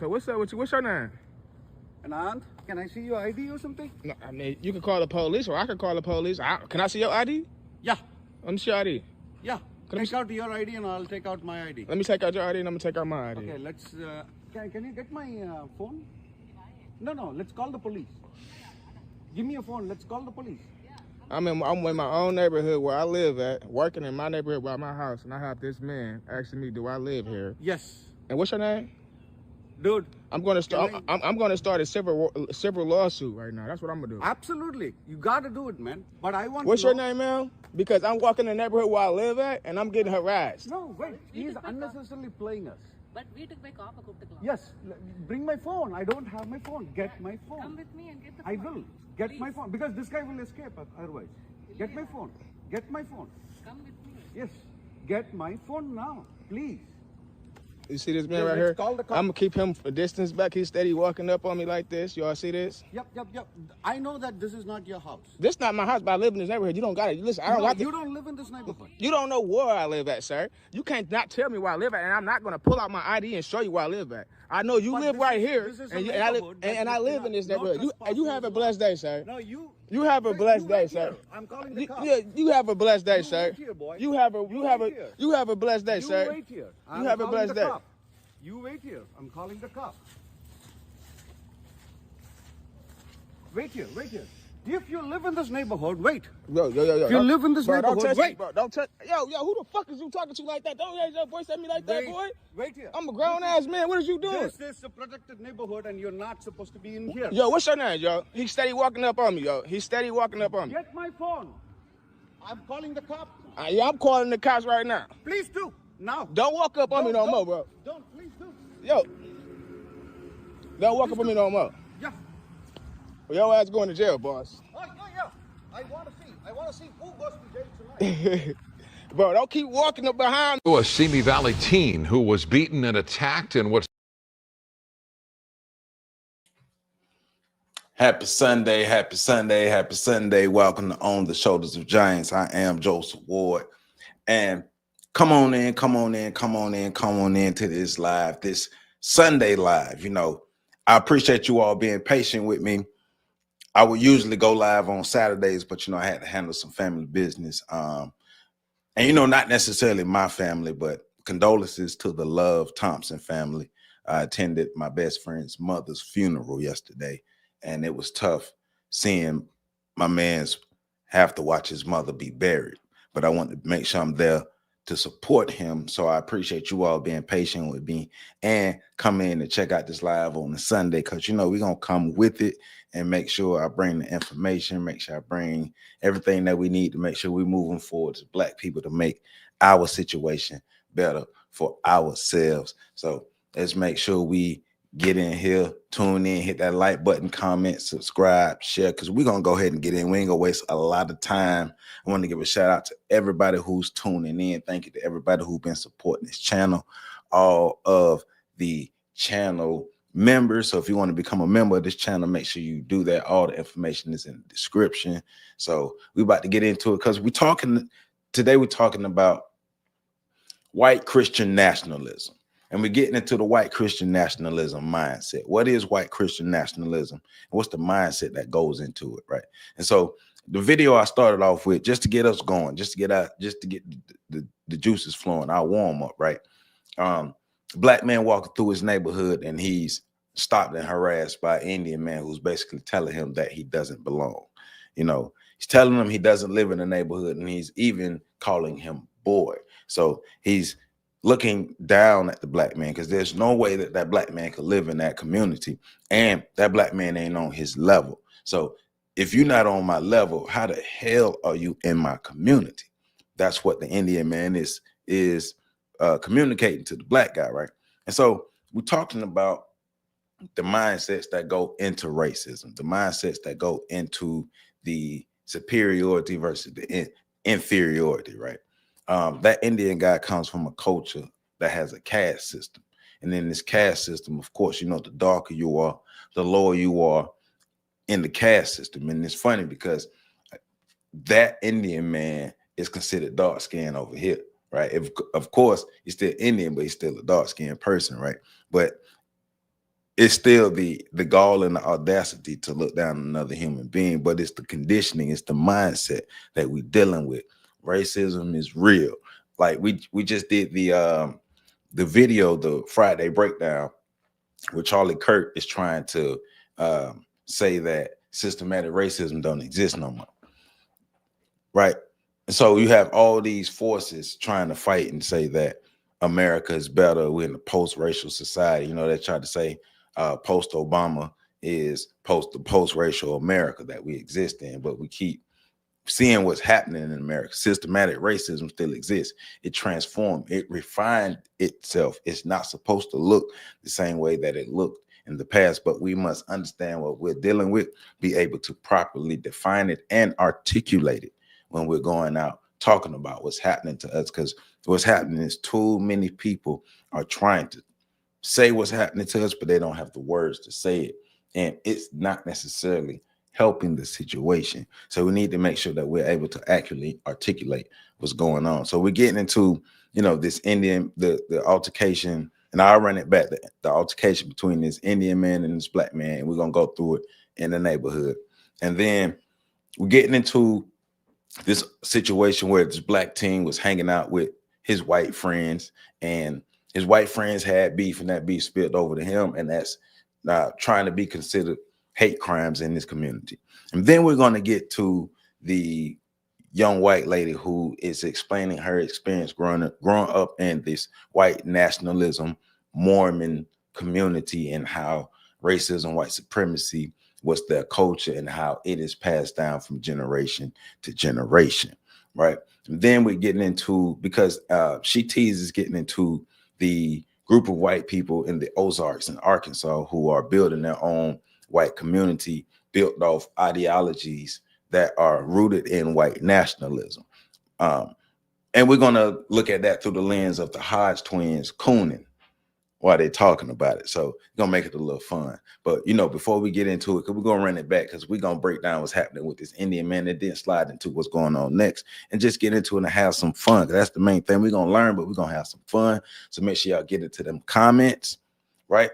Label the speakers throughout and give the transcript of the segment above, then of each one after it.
Speaker 1: So what's up with you? What's your name?
Speaker 2: Anand, can I see your ID or something?
Speaker 1: No, I mean, you can call the police, or I can call the police. Can I see your ID?
Speaker 2: Yeah.
Speaker 1: Let me see your ID.
Speaker 2: Yeah. Take out your ID and I'll take out my ID.
Speaker 1: Let me take out your ID and I'm gonna take out my ID.
Speaker 2: Okay, let's. Can you get my phone? No. Let's call the police. Give me your phone. Let's call the police.
Speaker 1: I'm in my own neighborhood where I live at, working in my neighborhood by my house, and I have this man asking me, "Do I live here?"
Speaker 2: Yes.
Speaker 1: And what's your name?
Speaker 2: Dude.
Speaker 1: I'm gonna start. I'm gonna start a civil lawsuit right now. That's what I'm gonna do.
Speaker 2: Absolutely, you gotta do it, man. But I want.
Speaker 1: What's your name, man? Because I'm walking the neighborhood where I live at, and I'm getting harassed.
Speaker 2: No, wait. He's unnecessarily playing us.
Speaker 3: But we took my cop.
Speaker 2: Yes. Bring my phone. I don't have my phone. Get my phone.
Speaker 3: Come with me and get the phone.
Speaker 2: I will get my phone because this guy will escape otherwise. Get my phone. Get my phone.
Speaker 3: Come with me.
Speaker 2: Yes. Get my phone now, please.
Speaker 1: You see this man right here?
Speaker 2: Call the cop.
Speaker 1: I'm gonna keep him a distance back. He's steady walking up on me like this. Y'all see this?
Speaker 2: Yep. I know that this is not your house.
Speaker 1: This not my house, but I live in this neighborhood. You don't got it. Listen,
Speaker 2: You don't live in this neighborhood.
Speaker 1: You don't know where I live at, sir. You can't not tell me where I live at, and I'm not gonna pull out my ID and show you where I live at. I know you live right here, and I live in this neighborhood. You have a blessed day, sir.
Speaker 2: No, you
Speaker 1: have a blessed day, sir.
Speaker 2: I'm calling the cops.
Speaker 1: You have a blessed day, sir.
Speaker 2: Wait here, boy.
Speaker 1: You have a blessed day, sir.
Speaker 2: You wait here.
Speaker 1: You have a blessed day.
Speaker 2: You wait here. I'm calling the cop. Wait here. If you live in this neighborhood, wait.
Speaker 1: Yo.
Speaker 2: If you live in this neighborhood, wait.
Speaker 1: Bro, don't touch. Yo, who the fuck is you talking to like that? Don't raise your voice at me like that, boy.
Speaker 2: Wait here.
Speaker 1: I'm a grown ass man. What is you doing?
Speaker 2: This is a protected neighborhood, and you're not supposed to be in here.
Speaker 1: Yo, what's your name, yo? He's steady walking up on me, yo. He's steady walking up on me.
Speaker 2: Get my phone. I'm calling the cop.
Speaker 1: Yeah, I'm calling the cops right now.
Speaker 2: Please do. Now.
Speaker 1: Don't walk up on me no more, bro.
Speaker 2: Don't. Please do.
Speaker 1: Yo. Don't walk up on me no more.
Speaker 2: Yeah.
Speaker 1: Your ass going to jail, boss.
Speaker 2: Oh, yeah. I want to see who goes to jail tonight.
Speaker 1: Bro, don't keep walking up behind me.
Speaker 4: A Simi Valley teen who was beaten and attacked in what's
Speaker 5: Happy Sunday. Welcome to On the Shoulders of Giants. I am Joseph Ward. And come on in to this live, this Sunday live. You know, I appreciate you all being patient with me. I would usually go live on Saturdays, but, I had to handle some family business. And, not necessarily my family, but condolences to the Love Thompson family. I attended my best friend's mother's funeral yesterday, and it was tough seeing my man's have to watch his mother be buried. But I wanted to make sure I'm there to support him. So I appreciate you all being patient with me and come in and check out this live on a Sunday, because, we're going to come with it and make sure I bring the information, make sure I bring everything that we need to make sure we're moving forward as Black people to make our situation better for ourselves. So let's make sure we get in here, tune in, hit that like button, comment, subscribe, share, because we're going to go ahead and get in. We ain't going to waste a lot of time. I want to give a shout out to everybody who's tuning in. Thank you to everybody who's been supporting this channel, all of the channel members. So if you want to become a member of this channel, make sure you do that. All the information is in the description. So we're about to get into it because today we're talking about white Christian nationalism. And we're getting into the white Christian nationalism mindset. What is white Christian nationalism? What's the mindset that goes into it, right? And so the video I started off with, just to get us going, just to get the juices flowing, our warm up, right? Black man walking through his neighborhood, and he's stopped and harassed by an Indian man who's basically telling him that he doesn't belong. He's telling him he doesn't live in the neighborhood, and he's even calling him boy. So he's looking down at the black man, because there's no way that black man could live in that community, and that black man ain't on his level. So if you're not on my level, how the hell are you in my community? That's what the Indian man is communicating to the black guy, right? And so we're talking about the mindsets that go into racism, the mindsets that go into the superiority versus the inferiority, right? That Indian guy comes from a culture that has a caste system. And in this caste system, of course, the darker you are, the lower you are in the caste system. And it's funny because that Indian man is considered dark skinned over here, right? Of course, he's still Indian, but he's still a dark skinned person, right? But it's still the gall and the audacity to look down on another human being, but it's the conditioning, it's the mindset that we're dealing with. Racism is real. Like we just did the video, the Friday breakdown, where Charlie Kirk is trying to say that systematic racism don't exist no more, right? And so you have all these forces trying to fight and say that America is better. We're in a post-racial society. You know, they tried to say post-Obama is post-racial America that we exist in, but we keep seeing what's happening in America. Systematic racism still exists. It transformed, it refined itself. It's not supposed to look the same way that it looked in the past, but we must understand what we're dealing with, be able to properly define it and articulate it when we're going out talking about what's happening to us, because what's happening is too many people are trying to say what's happening to us, but they don't have the words to say it. And it's not necessarily helping the situation. So we need to make sure that we're able to accurately articulate what's going on. So we're getting into, you know, this Indian, the altercation, and I'll run it back, the altercation between this Indian man and this black man, and we're going to go through it in the neighborhood. And then we're getting into this situation where this black teen was hanging out with his white friends, and his white friends had beef, and that beef spilled over to him, and that's trying to be considered hate crimes in this community. And then we're going to get to the young white lady who is explaining her experience growing up in this white nationalism Mormon community, and how racism, white supremacy was their culture, and how it is passed down from generation to generation, right? And then we're getting into, because she teases getting into the group of white people in the Ozarks in Arkansas who are building their own white community built off ideologies that are rooted in white nationalism. And we're going to look at that through the lens of the Hodge twins cooning while they're talking about it. So we're going to make it a little fun. But, you know, before we get into it, because we're going to run it back, because we're going to break down what's happening with this Indian man that didn't slide into what's going on next, and just get into it and have some fun. That's the main thing. We're going to learn, but we're going to have some fun. So make sure y'all get into them comments, right?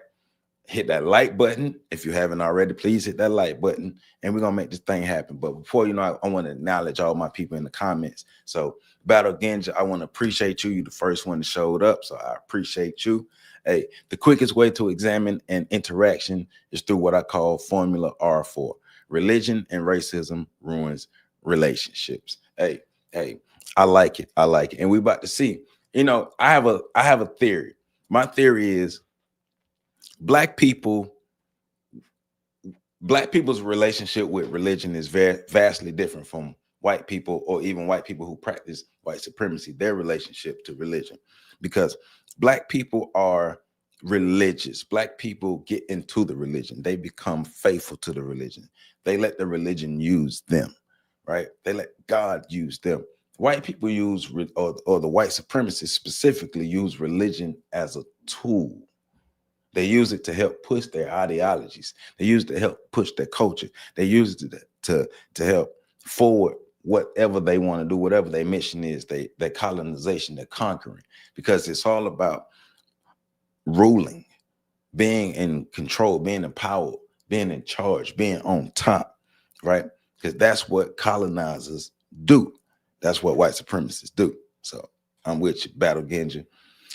Speaker 5: Hit that like button. If you haven't already, please hit that like button, and we're going to make this thing happen. But before, you know, I want to acknowledge all my people in the comments. So Battle Genja, I want to appreciate you. You're the first one that showed up, so I appreciate you. Hey, the quickest way to examine an interaction is through what I call Formula R4. Religion and racism ruins relationships. Hey, I like it. I like it. And we're about to see. You know, I have a theory. My theory is black people's relationship with religion is vastly different from white people, or even white people who practice white supremacy, their relationship to religion. Because black people are religious. Black people get into the religion. They become faithful to the religion. They let the religion use them, right? They let God use them. White people use, or the white supremacists specifically, use religion as a tool. They use it to help push their ideologies. They use it to help push their culture. They use it to help forward whatever they want to do, whatever their mission is, their colonization, their conquering, because it's all about ruling, being in control, being in power, being in charge, being on top, right? Because that's what colonizers do. That's what white supremacists do. So I'm with you, Battle Genja.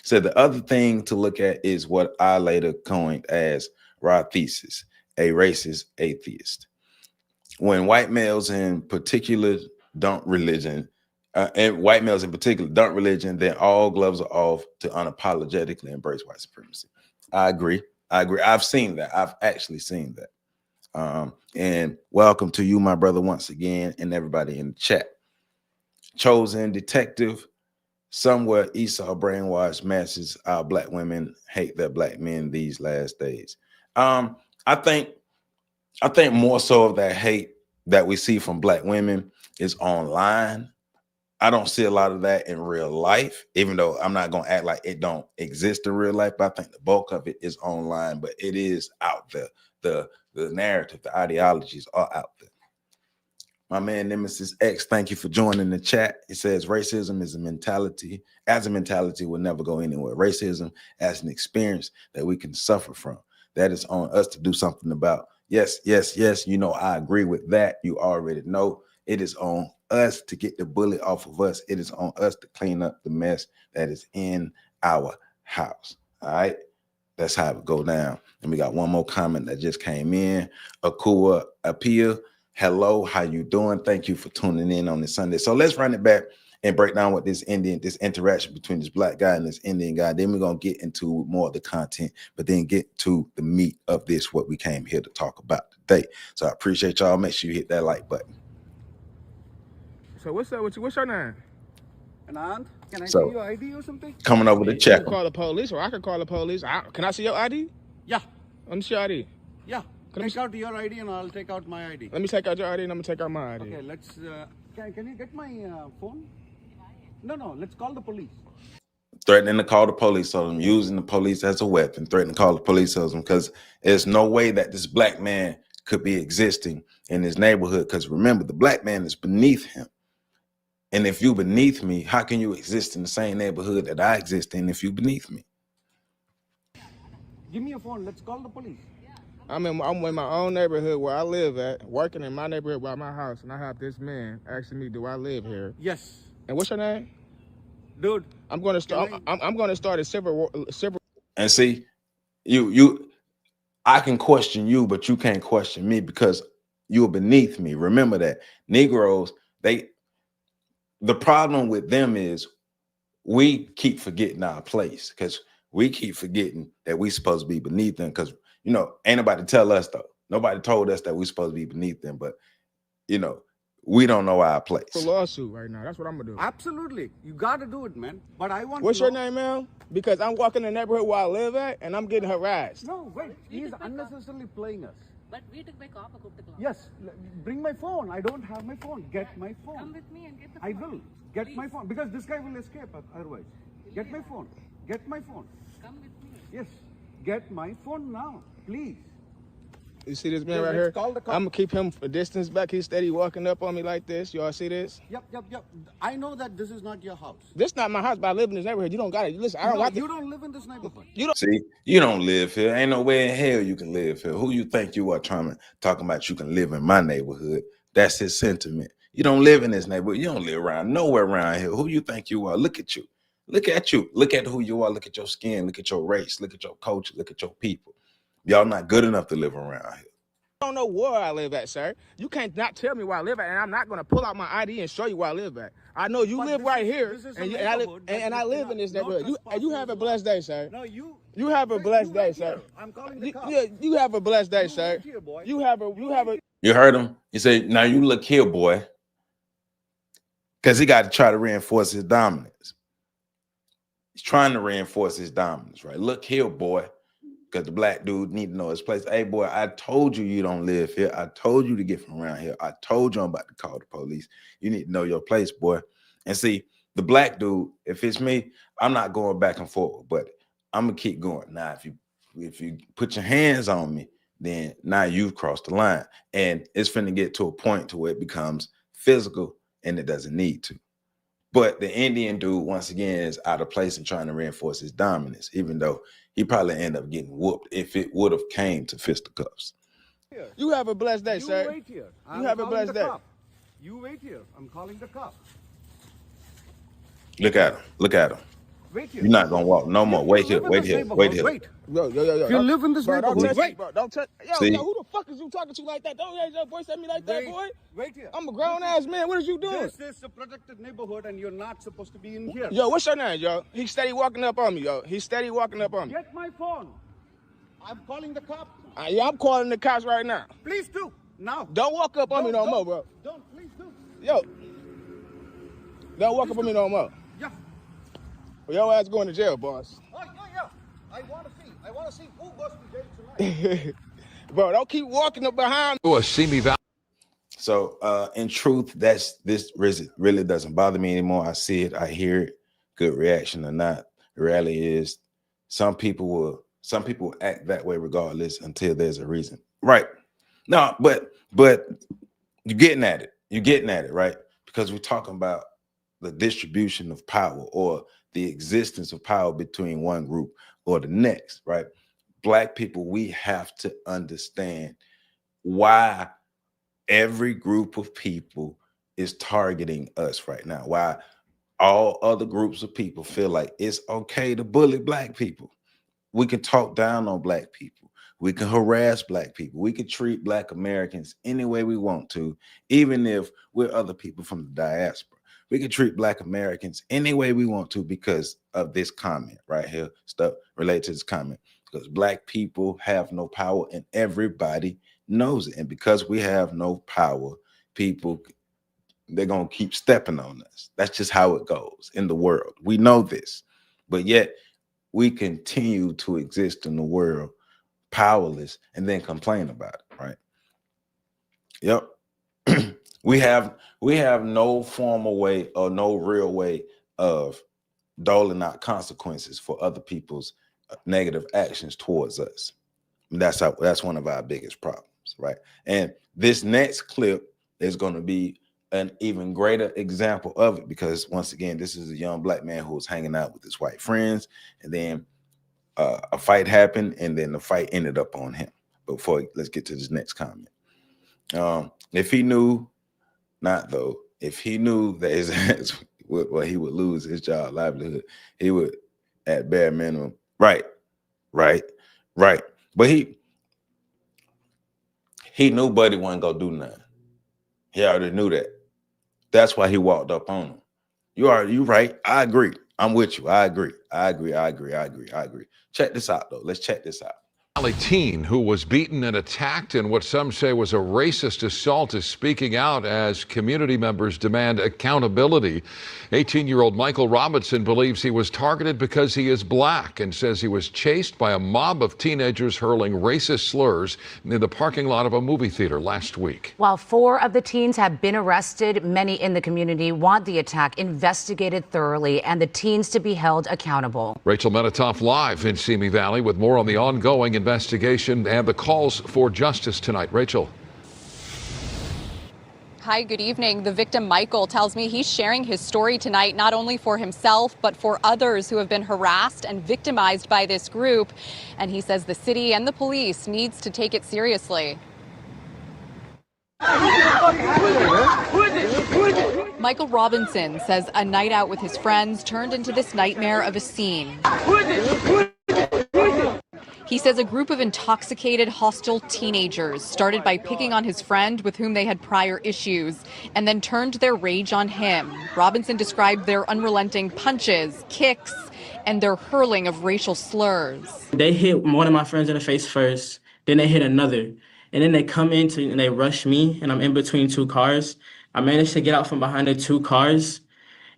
Speaker 5: So the other thing to look at is what I later coined as Rothesis, a racist atheist. When white males in particular dump religion, then all gloves are off to unapologetically embrace white supremacy. I agree. I've seen that. I've actually seen that. And welcome to you, my brother, once again, and everybody in the chat. Chosen detective. Somewhere Esau brainwashed masses. Our black women hate their black men these last days. I think more so of that hate that we see from black women is online. I don't see a lot of that in real life, even though I'm not going to act like it don't exist in real life. But I think the bulk of it is online, but it is out there. The narrative, the ideologies are out there. My man Nemesis X, thank you for joining the chat. It says racism is a mentality will never go anywhere. Racism as an experience that we can suffer from. that is on us to do something about. Yes, yes, yes. You know, I agree with that. You already know it is on us to get the bully off of us. It is on us to clean up the mess that is in our house. All right. That's how it go down. And we got one more comment that just came in. Akua Apia, hello, how you doing? Thank you for tuning in on this Sunday. So let's run it back and break down what this interaction between this black guy and this Indian guy. Then we're gonna get into more of the content, but then get to the meat of this, what we came here to talk about today. So I appreciate y'all. Make sure you hit that like button.
Speaker 1: So what's up with you? What's your name?
Speaker 2: Anand, can I
Speaker 5: So,
Speaker 2: see your ID or something?
Speaker 5: Coming over to
Speaker 1: You
Speaker 5: check
Speaker 1: can call the police, or I can call the police. Can I see your ID?
Speaker 2: Yeah,
Speaker 1: Let me see your ID.
Speaker 2: yeah. Take out your ID and I'll take out my ID.
Speaker 1: Let me take out your ID and I'm gonna take out my ID.
Speaker 2: Okay, let's. Can you get my phone? No. Let's call the police.
Speaker 5: threatening to call the police on them, using the police as a weapon, threatening to call the police on them, because there's no way that this black man could be existing in his neighborhood. Because remember, the black man is beneath him. And if you beneath me, how can you exist in the same neighborhood that I exist in if you beneath me?
Speaker 2: Give me your phone. Let's call the police.
Speaker 1: I'm in my own neighborhood where I live at, working in my neighborhood by my house, and I have this man asking me, do I live here?
Speaker 2: Yes.
Speaker 1: And what's your name?
Speaker 2: Dude.
Speaker 1: I'm going to start. I'm going to start a civil.
Speaker 5: And see, I can question you, but you can't question me because you're beneath me. Remember that. Negroes, the problem with them is we keep forgetting our place, because we keep forgetting that we supposed to be beneath them, because, ain't nobody tell us though. Nobody told us that we supposed to be beneath them, but, we don't know our place.
Speaker 1: For lawsuit right now. That's what I'm going to do.
Speaker 2: Absolutely. You got to do it, man. But I want
Speaker 1: What's
Speaker 2: to
Speaker 1: your name, man? Because I'm walking the neighborhood where I live at, and I'm getting harassed.
Speaker 2: No, wait. He's unnecessarily playing us.
Speaker 3: But వీటికి పోయి కాప కొట్టుకోవాలి.
Speaker 2: Yes. Bring my phone. I don't have my phone. Get my phone.
Speaker 3: Come with me and get the
Speaker 2: I
Speaker 3: phone.
Speaker 2: will. Get my phone. Because this guy will escape otherwise. Get my phone. Get my phone.
Speaker 3: Come with me.
Speaker 2: Yes. Get my phone now. Please.
Speaker 1: You see this man
Speaker 2: Yeah,
Speaker 1: right
Speaker 2: let's
Speaker 1: here?
Speaker 2: call the cops.
Speaker 1: I'm going to keep him a distance back. He's steady walking up on me like this. Y'all see this?
Speaker 2: Yep. I know that this is not your house.
Speaker 1: This not my house, but I live in this neighborhood. You don't got it. Listen, I don't want
Speaker 2: You don't live in this neighborhood.
Speaker 5: See, you don't live here. Ain't no way in hell you can live here. Who you think you are talking about you can live in my neighborhood? That's his sentiment. You don't live in this neighborhood. You don't live around nowhere around here. Who you think you are? Look at you. Look at you. Look at who you are. Look at your skin. Look at your race. Look at your culture. Look at your people. Y'all not good enough to live around here.
Speaker 1: I don't know where I live at, sir. You can't not tell me where I live at, and I'm not going to pull out my ID and show you where I live at. I know you live right here, and I live in this neighborhood. You have a blessed day, sir.
Speaker 2: No, you
Speaker 1: have a blessed day, sir.
Speaker 2: I'm calling the cops.
Speaker 1: You have a blessed day, sir.
Speaker 2: Here, boy.
Speaker 1: You have a.
Speaker 5: You heard him? He said, now you look here, boy. Because he got to try to reinforce his dominance. He's trying to reinforce his dominance, right? Look here, boy. Because the black dude need to know his place. Hey, boy, I told you don't live here. I told you to get from around here. I told you I'm about to call the police. You need to know your place, boy. And see, the black dude, if it's me, I'm not going back and forth, but I'm going to keep going. Now, if you put your hands on me, then now you've crossed the line. And it's finna get to a point to where it becomes physical, and it doesn't need to. But the Indian dude, once again, is out of place and trying to reinforce his dominance, even though he probably end up getting whooped if it would have came to fisticuffs.
Speaker 1: You have a blessed day, sir.
Speaker 2: You wait here.
Speaker 1: You have a blessed day.
Speaker 2: You wait here. I'm calling the cops.
Speaker 5: Look at him. Look at him.
Speaker 2: Wait here.
Speaker 5: You're not gonna walk no more. Wait here. Wait here. Wait here.
Speaker 2: Wait.
Speaker 1: Yo.
Speaker 2: If you live in this neighborhood,
Speaker 1: Don't touch
Speaker 2: wait.
Speaker 1: me, bro. Don't touch.
Speaker 5: See?
Speaker 1: Yo, who the fuck is you talking to like that? Don't raise your voice at me like that, boy.
Speaker 2: Wait here.
Speaker 1: I'm a grown ass man. What is you doing?
Speaker 2: This is a protected neighborhood, and you're not supposed to be in here.
Speaker 1: Yo, what's your name, yo? He's steady walking up on me, yo. He's steady walking up on me.
Speaker 2: Get my phone. I'm calling the cops.
Speaker 1: Yeah, I'm calling the cops right now.
Speaker 2: Please do. Now.
Speaker 1: Don't walk up on me no more, bro.
Speaker 2: Don't. Please do.
Speaker 1: Yo. Don't walk up on me no more.
Speaker 2: Yeah.
Speaker 1: Well, your ass going to jail, boss.
Speaker 2: Oh, yeah. I want to see who goes to jail tonight.
Speaker 1: Bro, don't keep walking up behind me.
Speaker 4: See me value.
Speaker 5: So in truth, this really doesn't bother me anymore. I see it, I hear it, good reaction or not. The reality is some people will act that way regardless until there's a reason. Right. No, but you're getting at it. You're getting at it, right? Because we're talking about the distribution of power or the existence of power between one group or the next, right? Black people, we have to understand why every group of people is targeting us right now. Why all other groups of people feel like it's okay to bully Black people. We can talk down on Black people. We can harass Black people. We can treat Black Americans any way we want to, even if we're other people from the diaspora. We can treat Black Americans any way we want to because of this comment right here, stuff related to this comment. Because Black people have no power and everybody knows it. And because we have no power, people, they're going to keep stepping on us. That's just how it goes in the world. We know this, but yet we continue to exist in the world powerless and then complain about it, right? Yep. we have no formal way or no real way of doling out consequences for other people's negative actions towards us. That's one of our biggest problems, right? And this next clip is going to be an even greater example of it, because once again, this is a young Black man who was hanging out with his white friends, and then a fight happened, and then the fight ended up on him. Let's get to this next comment. If he knew, if he knew that his ass he would lose his job, livelihood, he would, at bare minimum, right. But he knew Buddy wasn't gonna do nothing. He already knew that. That's why he walked up on him. You right. I agree. I'm with you. I agree. Check this out, though. Let's check this out.
Speaker 4: A teen who was beaten and attacked in what some say was a racist assault is speaking out as community members demand accountability. 18-year-old Michael Robinson believes he was targeted because he is Black and says he was chased by a mob of teenagers hurling racist slurs near the parking lot of a movie theater last week.
Speaker 6: While 4 of the teens have been arrested, many in the community want the attack investigated thoroughly and the teens to be held accountable.
Speaker 4: Rachel Menitoff live in Simi Valley with more on the ongoing investigation and the calls for justice tonight. Rachel.
Speaker 7: Hi, good evening. The victim, Michael, tells me he's sharing his story tonight, not only for himself, but for others who have been harassed and victimized by this group. And he says the city and the police needs to take it seriously. Michael Robinson says a night out with his friends turned into this nightmare of a scene. He says a group of intoxicated, hostile teenagers started by picking on his friend with whom they had prior issues and then turned their rage on him. Robinson described their unrelenting punches, kicks, and their hurling of racial slurs.
Speaker 8: They hit one of my friends in the face first, then they hit another. And then they come in and they rush me, and I'm in between 2 cars. I managed to get out from behind the 2 cars,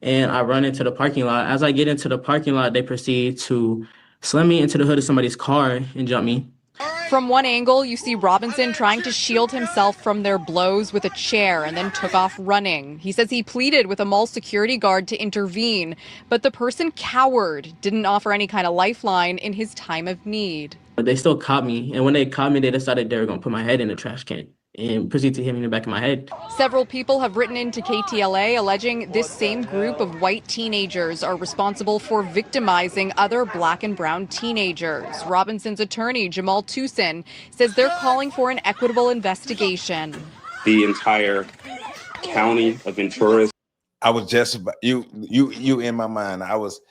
Speaker 8: and I run into the parking lot. As I get into the parking lot, they proceed to slam me into the hood of somebody's car and jump me.
Speaker 7: From one angle, you see Robinson trying to shield himself from their blows with a chair and then took off running. He says he pleaded with a mall security guard to intervene, but the person cowered, didn't offer any kind of lifeline in his time of need.
Speaker 8: But they still caught me, and when they caught me, they decided they were going to put my head in the trash can and proceed to hit me in the back of my head.
Speaker 7: Several people have written into KTLA alleging this same group of white teenagers are responsible for victimizing other Black and brown teenagers. Robinson's attorney, Jamal Tucson, says they're calling for an equitable investigation.
Speaker 9: The entire county of Ventura.
Speaker 5: I was just about you in my mind. I was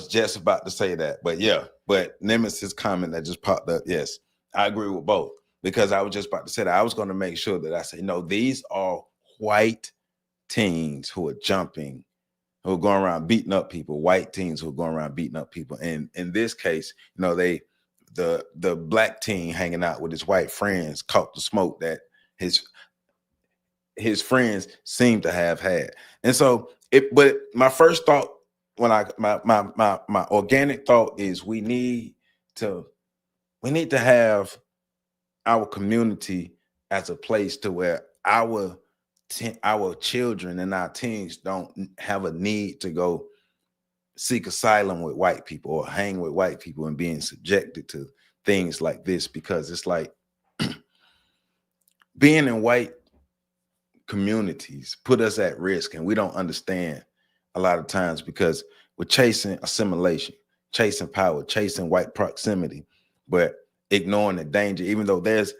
Speaker 5: just about to say that, but yeah, but Nemesis comment that just popped up. Yes, I agree with both. Because I was just about to say that. I was going to make sure that I say, no, these are white teens who are jumping, who are going around beating up people, white teens who are going around beating up people. And in this case, you know, the Black teen hanging out with his white friends caught the smoke that his friends seem to have had. And so but my first thought, my organic thought is we need to have our community as a place to where our children and our teens don't have a need to go seek asylum with white people or hang with white people and being subjected to things like this, because it's like being in white communities put us at risk, and we don't understand a lot of times because we're chasing assimilation, chasing power, chasing white proximity. But ignoring the danger, even though there's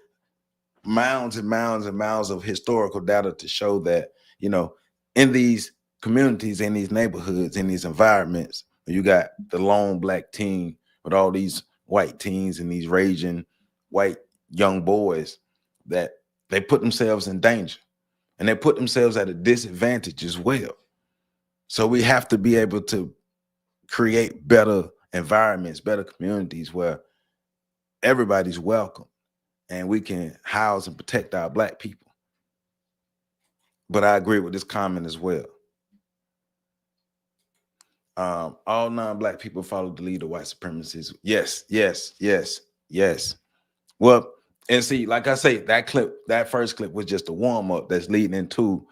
Speaker 5: mounds and mounds and mounds of historical data to show that, you know, in these communities, in these neighborhoods, in these environments, you got the lone black teen with all these white teens and these raging white young boys, that they put themselves in danger and they put themselves at a disadvantage as well. So we have to be able to create better environments, better communities where everybody's welcome and we can house and protect our black people. But I agree with this comment as well. All non-black people follow the lead of white supremacists. Yes, yes, yes, yes. Well, and see, like I say, that first clip was just a warm-up that's leading into,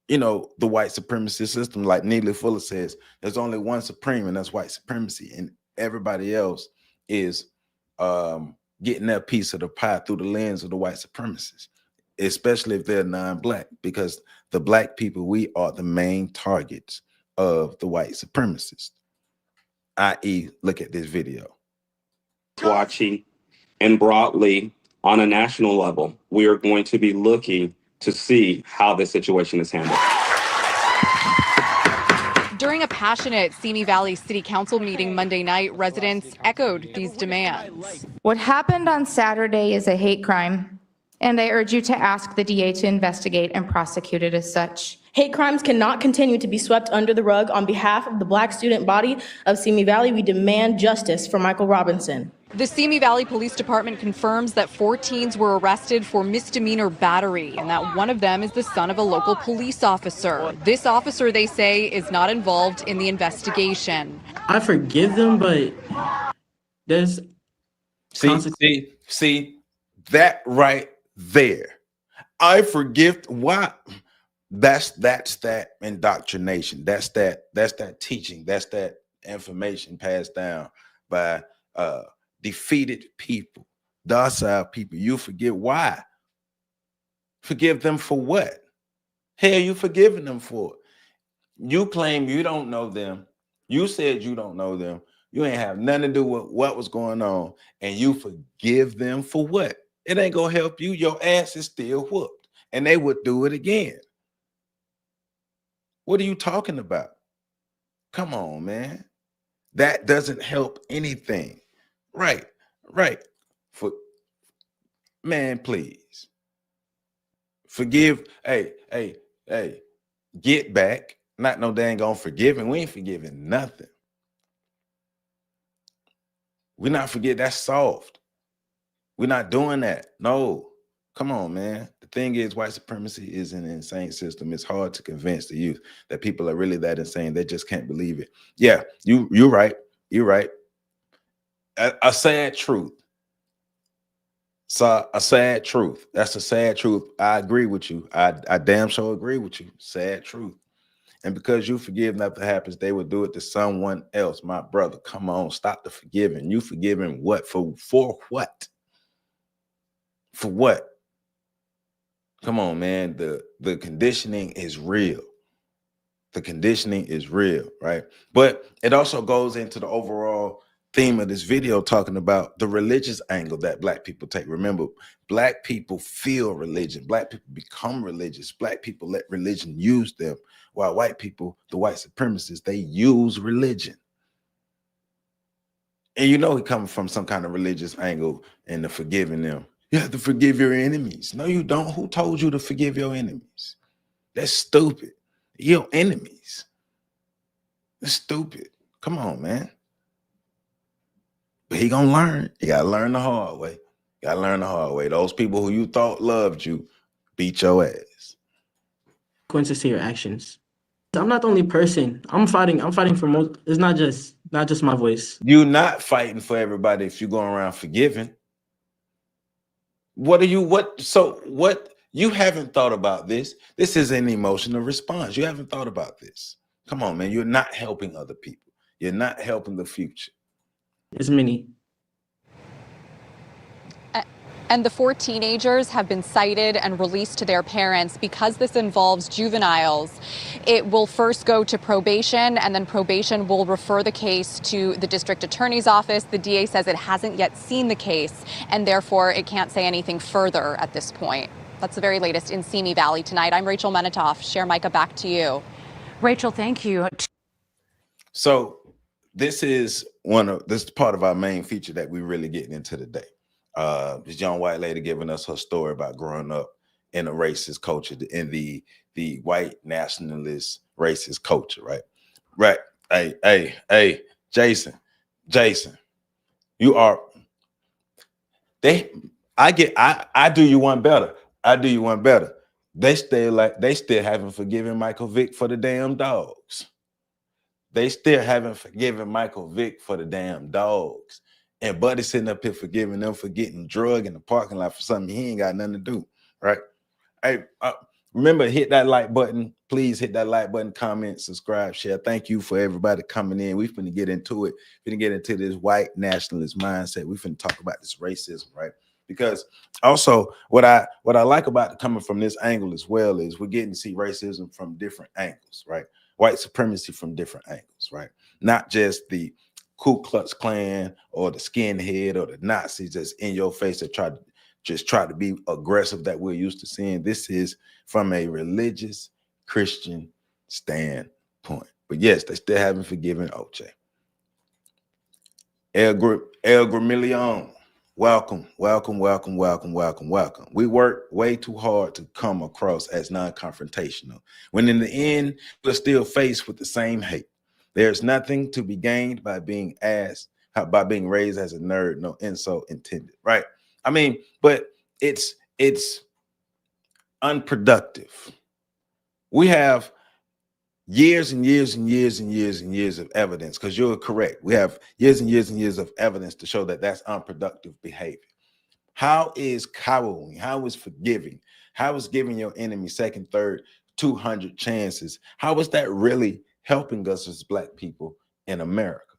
Speaker 5: you know, the white supremacist system. Like Neely Fuller says, there's only one supreme, and that's white supremacy, and everybody else is getting their piece of the pie through the lens of the white supremacists, especially if they're non-black, because the black people, we are the main targets of the white supremacists, i.e., look at this video.
Speaker 9: Watching, and broadly on a national level, we are going to be looking to see how this situation is handled.
Speaker 7: During a passionate Simi Valley City Council meeting Monday night, residents echoed these demands.
Speaker 10: What happened on Saturday is a hate crime, and I urge you to ask the DA to investigate and prosecute it as such.
Speaker 11: Hate crimes cannot continue to be swept under the rug. On behalf of the Black student body of Simi Valley, we demand justice for Michael Robinson.
Speaker 7: The Simi Valley Police Department confirms that 4 teens were arrested for misdemeanor battery, and that one of them is the son of a local police officer. This officer, they say, is not involved in the investigation.
Speaker 8: I forgive them, but there's
Speaker 5: see that right there. I forgive. Why? That's that indoctrination. That's that teaching. That's that information passed down by defeated people, docile people. You forgive. Why? Forgive them for what? Hell, you forgiving them for? You claim you don't know them. You said you don't know them. You ain't have nothing to do with what was going on, and you forgive them for what? It ain't gonna help you. Your ass is still whooped, and they would do it again. What are you talking about? Come on, man. That doesn't help anything. Right. For man, please. Forgive. Hey, get back. Not no dang on forgiving. We ain't forgiving nothing. We're not forget. That's soft. We're not doing that. No. Come on, man. The thing is, white supremacy is an insane system. It's hard to convince the youth that people are really that insane. They just can't believe it. Yeah, you're right. You're right. A sad truth. So a sad truth. That's a sad truth. I agree with you. I damn sure agree with you. Sad truth. And because you forgive nothing happens, they would do it to someone else. My brother, come on, stop the forgiving. You forgiving what? For what? For what? Come on, man. The conditioning is real. The conditioning is real, right? But it also goes into the overall theme of this video, talking about the religious angle that black people take. Remember, black people feel religion. Black people become religious. Black people let religion use them, while white people, the white supremacists, they use religion. And you know, he coming from some kind of religious angle and the forgiving them. You have to forgive your enemies. No, you don't. Who told you to forgive your enemies? That's stupid. Your enemies. That's stupid. Come on, man. But he gonna learn. You gotta learn the hard way. You gotta learn the hard way. Those people who you thought loved you beat your ass.
Speaker 8: Consequences to your actions. I'm not the only person. I'm fighting for most. It's not just my voice.
Speaker 5: You're not fighting for everybody if you're going around forgiving. What you haven't thought about this. This is an emotional response. You haven't thought about this. Come on, man. You're not helping other people. You're not helping the future.
Speaker 8: It's many.
Speaker 7: And the 4 teenagers have been cited and released to their parents. Because this involves juveniles, it will first go to probation, and then probation will refer the case to the district attorney's office. The DA says it hasn't yet seen the case, and therefore it can't say anything further at this point. That's the very latest in Simi Valley tonight. I'm Rachel Menitoff. Share Micah, back to you.
Speaker 6: Rachel, thank you.
Speaker 5: So this is part of our main feature that we're really getting into today. This young white lady giving us her story about growing up in a racist culture, in the white nationalist racist culture, right? Right. Hey, Jason, you are. I do you one better. I do you one better. They still haven't forgiven Michael Vick for the damn dogs. They still haven't forgiven Michael Vick for the damn dogs. And Buddy sitting up here forgiving them for getting drugged in the parking lot for something he ain't got nothing to do, right? Hey, remember, hit that like button. Please hit that like button, comment, subscribe, share. Thank you for everybody coming in. We're finna get into it. We're finna get into this white nationalist mindset. We're finna talk about this racism, right? Because also what I like about coming from this angle as well is we're getting to see racism from different angles, right? White supremacy from different angles, right? Not just the Ku Klux Klan or the skinhead or the Nazis that's in your face that try to be aggressive that we're used to seeing. This is from a religious Christian standpoint. But yes, they still haven't forgiven OJ. El Gramillion, welcome. We work way too hard to come across as non-confrontational, when in the end, we're still faced with the same hate. There's nothing to be gained by being raised as a nerd, no insult intended, right? I mean, but it's unproductive. We have years and years of evidence, because you're correct. We have years and years of evidence to show that that's unproductive behavior. How is cowering? How is forgiving? How is giving your enemy second, third, 200 chances? How is that really helping us as Black people in America?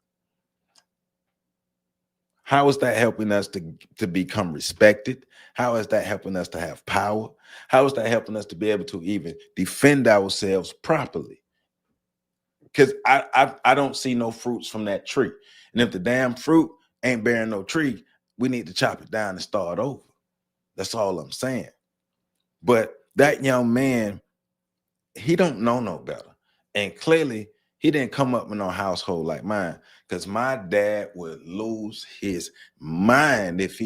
Speaker 5: How is that helping us to become respected? How is that helping us to have power? How is that helping us to be able to even defend ourselves properly? Because I don't see no fruits from that tree. And if the damn fruit ain't bearing no tree, we need to chop it down and start over. That's all I'm saying. But that young man, he don't know no better. And clearly, he didn't come up in no household like mine, because my dad would lose his mind if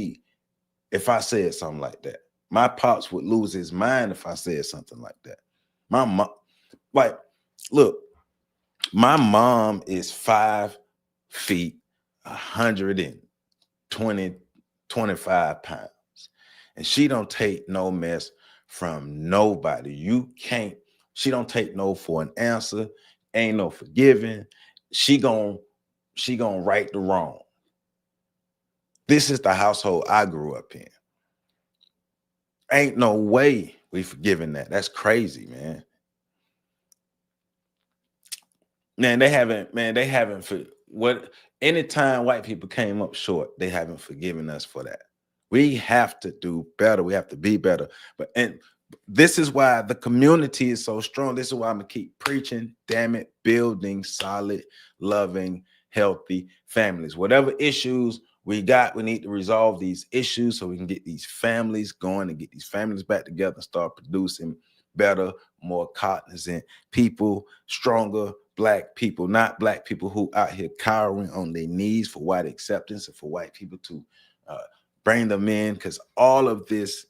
Speaker 5: I said something like that. My pops would lose his mind if I said something like that. My mom, look, my mom is 5 feet, 125 pounds. And she don't take no mess from nobody. She don't take no for an answer. Ain't no forgiving. She gon' right the wrong. This is the household I grew up in. Ain't no way we forgiving that. That's crazy, man. They haven't anytime white people came up short, they haven't forgiven us for that. We have to do better. We have to be better. And this is why the community is so strong. This is why I'm gonna keep preaching, damn it, building solid, loving, healthy families. Whatever issues we got, we need to resolve these issues so we can get these families going and get these families back together and start producing better, more cognizant people, stronger Black people, not Black people who out here cowering on their knees for white acceptance and for white people to bring them in, because all of this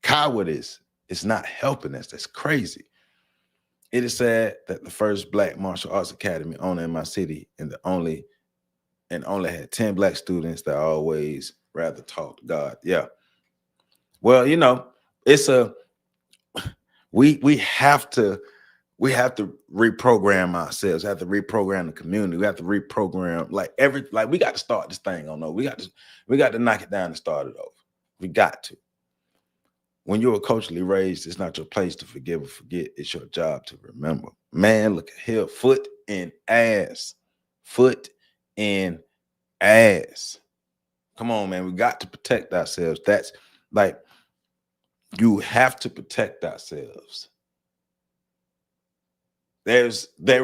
Speaker 5: cowardice is not helping us. That's crazy. It is sad that the first Black martial arts academy owner in my city and only had 10 Black students that always rather talk to God. Yeah. Well, it's we have to reprogram ourselves. We have to reprogram the community. We have to reprogram we got to start this thing on over. We got to knock it down and start it over. We got to. When you're culturally raised, it's not your place to forgive or forget. It's your job to remember. Man, look at here, foot in ass. Come on, man. We got to protect ourselves. That's like, you have to protect ourselves. There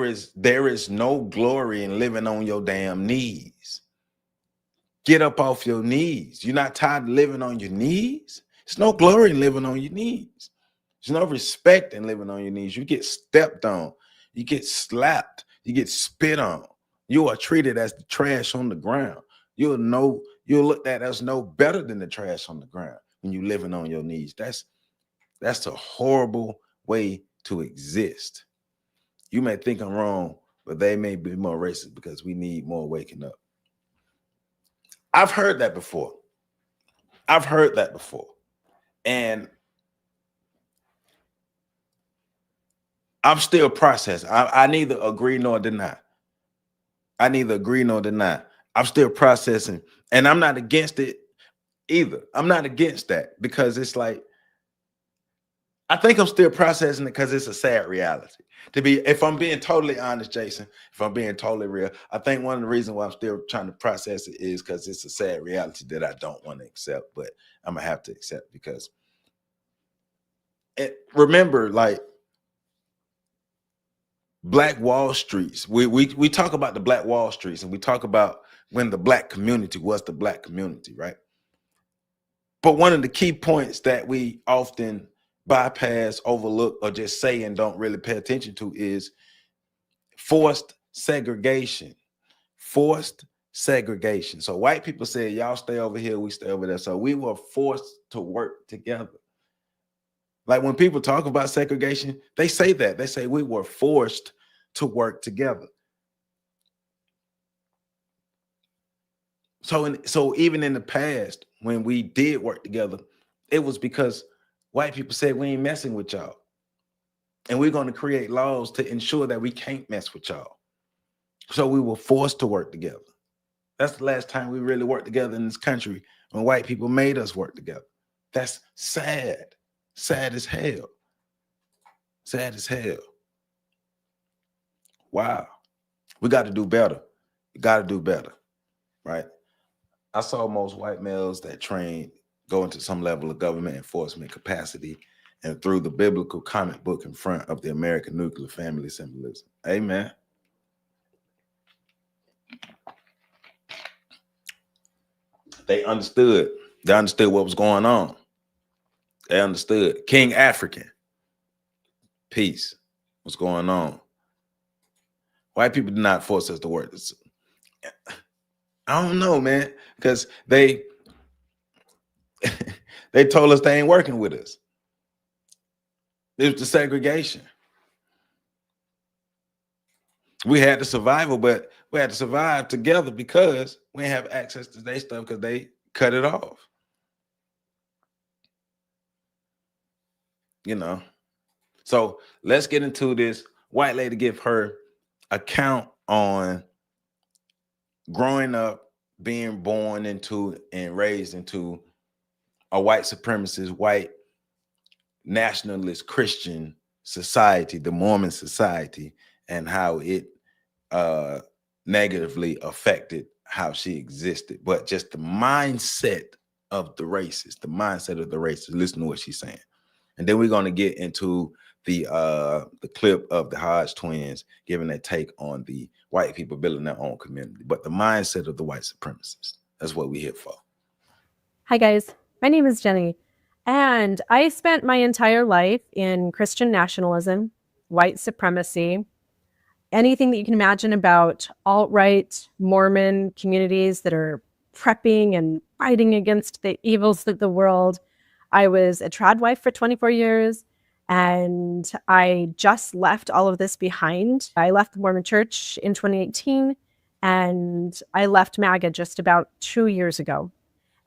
Speaker 5: is no glory in living on your damn knees. Get up off your knees. You're not tired of living on your knees? There's no glory in living on your knees. There's no respect in living on your knees. You get stepped on. You get slapped. You get spit on. You are treated as the trash on the ground. You'll look at as no better than the trash on the ground when you're living on your knees. That's a horrible way to exist. You may think I'm wrong, but they may be more racist because we need more waking up. I've heard that before. And I'm still processing. I neither agree nor deny. I'm still processing. And I'm not against it either. I'm not against that because it's like, I think I'm still processing it because it's a sad reality. If I'm being totally honest, Jason, if I'm being totally real, I think one of the reasons why I'm still trying to process it is because it's a sad reality that I don't want to accept, but I'm gonna have to accept because remember, like Black Wall Streets. We talk about the Black Wall Streets and we talk about when the Black community was the Black community, right? But one of the key points that we often bypass, overlook, or just say and don't really pay attention to is forced segregation. Forced segregation. So white people said, y'all stay over here, we stay over there. So we were forced to work together. Like when people talk about segregation, they say that. They say we were forced to work together. So even in the past, when we did work together, it was because white people said we ain't messing with y'all. And we're going to create laws to ensure that we can't mess with y'all. So we were forced to work together. That's the last time we really worked together in this country, when white people made us work together. That's sad. Sad as hell. Sad as hell. Wow. We got to do better. We got to do better, right? I saw most white males that train go into some level of government enforcement capacity and through the biblical comic book in front of the American nuclear family symbolism. Amen. They understood. They understood what was going on. They understood. King African. Peace. What's going on? White people did not force us to work. I don't know, man, because they told us they ain't working with us. It was the segregation. We had the survival, but we had to survive together because we didn't have access to their stuff because they cut it off. You know. So let's get into this. White lady give her account on growing up, being born into and raised into a white supremacist, white nationalist Christian society, the Mormon society, and how it negatively affected how she existed. But just the mindset of the racist, listen to what she's saying. And then we're going to get into the clip of the Hodge twins giving their take on the white people building their own community. But the mindset of the white supremacists, that's what we're here for.
Speaker 12: Hi, guys. My name is Jenny, and I spent my entire life in Christian nationalism, white supremacy, anything that you can imagine about alt-right Mormon communities that are prepping and fighting against the evils of the world. I was a trad wife for 24 years, and I just left all of this behind. I left the Mormon Church in 2018, and I left MAGA just about 2 years ago.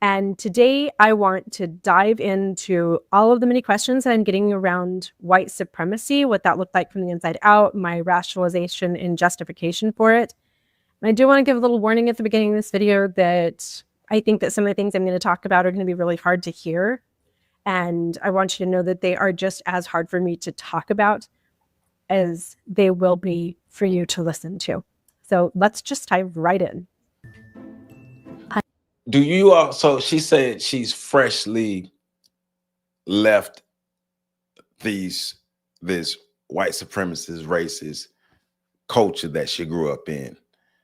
Speaker 12: And today I want to dive into all of the many questions that I'm getting around white supremacy, what that looked like from the inside out, my rationalization and justification for it. And I do want to give a little warning at the beginning of this video that I think that some of the things I'm going to talk about are going to be really hard to hear. And I want you to know that they are just as hard for me to talk about as they will be for you to listen to. So let's just dive right in.
Speaker 5: do you also? She said she's freshly left this white supremacist, racist culture that she grew up in.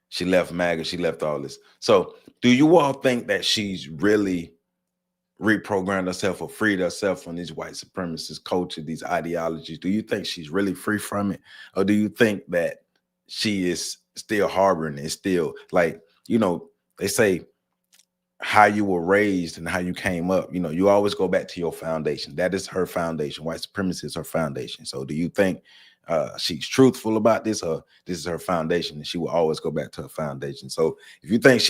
Speaker 5: She left MAGA. She left all this. So, do you all think that she's really reprogrammed herself or freed herself from these white supremacist culture, these ideologies? Do you think she's really free from it, or do you think that she is still harboring it? Still, like, you know, they say how you were raised and how you came up, you know, you always go back to your foundation. That is her foundation. White supremacy is her foundation. So do you think she's truthful about this, or this is her foundation and she will always go back to her foundation? So if you think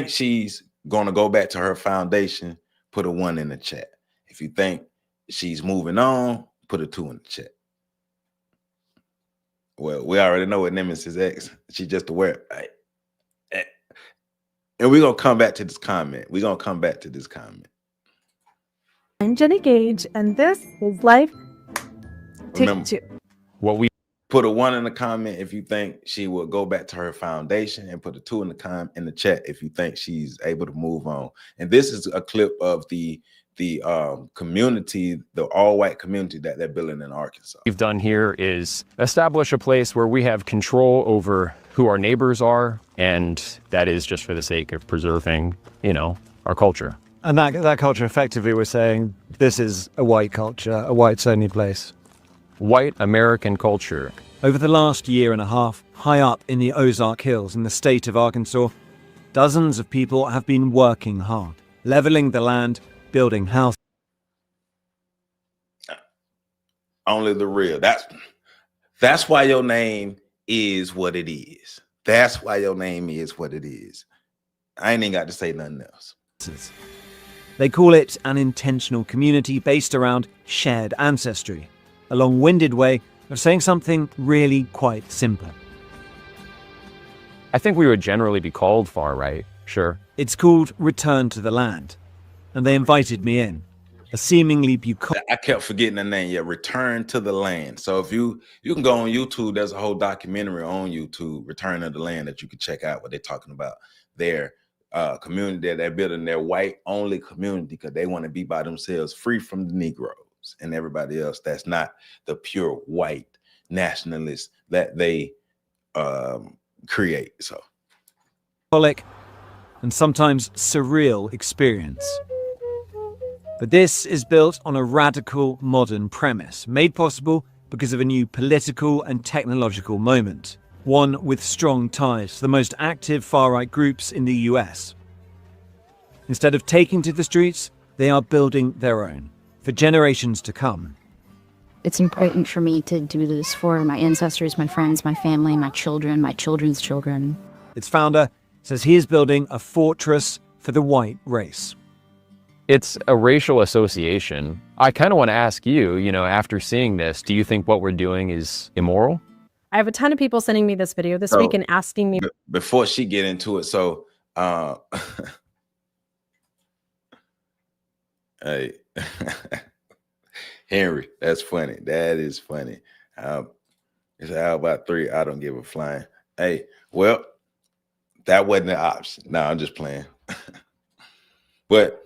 Speaker 5: she's going to go back to her foundation, put a 1 in the chat. If you think she's moving on, put a 2 in the chat. Well, we already know what Nemesis X. She's just aware. And we're going to come back to this comment.
Speaker 12: I'm Jenny Gage, and this is Life Take 2.
Speaker 5: What we put a 1 in the comment if you think she will go back to her foundation, and put a 2 in the chat if you think she's able to move on. And this is a clip of the community, the all-white community that they're building in Arkansas.
Speaker 13: What we've done here is establish a place where we have control over who our neighbors are, and that is just for the sake of preserving, you know, our culture.
Speaker 14: And that culture, effectively, we're saying this is a white culture, a whites-only place.
Speaker 13: White American culture.
Speaker 14: Over the last year and a half, high up in the Ozark Hills in the state of Arkansas, dozens of people have been working hard, leveling the land, building houses.
Speaker 5: Only the real. That's why your name is what it is. That's why your name is what it is. I ain't even got to say nothing else.
Speaker 14: They call it an intentional community based around shared ancestry, a long-winded way of saying something really quite simple.
Speaker 13: I think we would generally be called far right, sure.
Speaker 14: It's called Return to the Land, and they invited me in. A seemingly bucolic...
Speaker 5: I kept forgetting the name. Yeah, Return to the Land. So if you can go on YouTube, there's a whole documentary on YouTube, Return to the Land, that you can check out what they're talking about. Their community that they're building, their white-only community, because they want to be by themselves, free from the Negroes and everybody else that's not the pure white nationalists that they create. So,
Speaker 14: and sometimes surreal experience. But this is built on a radical modern premise, made possible because of a new political and technological moment, one with strong ties to the most active far-right groups in the US. Instead of taking to the streets, they are building their own, for generations to come.
Speaker 15: It's important for me to do this for my ancestors, my friends, my family, my children, my children's children.
Speaker 14: Its founder says he is building a fortress for the white race.
Speaker 13: It's a racial association. I kind of want to ask you, you know, after seeing this, do you think what we're doing is immoral?
Speaker 12: I have a ton of people sending me this video this week and asking me.
Speaker 5: Before she get into it, so hey, Henry, that's funny. That is funny. It's how about 3? I don't give a flying. Hey, well, that wasn't an option. No, I'm just playing. But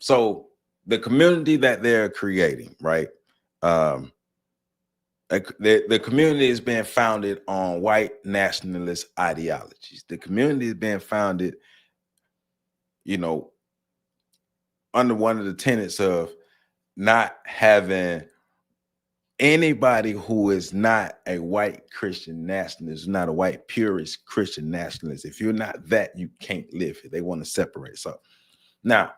Speaker 5: so the community that they're creating, right? The community is being founded on white nationalist ideologies. The community is being founded, you know, under one of the tenets of not having anybody who is not a white Christian nationalist, not a white purist Christian nationalist. If you're not that, you can't live here. They want to separate. So now,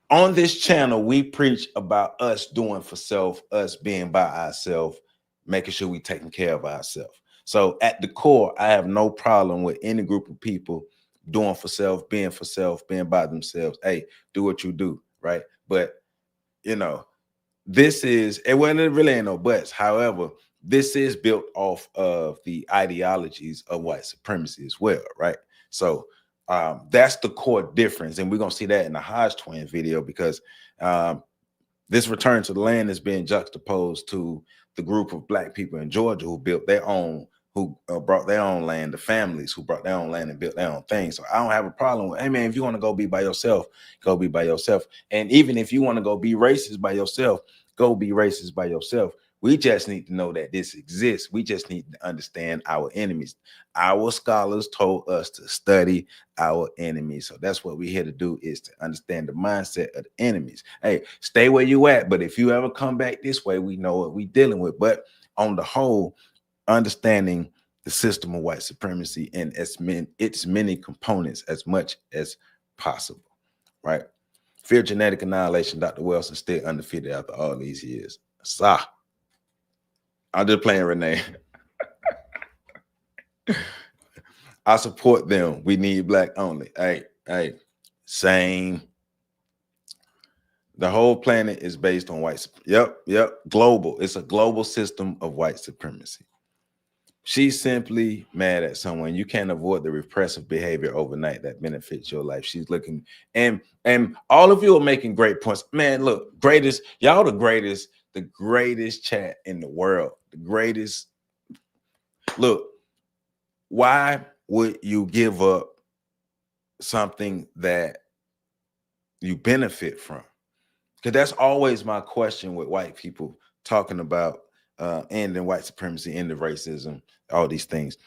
Speaker 5: on this channel, we preach about us doing for self, us being by ourselves, making sure we taking care of ourselves. So at the core, I have no problem with any group of people doing for self, being by themselves. Hey, do what you do, right? But, you know, this is, and well, it really ain't no buts. However, this is built off of the ideologies of white supremacy as well, right? So that's the core difference. And we're going to see that in the Hodge twin video, because this Return to the Land is being juxtaposed to the group of black people in Georgia who built their own who brought their own land, the families who brought their own land and built their own thing. So I don't have a problem with, hey man, if you want to go be by yourself, go be by yourself. And even if you want to go be racist by yourself, go be racist by yourself. We just need to know that this exists. We just need to understand our enemies. Our scholars told us to study our enemies. So that's what we're here to do, is to understand the mindset of the enemies. Hey, stay where you at. But if you ever come back this way, we know what we're dealing with. But on the whole, understanding the system of white supremacy and its many components as much as possible, right? Fear genetic annihilation. Dr. Wilson still undefeated after all these years. I'm just playing, Renee. I support them. We need black only. Hey, same. The whole planet is based on white. Yep. Global. It's a global system of white supremacy. She's simply mad at someone. You can't avoid the repressive behavior overnight that benefits your life. She's looking, and all of you are making great points. Man, look, y'all the greatest chat in the world. The greatest. Look, why would you give up something that you benefit from? Because that's always my question with white people talking about ending white supremacy, ending racism, all these things.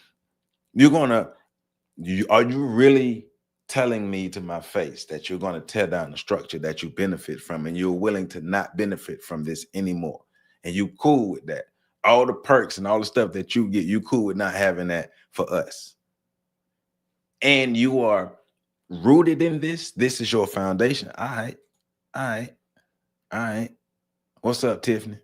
Speaker 5: Are you really telling me to my face that you're going to tear down the structure that you benefit from, and you're willing to not benefit from this anymore? And you cool with that? All the perks and all the stuff that you get, you cool with not having that for us? And you are rooted in this. This is your foundation. All right. What's up, Tiffany?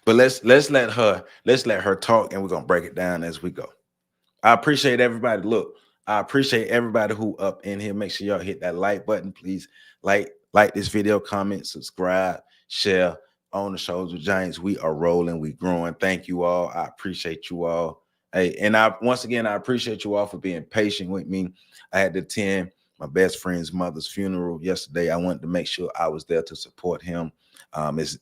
Speaker 5: But let's let her talk, and we're gonna break it down as we go. I appreciate everybody. Look, I appreciate everybody who up in here. Make sure y'all hit that like button, please. Like this video, comment, subscribe, share. On the Shoulders of Giants, we are rolling, we growing. Thank you all. I appreciate you all. Hey, and once again, I appreciate you all for being patient with me. I had to attend my best friend's mother's funeral yesterday. I wanted to make sure I was there to support him.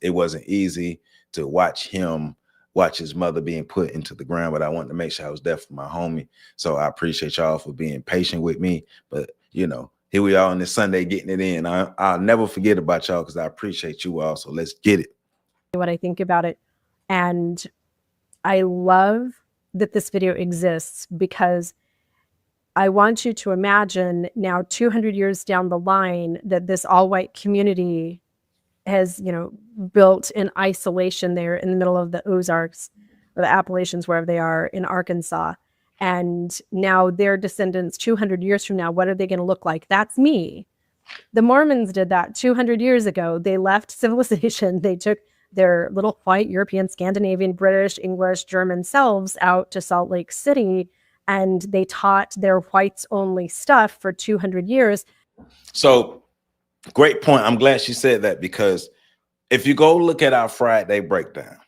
Speaker 5: It wasn't easy to watch his mother being put into the ground, but I wanted to make sure I was there for my homie. So I appreciate y'all for being patient with me. But here we are on this Sunday getting it in. I'll never forget about y'all, because I appreciate you all. So let's get it.
Speaker 12: What I think about it. And I love that this video exists, because I want you to imagine now 200 years down the line that this all-white community has, built in isolation there in the middle of the Ozarks or the Appalachians, wherever they are in Arkansas. And now their descendants 200 years from now, what are they going to look like? That's me. The Mormons did that 200 years ago. They left civilization. They took their little white European, Scandinavian, British, English, German selves out to Salt Lake City, and they taught their whites only stuff for 200 years.
Speaker 5: So great point. I'm glad she said that, because if you go look at our Friday breakdown,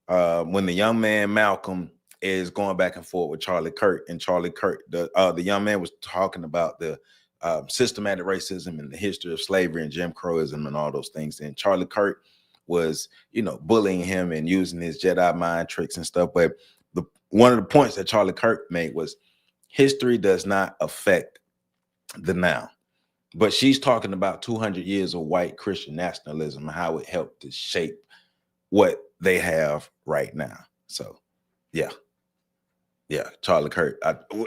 Speaker 5: when the young man Malcolm is going back and forth with Charlie Kirk, and Charlie Kirk, the young man was talking about the systematic racism and the history of slavery and Jim Crowism and all those things. And Charlie Kirk was, bullying him and using his Jedi mind tricks and stuff. But one of the points that Charlie Kirk made was history does not affect the now. But she's talking about 200 years of white Christian nationalism and how it helped to shape what they have right now. So, yeah, Charlie Kirk.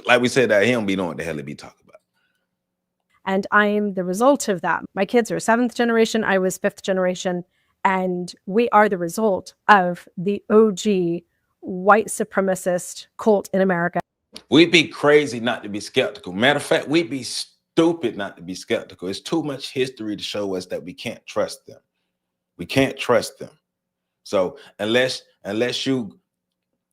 Speaker 5: Like we said, that he don't be knowing what the hell he be talking about.
Speaker 12: And I am the result of that. My kids are 7th generation. I was 5th generation. And we are the result of the OG white supremacist cult in America.
Speaker 5: We'd be crazy not to be skeptical. Matter of fact, we'd be stupid not to be skeptical. It's too much history to show us that we can't trust them. We can't trust them. So unless you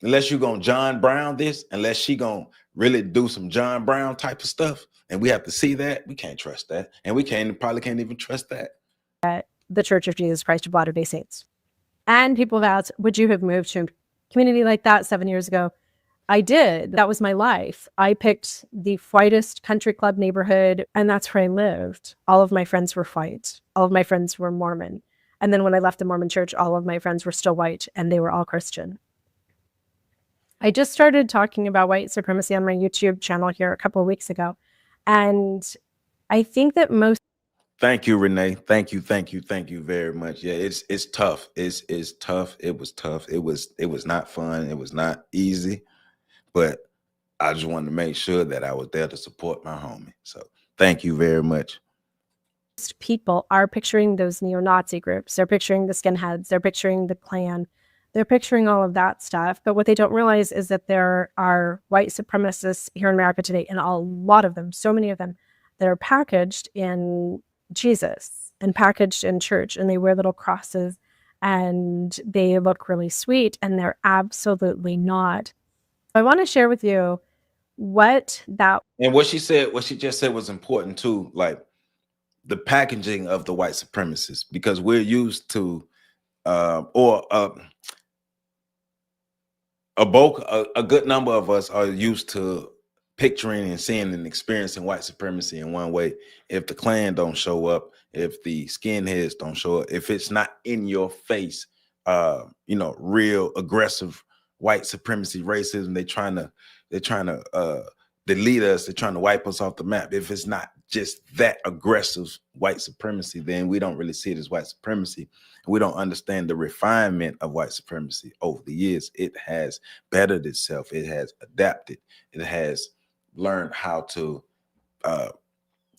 Speaker 5: gonna John Brown this, unless she gonna really do some John Brown type of stuff, and we have to see that, we can't trust that. And we probably can't even trust that.
Speaker 12: At the Church of Jesus Christ of Latter-day Saints. And people have asked, would you have moved to a community like that 7 years ago? I did. That was my life. I picked the whitest country club neighborhood, and that's where I lived. All of my friends were white. All of my friends were Mormon. And then when I left the Mormon church, all of my friends were still white and they were all Christian. I just started talking about white supremacy on my YouTube channel here a couple of weeks ago. And I think that most.
Speaker 5: Thank you, Renee. Thank you very much. Yeah, it's tough. It's tough. It was tough. It was not fun. It was not easy, but I just wanted to make sure that I was there to support my homie. So thank you very much.
Speaker 12: People are picturing those neo-Nazi groups. They're picturing the skinheads. They're picturing the Klan. They're picturing all of that stuff. But what they don't realize is that there are white supremacists here in America today, and a lot of them, so many of them, that are packaged in Jesus and packaged in church, and they wear little crosses and they look really sweet, and they're absolutely not. I want to share with you what that.
Speaker 5: And what she just said was important too, like the packaging of the white supremacists, because we're used to, a good number of us are used to picturing and seeing and experiencing white supremacy in one way. If the Klan don't show up, if the skinheads don't show up, if it's not in your face, real aggressive white supremacy, racism, they're trying to delete us, they're trying to wipe us off the map. If it's not just that aggressive white supremacy, then we don't really see it as white supremacy. We don't understand the refinement of white supremacy over the years. It has bettered itself. It has adapted. It has learned how to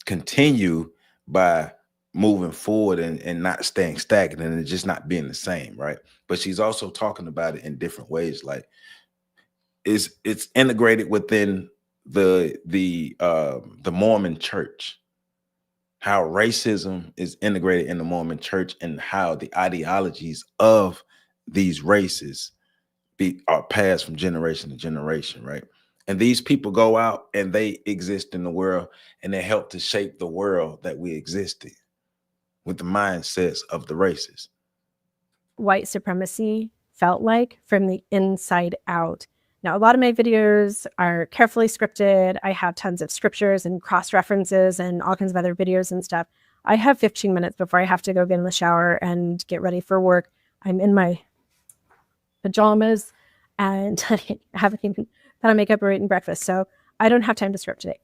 Speaker 5: continue by moving forward and not staying stagnant and just not being the same, right? But she's also talking about it in different ways. Like it's integrated within the Mormon church, how racism is integrated in the Mormon church, and how the ideologies of these races are passed from generation to generation, right? And these people go out and they exist in the world, and they help to shape the world that we exist in with the mindsets of the races.
Speaker 12: White supremacy felt like from the inside out. Now, a lot of my videos are carefully scripted. I have tons of scriptures and cross references and all kinds of other videos and stuff. I have 15 minutes before I have to go get in the shower and get ready for work. I'm in my pajamas and I haven't even put on makeup or eaten breakfast. So I don't have time to script today.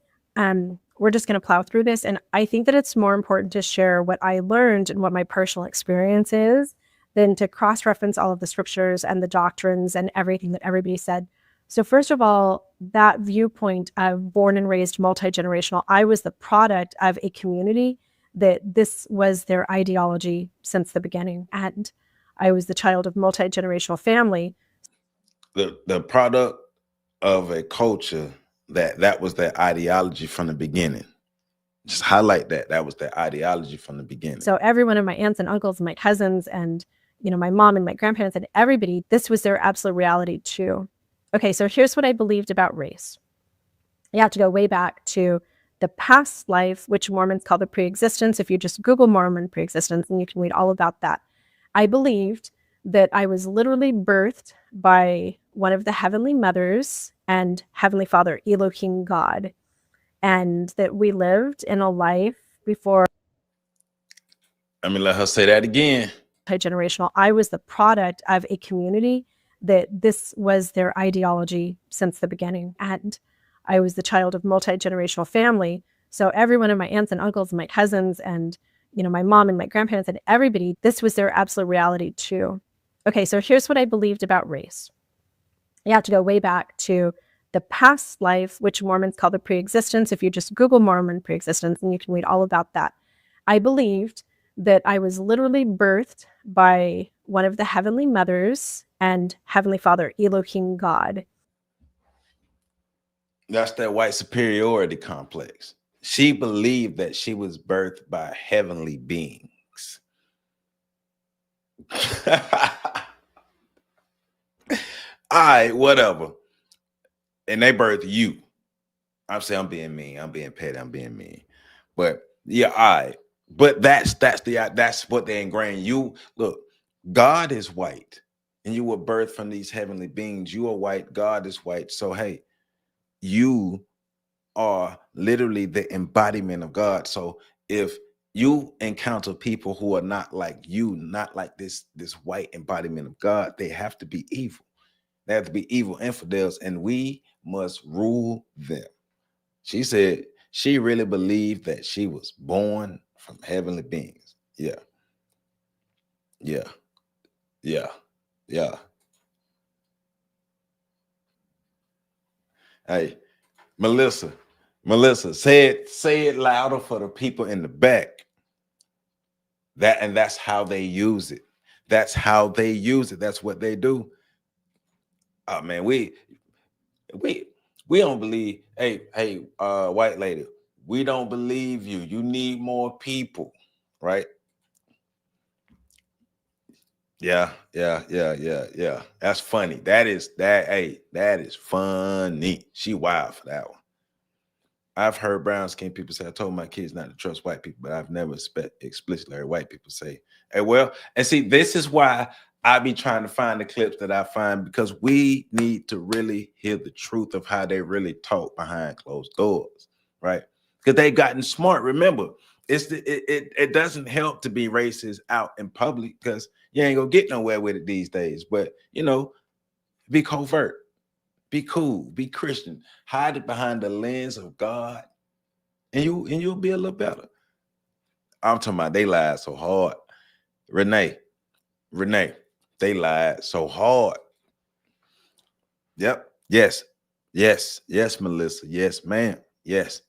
Speaker 12: We're just going to plow through this. And I think that it's more important to share what I learned and what my personal experience is than to cross-reference all of the scriptures and the doctrines and everything that everybody said. So first of all, that viewpoint of born and raised multi-generational, I was the product of a community that this was their ideology since the beginning. And I was the child of multi-generational family.
Speaker 5: The product of a culture that was their ideology from the beginning. Just highlight that. That was their ideology from the beginning.
Speaker 12: So every one of my aunts and uncles and my cousins and, my mom and my grandparents and everybody, this was their absolute reality too. Okay, so here's what I believed about race. You have to go way back to the past life, which Mormons call the pre-existence. If you just Google Mormon pre-existence, and you can read all about that. I believed that I was literally birthed by one of the heavenly mothers and Heavenly Father, Elohim God, and that we lived in a life before.
Speaker 5: Let me let her say that again.
Speaker 12: Multi-generational. I was the product of a community that this was their ideology since the beginning. And I was the child of multi-generational family. So every one of my aunts and uncles and my cousins and, my mom and my grandparents and everybody, this was their absolute reality too. Okay, so here's what I believed about race. You have to go way back to the past life, which Mormons call the pre-existence. If you just Google Mormon pre-existence, and you can read all about that. I believed that I was literally birthed by one of the heavenly mothers and Heavenly Father, Elohim God.
Speaker 5: That's that white superiority complex. She believed that she was birthed by heavenly beings. All right, whatever. And they birthed you. I'm saying I'm being mean. I'm being petty. I'm being mean. But yeah, all right. But that's what they ingrain you. Look, God is white, and you were birthed from these heavenly beings. You are white. God is white. So hey, you are literally the embodiment of God. So if you encounter people who are not like you, not like this white embodiment of God. They have to be evil. They have to be evil infidels, and we must rule them. She said she really believed that she was born from heavenly beings. Yeah. Yeah. Yeah. Yeah. Hey, Melissa, say it louder for the people in the back. That's how they use it. That's how they use it. That's what they do. Oh man, we don't believe. Hey, white lady, we don't believe you. You need more people, right? Yeah. That's funny. That is funny. She wild for that one. I've heard brown skin people say, I told my kids not to trust white people, but I've never explicitly heard white people say, hey, well, and see, this is why I be trying to find the clips that I find, because we need to really hear the truth of how they really talk behind closed doors, right? Because they've gotten smart. Remember, it doesn't help to be racist out in public, because you ain't gonna get nowhere with it these days. But be covert. Be cool, be Christian, hide it behind the lens of God, and you'll be a little better. I'm talking about they lied so hard. Renee, they lied so hard. Yep. Yes, Melissa. Yes, ma'am. Yes.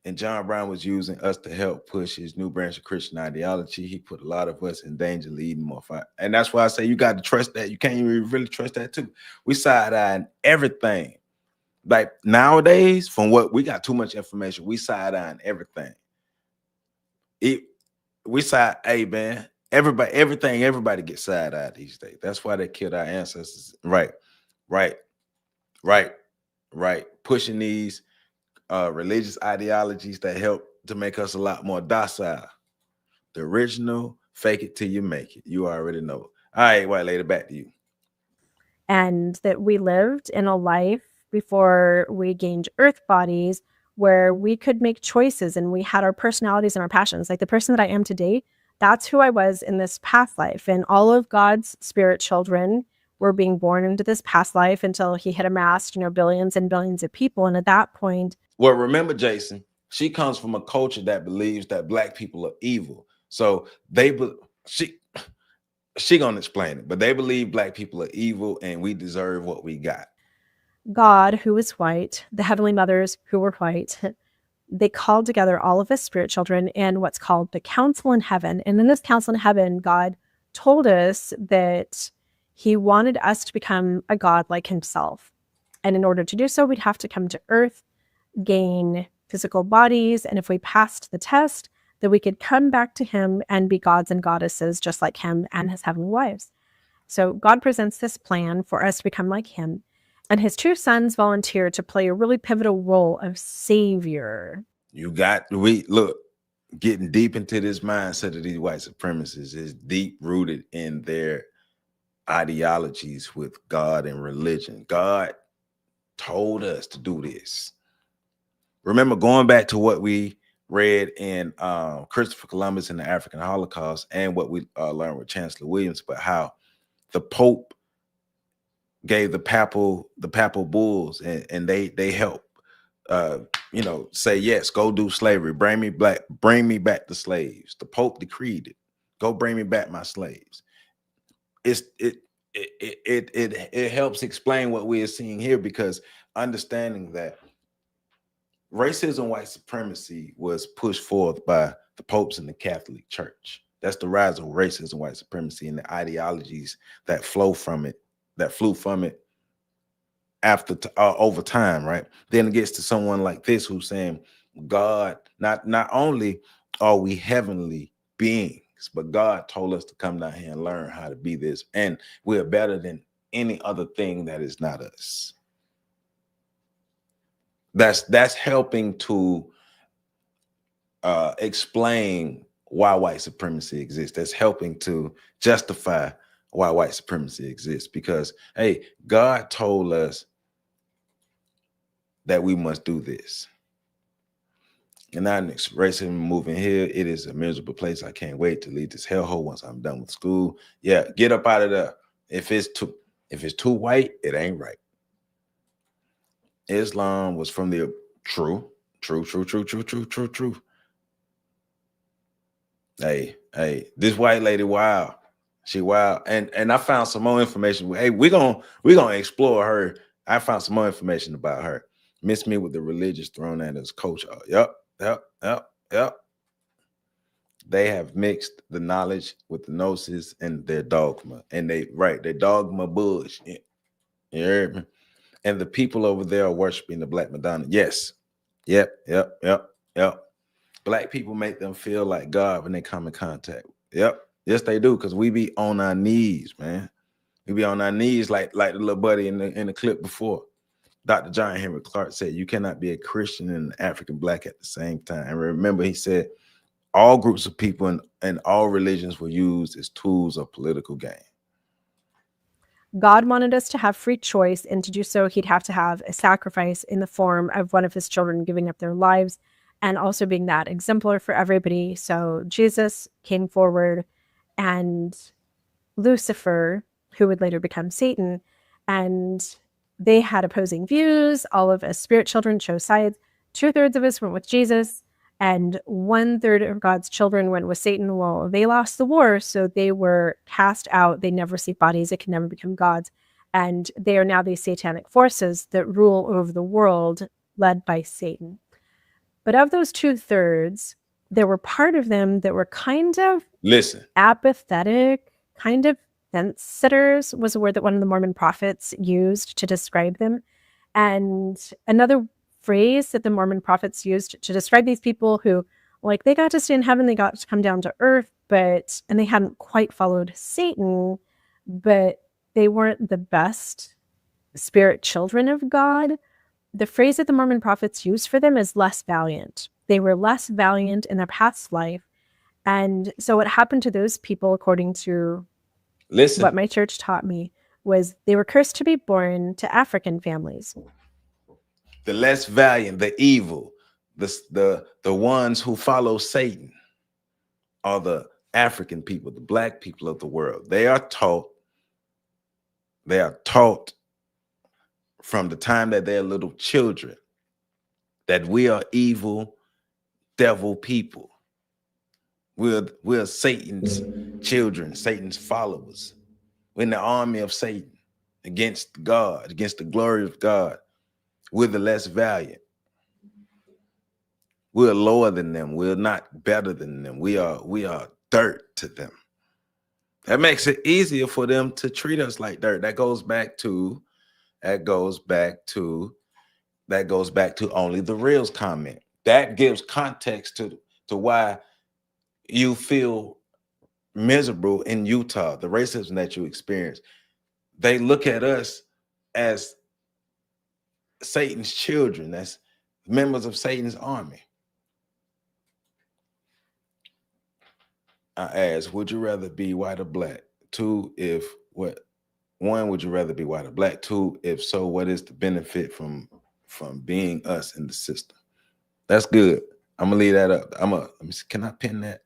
Speaker 5: And John Brown was using us to help push his new branch of Christian ideology. He put a lot of us in danger, leading more fight. And that's why I say you got to trust that. You can't even really trust that too. We side-eyeing everything. Like nowadays, from what we got too much information, we side-eyeing everything. Hey man, everybody gets side-eyed these days. That's why they killed our ancestors. Right. Pushing these religious ideologies that help to make us a lot more docile. The original, fake it till you make it. You already know. All right, white lady, back to you.
Speaker 12: And that we lived in a life before we gained earth bodies where we could make choices and we had our personalities and our passions. Like the person that I am today, that's who I was in this past life. And all of God's spirit children were being born into this past life until he had amassed, billions and billions of people. And at that point,
Speaker 5: well, remember, Jason, she comes from a culture that believes that black people are evil. So she gonna explain it, but they believe black people are evil and we deserve what we got.
Speaker 12: God, who is white, the heavenly mothers who were white, they called together all of us spirit children in what's called the council in heaven. And in this council in heaven, God told us that he wanted us to become a God like himself. And in order to do so, we'd have to come to earth, gain physical bodies. And if we passed the test, that we could come back to him and be gods and goddesses just like him and his heavenly wives. So God presents this plan for us to become like him. And his two sons volunteer to play a really pivotal role of savior.
Speaker 5: Getting deep into this mindset of these white supremacists is deep rooted in their ideologies with God and religion. God told us to do this. Remember, going back to what we read in Christopher Columbus and the African Holocaust, and what we learned with Chancellor Williams, but how the Pope gave the papal bulls, and they help say, yes, go do slavery, bring me back the slaves. The Pope decreed it. Go bring me back my slaves. It helps explain what we are seeing here, because understanding that racism, white supremacy was pushed forth by the popes and the Catholic Church. That's the rise of racism, white supremacy, and the ideologies that flew from it after over time, right? Then it gets to someone like this who's saying, God, not only are we heavenly beings, but God told us to come down here and learn how to be this, and we're better than any other thing that is not us. That's helping to explain why white supremacy exists. That's helping to justify why white supremacy exists, because, hey, God told us that we must do this. And now racism moving here. It is a miserable place. I can't wait to leave this hellhole once I'm done with school. Yeah, get up out of there. If it's too white, it ain't right. Islam was from the true. Hey, this white lady, wild. She wild. And I found some more information. Hey, we're gonna explore her. I found some more information about her. Miss me with the religious thrown at us coach. Yep. They have mixed the knowledge with the gnosis and their dogma. And their dogma bullshit. You heard me? And the people over there are worshiping the Black Madonna. Yes. Yep. Black people make them feel like God when they come in contact. Yep. Yes, they do, because we be on our knees, man. We be on our knees like the little buddy in the clip before. Dr. John Henry Clark said, you cannot be a Christian and an African Black at the same time. And remember, he said, all groups of people and all religions were used as tools of political gain.
Speaker 12: God wanted us to have free choice, and to do so, he'd have to have a sacrifice in the form of one of his children giving up their lives and also being that exemplar for everybody. So Jesus came forward, and Lucifer, who would later become Satan, and they had opposing views. All of us spirit children chose sides. 2/3 of us went with Jesus, and 1/3 of God's children went with Satan. Well, they lost the war, so they were cast out. They never see bodies. They can never become gods. And they are now these satanic forces that rule over the world, led by Satan. But of those 2/3, there were part of them that were kind of apathetic, kind of fence sitters was a word that one of the Mormon prophets used to describe them. And another phrase that the Mormon prophets used to describe these people who, like, they got to stay in heaven, they got to come down to earth, and they hadn't quite followed Satan, but they weren't the best spirit children of God. The phrase that the Mormon prophets used for them is less valiant. They were less valiant in their past life. And so what happened to those people, according to what my church taught me, was they were cursed to be born to African families.
Speaker 5: The less valiant, the evil, the ones who follow Satan are the African people, the Black people of the world. They are taught from the time that they're little children that we are evil, devil people. We're Satan's children, Satan's followers. We're in the army of Satan against God, against the glory of God. We're the less valiant. We're lower than them. We're not better than them. We are dirt to them. That makes it easier for them to treat us like dirt. That goes back to only the reals comment. That gives context to why you feel miserable in Utah, the racism that you experience. They look at us as Satan's children, as members of Satan's army. I ask, would you rather be white or Black? 2, if what? 1, would you rather be white or Black? 2, if so, what is the benefit from being us in the system? That's good. I'm gonna leave that up. Let me see, can I pin that?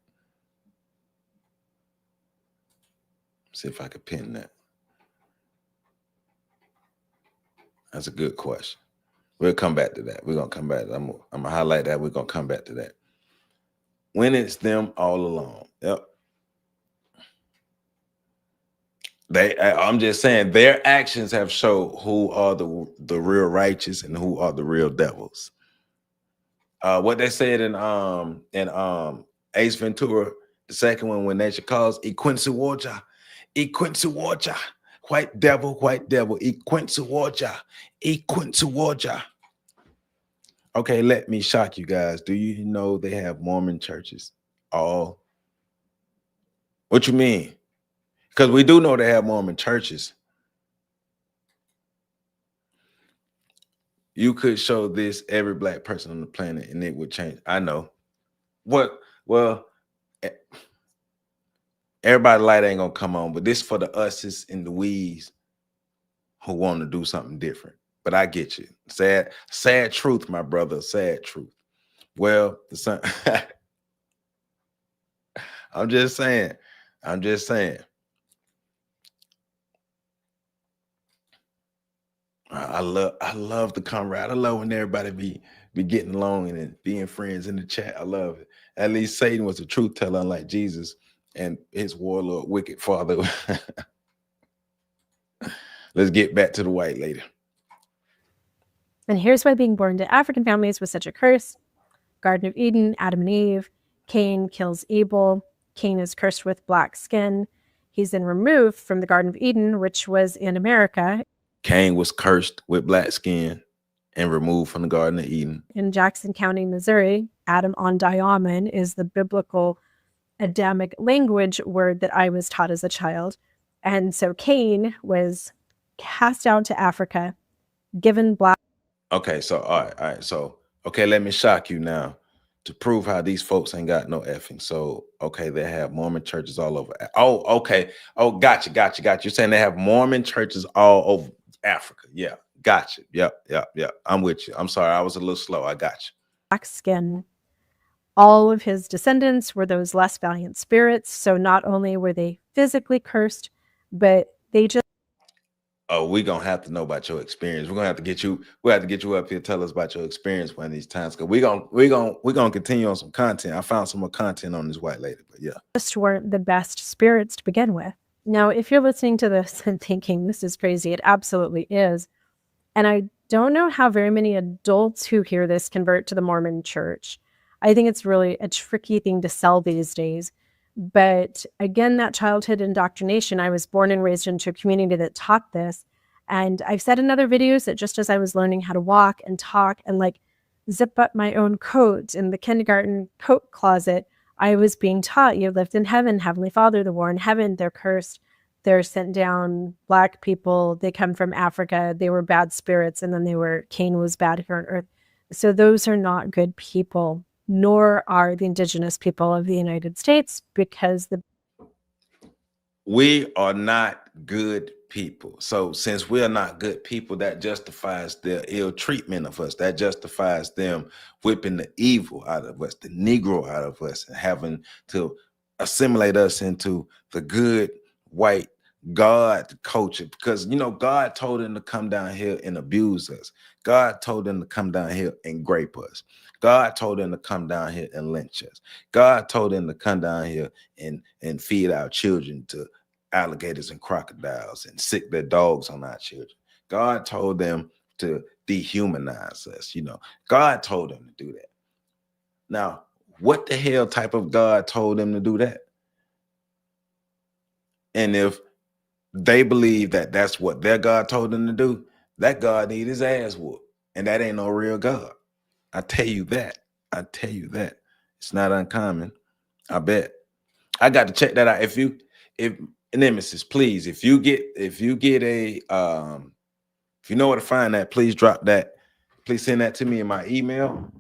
Speaker 5: See if I can pin that. That's a good question. We'll come back to that. We're gonna come back. I'm gonna highlight that. We're gonna come back to that. When it's them all along. Yep. I'm just saying their actions have showed who are the real righteous and who are the real devils. What they said in Ace Ventura, the second one, when nature calls, Equincy Warja, white devil, Equincy Warja. Okay, let me shock you guys. Do you know they have Mormon churches? All? What you mean? Because we do know they have Mormon churches. You could show this every Black person on the planet and it would change. I know. What? Well, everybody light ain't gonna come on, but this for the us's and the we's who want to do something different. But I get you. Sad truth, my brother. Sad truth. Well, the son. I'm just saying. I'm just saying. I love the camaraderie. I love when everybody be getting along and being friends in the chat. I love it. At least Satan was a truth teller, like Jesus and his warlord, wicked father. Let's get back to the white lady.
Speaker 12: And here's why being born to African families was such a curse. Garden of Eden, Adam and Eve. Cain kills Abel. Cain is cursed with black skin. He's then removed from the Garden of Eden, which was in America.
Speaker 5: Cain was cursed with black skin and removed from the Garden of Eden.
Speaker 12: In Jackson County, Missouri, Adam on Diamond is the biblical Adamic language word that I was taught as a child. And so Cain was cast out to Africa, given black.
Speaker 5: Okay, so all right. So, okay, let me shock you now to prove how these folks ain't got no effing. So, okay, they have Mormon churches all over. Oh, okay. Oh, gotcha. You're saying they have Mormon churches all over Africa. Yeah, gotcha. Yep. I'm with you. I'm sorry, I was a little slow. I got you.
Speaker 12: Black skin. All of his descendants were those less valiant spirits. So not only were they physically cursed, but they just.
Speaker 5: Oh, we're gonna have to know about your experience. We're gonna have to get you. We'll have to get you up here. Tell us about your experience one of these times. Cause we're gonna continue on some content. I found some more content on this white lady, but yeah,
Speaker 12: just weren't the best spirits to begin with. Now, if you're listening to this and thinking this is crazy, it absolutely is. And I don't know how very many adults who hear this convert to the Mormon church. I think it's really a tricky thing to sell these days. But again, that childhood indoctrination, I was born and raised into a community that taught this. And I've said in other videos that just as I was learning how to walk and talk and like zip up my own coat in the kindergarten coat closet, I was being taught you lived in heaven, Heavenly Father, the war in heaven, they're cursed, they're sent down, black people, they come from Africa, they were bad spirits, and then Cain was bad here on earth. So those are not good people, nor are the indigenous people of the United States, because
Speaker 5: we are not good people. So since we are not good people, that justifies their ill treatment of us. That justifies them whipping the evil out of us, the Negro out of us, and having to assimilate us into the good white God culture. Because, you know, God told them to come down here and abuse us. God told them to come down here and grape us. God told them to come down here and lynch us. God told them to come down here and feed our children to alligators and crocodiles and sick their dogs on our children. God told them to dehumanize us. You know, God told them to do that. Now, what the hell type of God told them to do that? And if they believe that that's what their God told them to do, that God need his ass whooped. And that ain't no real God. I tell you that. It's not uncommon. I bet. I got to check that out. If Nemesis, please, if you get a if you know where to find that, please drop that. Please send that to me in my email.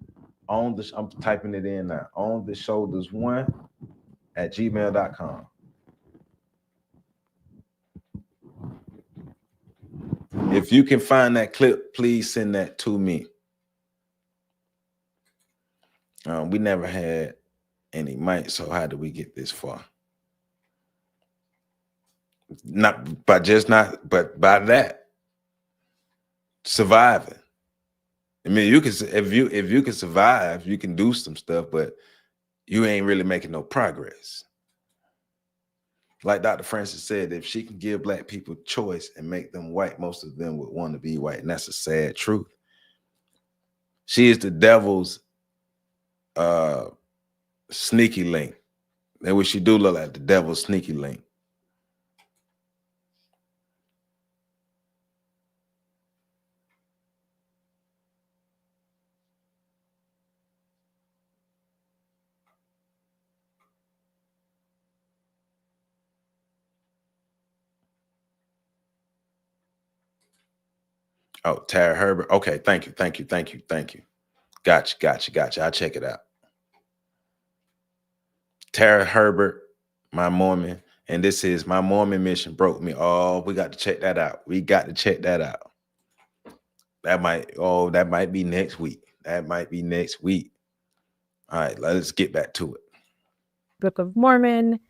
Speaker 5: I'm typing it in now. ontheshoulders1@gmail.com. If you can find that clip, please send that to me. We never had any mic, so how did we get this far? But by that, surviving. I mean, you can if you can survive, you can do some stuff, but you ain't really making no progress. Like Dr. Francis said, if she can give black people choice and make them white, most of them would want to be white, and that's a sad truth. She is the devil's sneaky link. That what she do look like, the devil's sneaky link. Oh, Tara Herbert. Okay, thank you. Gotcha. I'll check it out. Tara Herbert, my Mormon, and this is My Mormon Mission Broke Me. Oh, we got to check that out. That might be next week. All right, let's get back to it.
Speaker 12: Book of Mormon.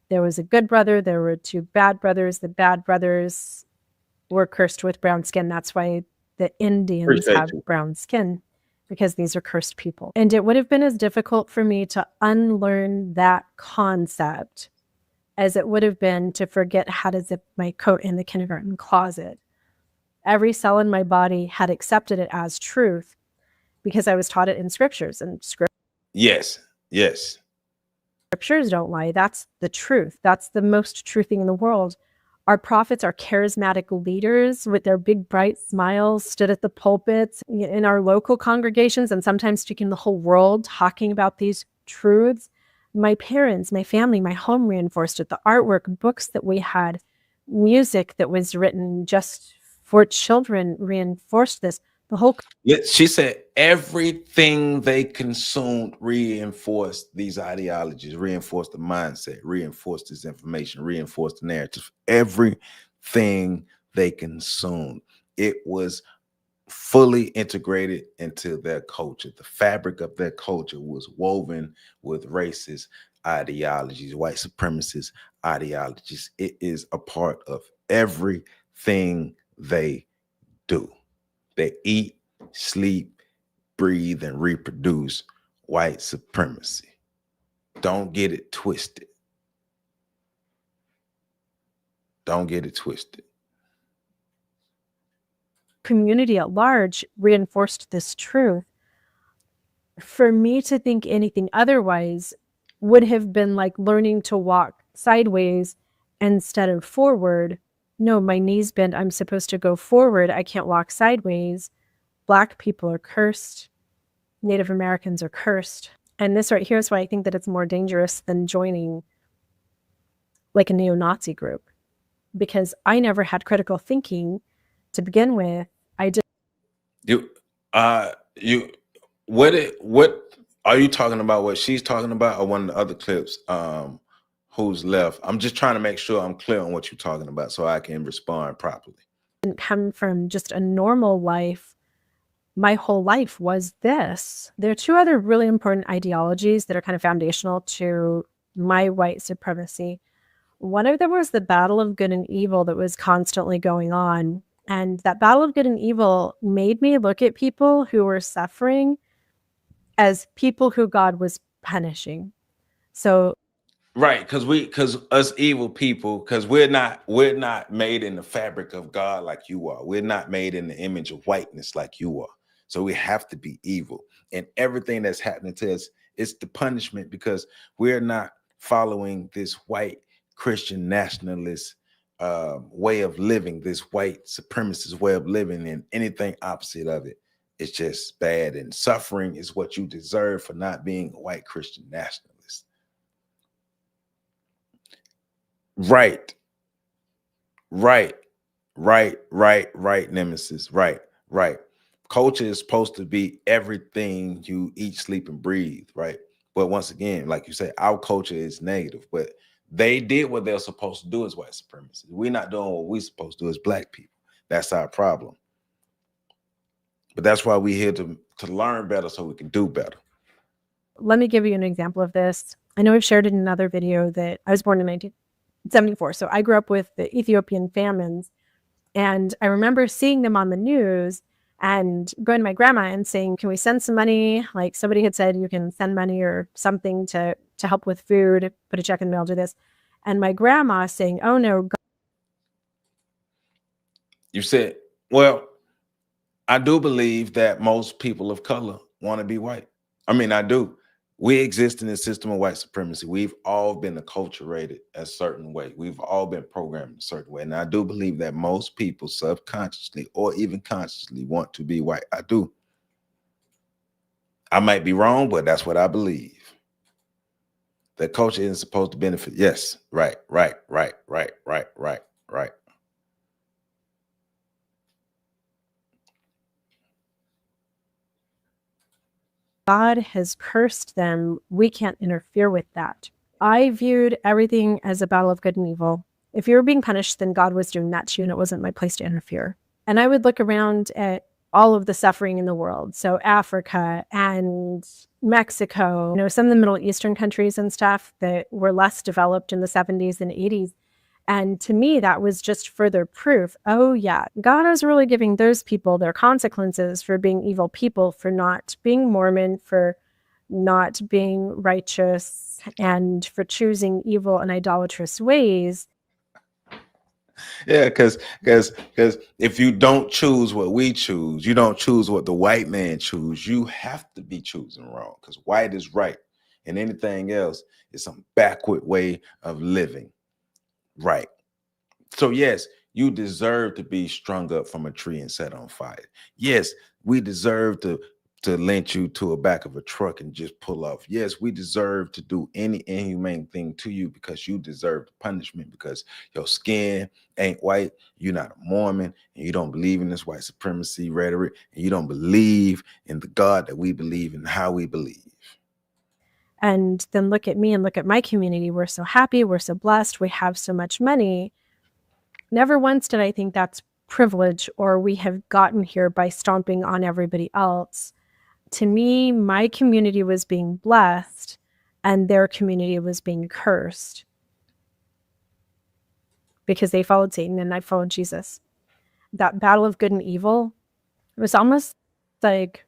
Speaker 12: There was a good brother. There were two bad brothers. The bad brothers were cursed with brown skin. That's why the Indians have brown skin, because these are cursed people. And it would have been as difficult for me to unlearn that concept as it would have been to forget how to zip my coat in the kindergarten closet. Every cell in my body had accepted it as truth because I was taught it in scriptures, and
Speaker 5: Yes.
Speaker 12: scriptures don't lie. That's the truth. That's the most true thing in the world. Our prophets are charismatic leaders with their big, bright smiles, stood at the pulpits in our local congregations and sometimes speaking the whole world, talking about these truths. My parents, my family, my home reinforced it. The artwork, books that we had, music that was written just for children reinforced this. The whole.
Speaker 5: She said everything they consumed reinforced these ideologies, reinforced the mindset, reinforced this information, reinforced the narrative. Everything they consumed, it was fully integrated into their culture. The fabric of their culture was woven with racist ideologies, white supremacist ideologies. It is a part of everything they do. They eat, sleep, breathe, and reproduce white supremacy. Don't get it twisted. Don't get it twisted.
Speaker 12: Community at large reinforced this truth. For me to think anything otherwise would have been like learning to walk sideways instead of forward. No, my knees bend. I'm supposed to go forward. I can't walk sideways. Black people are cursed. Native Americans are cursed. And this right here is why I think that it's more dangerous than joining like a neo-Nazi group, because I never had critical thinking to begin with. I just
Speaker 5: what are you talking about? What she's talking about, or one of the other clips? Who's left? I'm just trying to make sure I'm clear on what you're talking about so I can respond properly.
Speaker 12: didn't come from just a normal life. My whole life was this. There are two other really important ideologies that are kind of foundational to my white supremacy. One of them was the battle of good and evil that was constantly going on. And that battle of good and evil made me look at people who were suffering as people who God was punishing. So
Speaker 5: right, because us evil people, because we're not made in the fabric of God like you are. We're not made in the image of whiteness like you are. So we have to be evil. And everything that's happening to us is the punishment, because we're not following this white Christian nationalist way of living, this white supremacist way of living, and anything opposite of it, it's just bad. And suffering is what you deserve for not being a white Christian nationalist. Right, Nemesis. Right. Culture is supposed to be everything you eat, sleep, and breathe, right? But once again, like you say, our culture is negative, but they did what they're supposed to do as white supremacists. We're not doing what we're supposed to do as black people. That's our problem. But that's why we're here to learn better so we can do better.
Speaker 12: Let me give you an example of this. I know I've shared it in another video that I was born in 1974. So I grew up with the Ethiopian famines. And I remember seeing them on the news and going to my grandma and saying, can we send some money? Like somebody had said, you can send money or something to help with food, put a check in the mail, do this. And my grandma saying, oh no.
Speaker 5: You said, well, I do believe that most people of color want to be white. I mean, I do. We exist in a system of white supremacy. We've all been acculturated a certain way. We've all been programmed a certain way. And I do believe that most people subconsciously or even consciously want to be white. I do. I might be wrong, but that's what I believe. That culture isn't supposed to benefit. Yes, right.
Speaker 12: God has cursed them. We can't interfere with that. I viewed everything as a battle of good and evil. If you were being punished, then God was doing that to you, and it wasn't my place to interfere. And I would look around at all of the suffering in the world. So Africa and Mexico, some of the Middle Eastern countries and stuff that were less developed in the 70s and 80s. And to me, that was just further proof. Oh, yeah, God is really giving those people their consequences for being evil people, for not being Mormon, for not being righteous, and for choosing evil and idolatrous ways.
Speaker 5: Yeah, because if you don't choose what we choose, you don't choose what the white man choose, you have to be choosing wrong, because white is right and anything else is some backward way of living. Right. So yes, you deserve to be strung up from a tree and set on fire. Yes, we deserve to lynch you to the back of a truck and just pull off. Yes, we deserve to do any inhumane thing to you because you deserve the punishment, because your skin ain't white, you're not a Mormon, and you don't believe in this white supremacy rhetoric, and you don't believe in the God that we believe in, how we believe.
Speaker 12: And then look at me and look at my community. We're so happy. We're so blessed. We have so much money. Never once did I think that's privilege or we have gotten here by stomping on everybody else. To me, my community was being blessed and their community was being cursed because they followed Satan and I followed Jesus. That battle of good and evil, it was almost like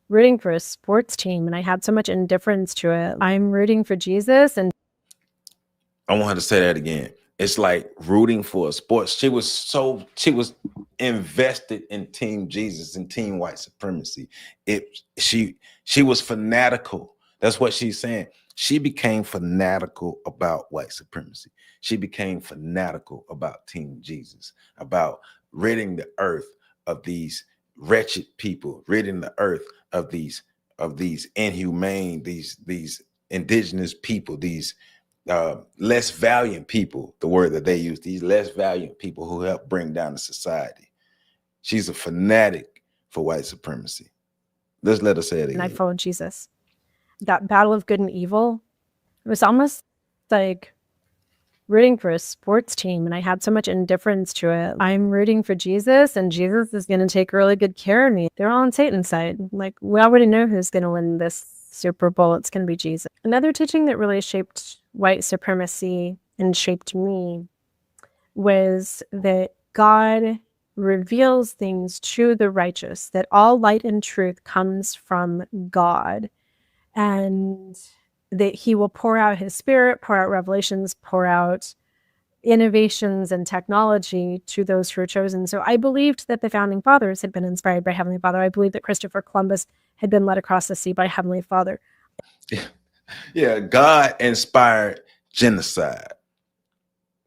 Speaker 12: rooting for a sports team, and I had so much indifference to it. I'm rooting for Jesus, and
Speaker 5: I want her to say that again. It's like rooting for a sports. She was invested in Team Jesus and Team White Supremacy. She was fanatical. That's what she's saying. She became fanatical about white supremacy. She became fanatical about Team Jesus, about ridding the earth of these wretched people, ridding the earth of these inhumane, these indigenous people, these less valiant people, the word that they use, these less valiant people who help bring down the society. She's a fanatic for white supremacy. Let's let her say it again.
Speaker 12: And I followed Jesus. That battle of good and evil, it was almost like rooting for a sports team, and I had so much indifference to it. I'm rooting for Jesus, and Jesus is going to take really good care of me. They're all on Satan's side. Like, we already know who's going to win this Super Bowl. It's going to be Jesus. Another teaching that really shaped white supremacy and shaped me was that God reveals things to the righteous, that all light and truth comes from God, and that he will pour out his spirit, pour out revelations, pour out innovations and technology to those who are chosen. So I believed that the founding fathers had been inspired by Heavenly Father. I believed that Christopher Columbus had been led across the sea by Heavenly Father.
Speaker 5: Yeah, God inspired genocide.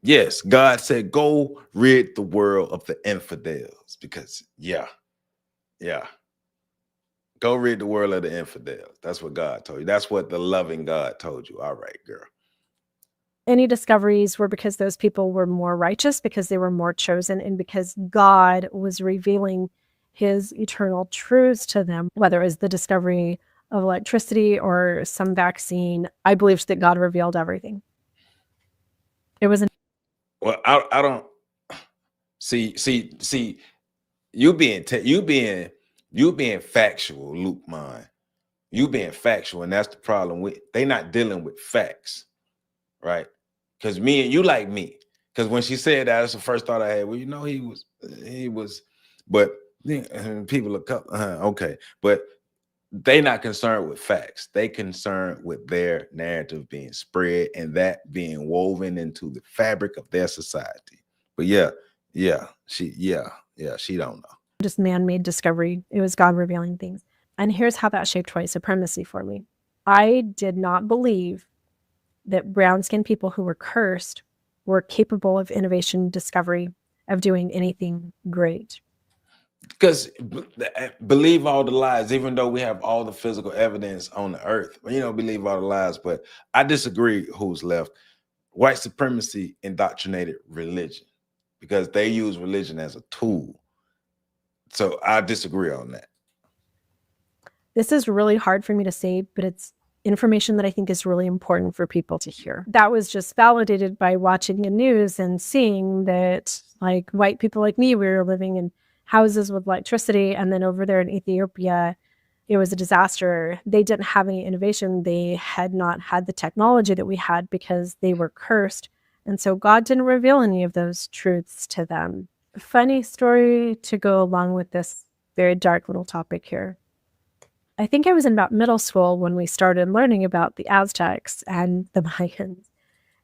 Speaker 5: Yes, God said, go rid the world of the infidels, because go rid the world of the infidels. That's what God told you. That's what the loving God told you. All right, girl.
Speaker 12: Any discoveries were because those people were more righteous, because they were more chosen, and because God was revealing his eternal truths to them, whether it was the discovery of electricity or some vaccine. I believed that God revealed everything. It was
Speaker 5: well, I don't see you being factual, Luke mine. You being factual, and that's the problem with they not dealing with facts, right? Because me and you like me. Because when she said that, that's the first thought I had. Well, he was, but people are okay, but they not concerned with facts. They concerned with their narrative being spread and that being woven into the fabric of their society. But she don't know.
Speaker 12: Just man-made discovery. It was God revealing things. And here's how that shaped white supremacy for me. I did not believe that brown-skinned people who were cursed were capable of innovation, discovery, of doing anything great.
Speaker 5: Because believe all the lies, even though we have all the physical evidence on the earth, believe all the lies. But I disagree who's left. White supremacy indoctrinated religion because they use religion as a tool. So I disagree on that.
Speaker 12: This is really hard for me to say, but it's information that I think is really important for people to hear. That was just validated by watching the news and seeing that, like, white people like me, we were living in houses with electricity. And then over there in Ethiopia, it was a disaster. They didn't have any innovation. They had not had the technology that we had because they were cursed. And so God didn't reveal any of those truths to them. Funny story to go along with this very dark little topic here. I think I was in about middle school when we started learning about the Aztecs and the Mayans.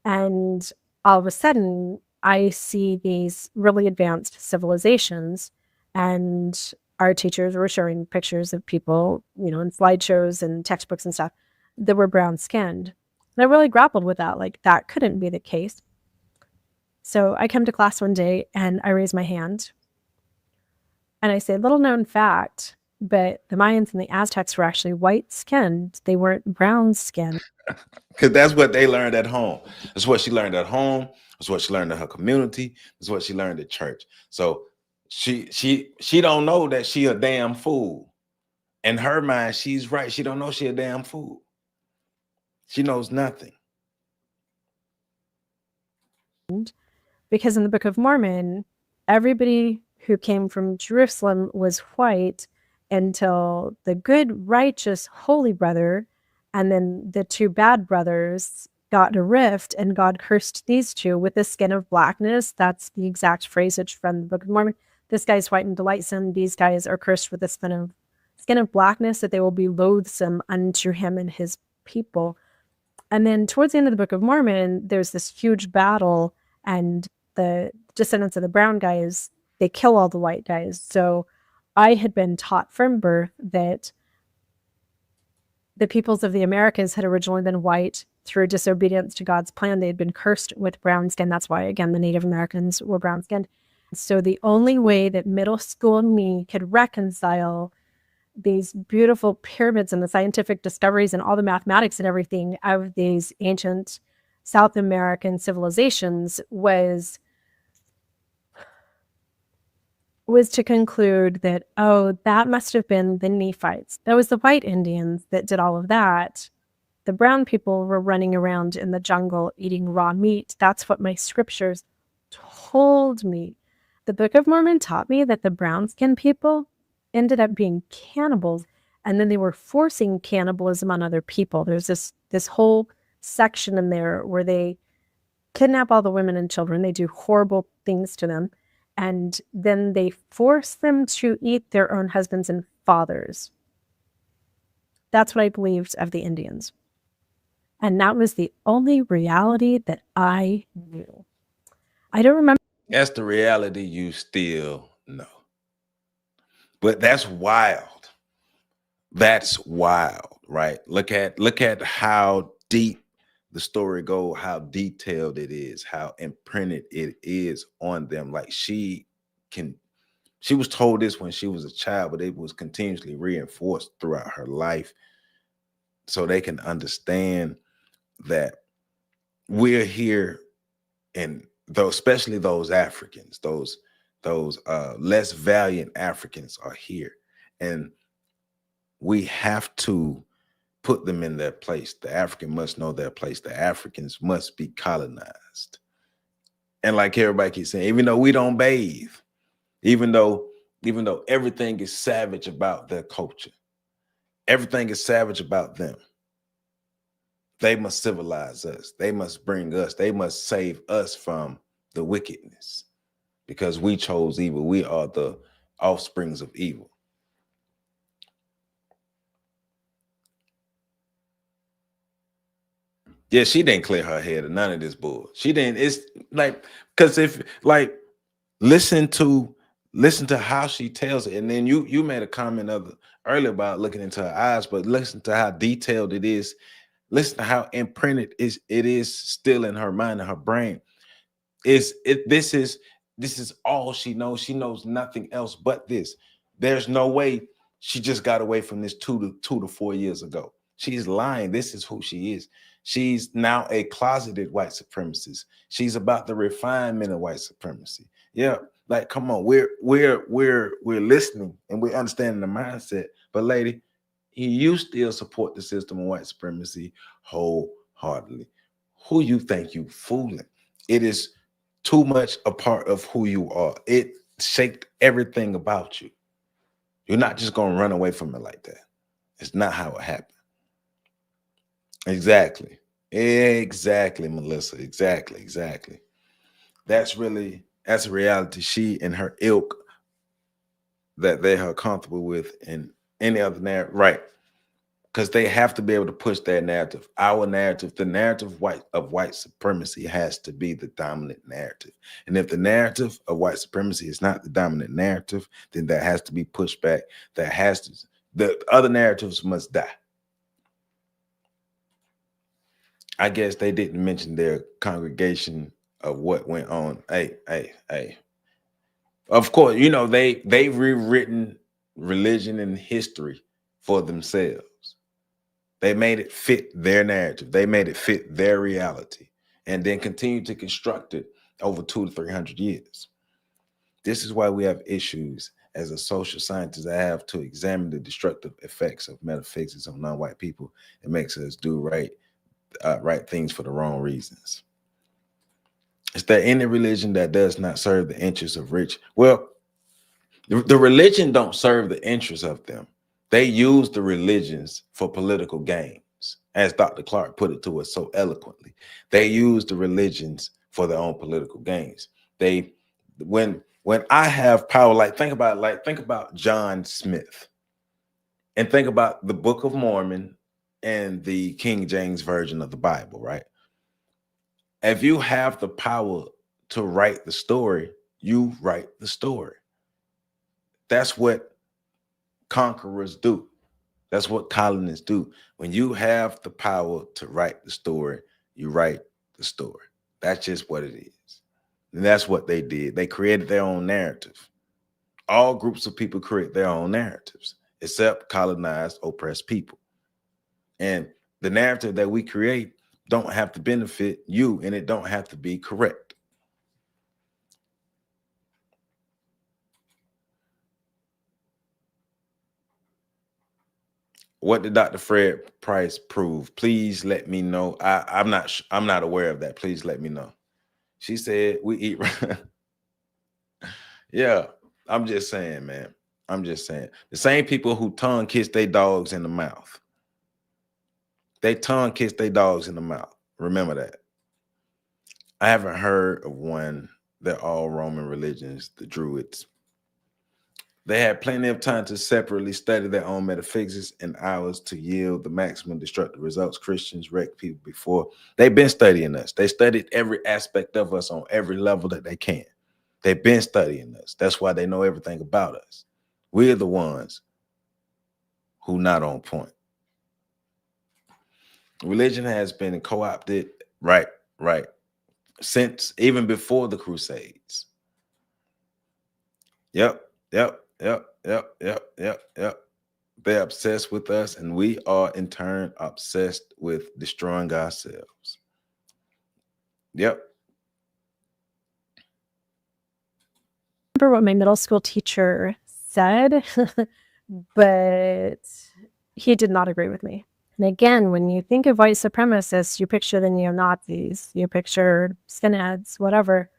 Speaker 12: And all of a sudden, I see these really advanced civilizations, and our teachers were showing pictures of people, in slideshows and textbooks and stuff that were brown skinned. And I really grappled with that. Like, that couldn't be the case. So I come to class one day and I raise my hand and I say, little known fact, but the Mayans and the Aztecs were actually white skinned. They weren't brown skinned.
Speaker 5: Because that's what they learned at home. That's what she learned at home. That's what she learned in her community. That's what she learned at church. So she don't know that she a damn fool. In her mind, she's right. She don't know she a damn fool. She knows nothing.
Speaker 12: Because in the Book of Mormon, everybody who came from Jerusalem was white until the good, righteous, holy brother and then the two bad brothers got a rift, and God cursed these two with the skin of blackness. That's the exact phrasage from the Book of Mormon. This guy's white and delightsome. These guys are cursed with the skin of blackness, that they will be loathsome unto him and his people. And then towards the end of the Book of Mormon, there's this huge battle, and the descendants of the brown guys, they kill all the white guys. So I had been taught from birth that the peoples of the Americas had originally been white through disobedience to God's plan. They had been cursed with brown skin. That's why, again, the Native Americans were brown skinned. So the only way that middle school me could reconcile these beautiful pyramids and the scientific discoveries and all the mathematics and everything of these ancient South American civilizations was to conclude that, oh, that must have been the Nephites. That was the white Indians that did all of that. The brown people were running around in the jungle eating raw meat. That's what my scriptures told me. The Book of Mormon taught me that the brown-skinned people ended up being cannibals, and then they were forcing cannibalism on other people. There's this whole section in there where they kidnap all the women and children. They do horrible things to them, and then they force them to eat their own husbands and fathers. That's what I believed of the Indians. And that was the only reality that I knew. I don't remember.
Speaker 5: That's the reality you still know. But that's wild. That's wild, right? Look at how deep the story goes, how detailed it is, how imprinted it is on them. Like she was told this when she was a child, but it was continuously reinforced throughout her life, so they can understand that we're here, and those, especially those Africans, those less valiant Africans are here, and we have to put them in their place. The African must know their place. The Africans must be colonized. And like everybody keeps saying, even though we don't bathe, even though everything is savage about their culture, everything is savage about them, they must civilize us. They must bring us. They must save us from the wickedness, because we chose evil. We are the offsprings of evil. Yeah, she didn't clear her head of none of this bull. She didn't. It's like, because if like listen to how she tells it, and then you made a comment earlier about looking into her eyes, but listen to how detailed it is. Listen to how imprinted it is still in her mind and her brain. This is all she knows. She knows nothing else but this. There's no way she just got away from this 2 to 4 years ago. She's lying. This is who she is. She's now a closeted white supremacist. She's about the refinement of white supremacy. Yeah, like come on, we're listening and we're understanding the mindset. But lady, you still support the system of white supremacy wholeheartedly. Who you think you fooling? It is too much a part of who you are. shaped everything about you. You're not just going to run away from it like that. It's not how it happened. Exactly. Exactly, Melissa. Exactly. That's a reality she and her ilk that they are comfortable with in any other narrative. Right. Because they have to be able to push their narrative. Our narrative, the narrative of white supremacy has to be the dominant narrative. And if the narrative of white supremacy is not the dominant narrative, then that has to be pushed back. The other narratives must die. I guess they didn't mention their congregation of what went on. Hey. Of course, they've rewritten religion and history for themselves. They made it fit their narrative. They made it fit their reality and then continue to construct it over 200 to 300 years. This is why we have issues as a social scientist. I have to examine the destructive effects of metaphysics on non-white people. It makes us do right things for the wrong reasons. Is there any religion that does not serve the interests of rich? Well, the religion don't serve the interests of them. They use the religions for political gains, as Dr. Clark put it to us so eloquently. They use the religions for their own political gains. When I have power, think about John Smith, and think about the Book of Mormon and the King James Version of the Bible, right? If you have the power to write the story, you write the story. That's what conquerors do. That's what colonists do. When you have the power to write the story, you write the story. That's just what it is. And that's what they did. They created their own narrative. All groups of people create their own narratives, except colonized, oppressed people. And the narrative that we create don't have to benefit you, and it don't have to be correct. What did Dr. Fred Price prove? Please let me know. I'm not aware of that. Please let me know. She said we eat. Yeah, I'm just saying, man. I'm just saying. The same people who tongue kiss their dogs in the mouth. They tongue kiss their dogs in the mouth. Remember that. I haven't heard of one. They're all Roman religions, the Druids. They had plenty of time to separately study their own metaphysics and hours to yield the maximum destructive results. Christians wrecked people before. They've been studying us. They studied every aspect of us on every level that they can. They've been studying us. That's why they know everything about us. We're the ones who not on point. Religion has been co-opted, right, since even before the Crusades. Yep. They're obsessed with us, and we are in turn obsessed with destroying ourselves. Yep.
Speaker 12: Remember what my middle school teacher said, but he did not agree with me. And again, when you think of white supremacists, you picture the neo-Nazis, you picture skinheads, whatever.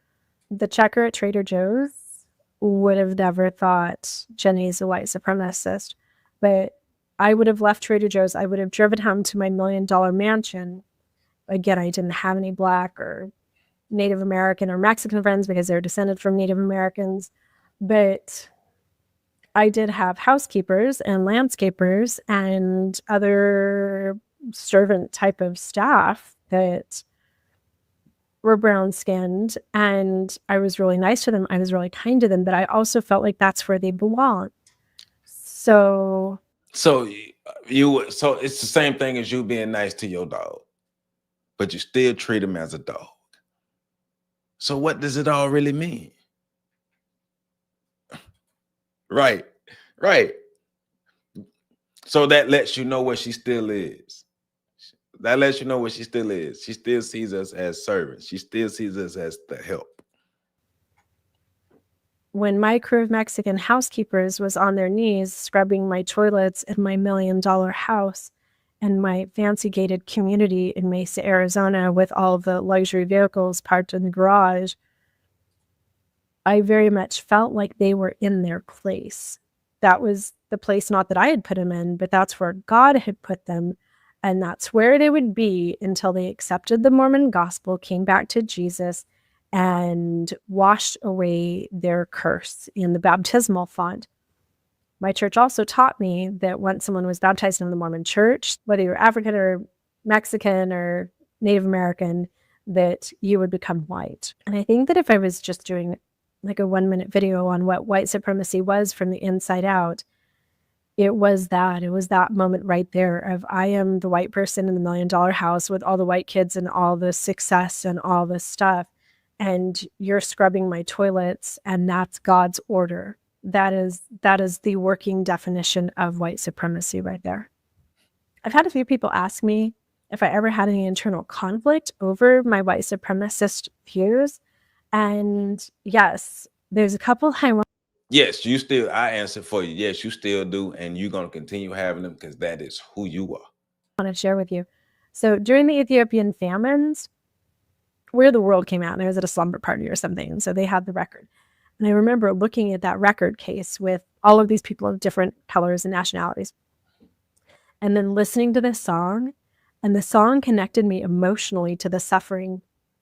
Speaker 12: The checker at Trader Joe's would have never thought Jenny's a white supremacist, but I would have left Trader Joe's. I would have driven home to my $1 million mansion. Again, I didn't have any Black or Native American or Mexican friends because they're descended from Native Americans, but I did have housekeepers and landscapers and other servant type of staff that were brown-skinned, and I was really nice to them. I was really kind to them, but I also felt like that's where they belong. So
Speaker 5: it's the same thing as you being nice to your dog, but you still treat him as a dog. So what does it all really mean? Right. So that lets you know what she still is. That lets you know what she still is. She still sees us as servants. She still sees us as the help.
Speaker 12: When my crew of Mexican housekeepers was on their knees scrubbing my toilets in my $1 million house and my fancy gated community in Mesa, Arizona, with all the luxury vehicles parked in the garage, I very much felt like they were in their place. That was the place, not that I had put them in, but that's where God had put them. And that's where they would be until they accepted the Mormon gospel, came back to Jesus, and washed away their curse in the baptismal font. My church also taught me that once someone was baptized in the Mormon church, whether you're African or Mexican or Native American, that you would become white. And I think that if I was just doing like a 1-minute video on what white supremacy was from the inside out, it was that moment right there of I am the white person in the $1 million house with all the white kids and all the success and all this stuff. And you're scrubbing my toilets, and that's God's order. That is the working definition of white supremacy right there. I've had a few people ask me if I ever had any internal conflict over my white supremacist views. And yes, there's a couple I want.
Speaker 5: Yes, I answer for you. Yes, you still do. And you're going to continue having them because that is who you are.
Speaker 12: I want to share with you. So during the Ethiopian famines, where the world came out, and I was at a slumber party or something. And so they had the record. And I remember looking at that record case with all of these people of different colors and nationalities, and then listening to this song, and the song connected me emotionally to the suffering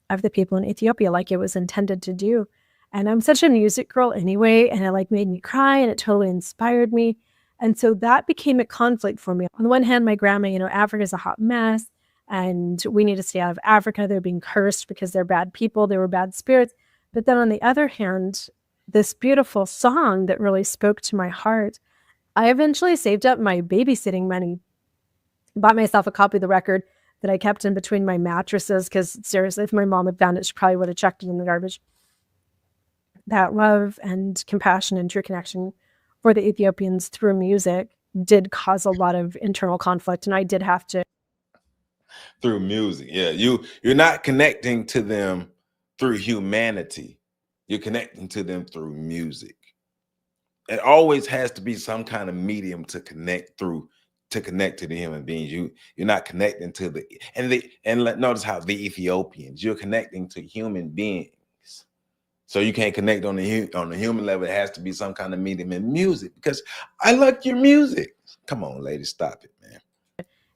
Speaker 12: of the people in Ethiopia like it was intended to do. And I'm such a music girl anyway, and it made me cry, and it totally inspired me. And so that became a conflict for me. On the one hand, my grandma, Africa's a hot mess, and we need to stay out of Africa. They're being cursed because they're bad people. They were bad spirits. But then on the other hand, this beautiful song that really spoke to my heart. I eventually saved up my babysitting money, bought myself a copy of the record that I kept in between my mattresses, because seriously, if my mom had found it, she probably would have chucked it in the garbage. That love and compassion and true connection for the Ethiopians through music did cause a lot of internal conflict, and I did have to.
Speaker 5: Through music, yeah. You're not connecting to them through humanity. You're connecting to them through music. It always has to be some kind of medium to connect through, to connect to the human beings. You're not connecting to notice how the Ethiopians, you're connecting to human beings. So you can't connect on the human level. It has to be some kind of medium in music, because I like your music. Come on, ladies, stop it, man.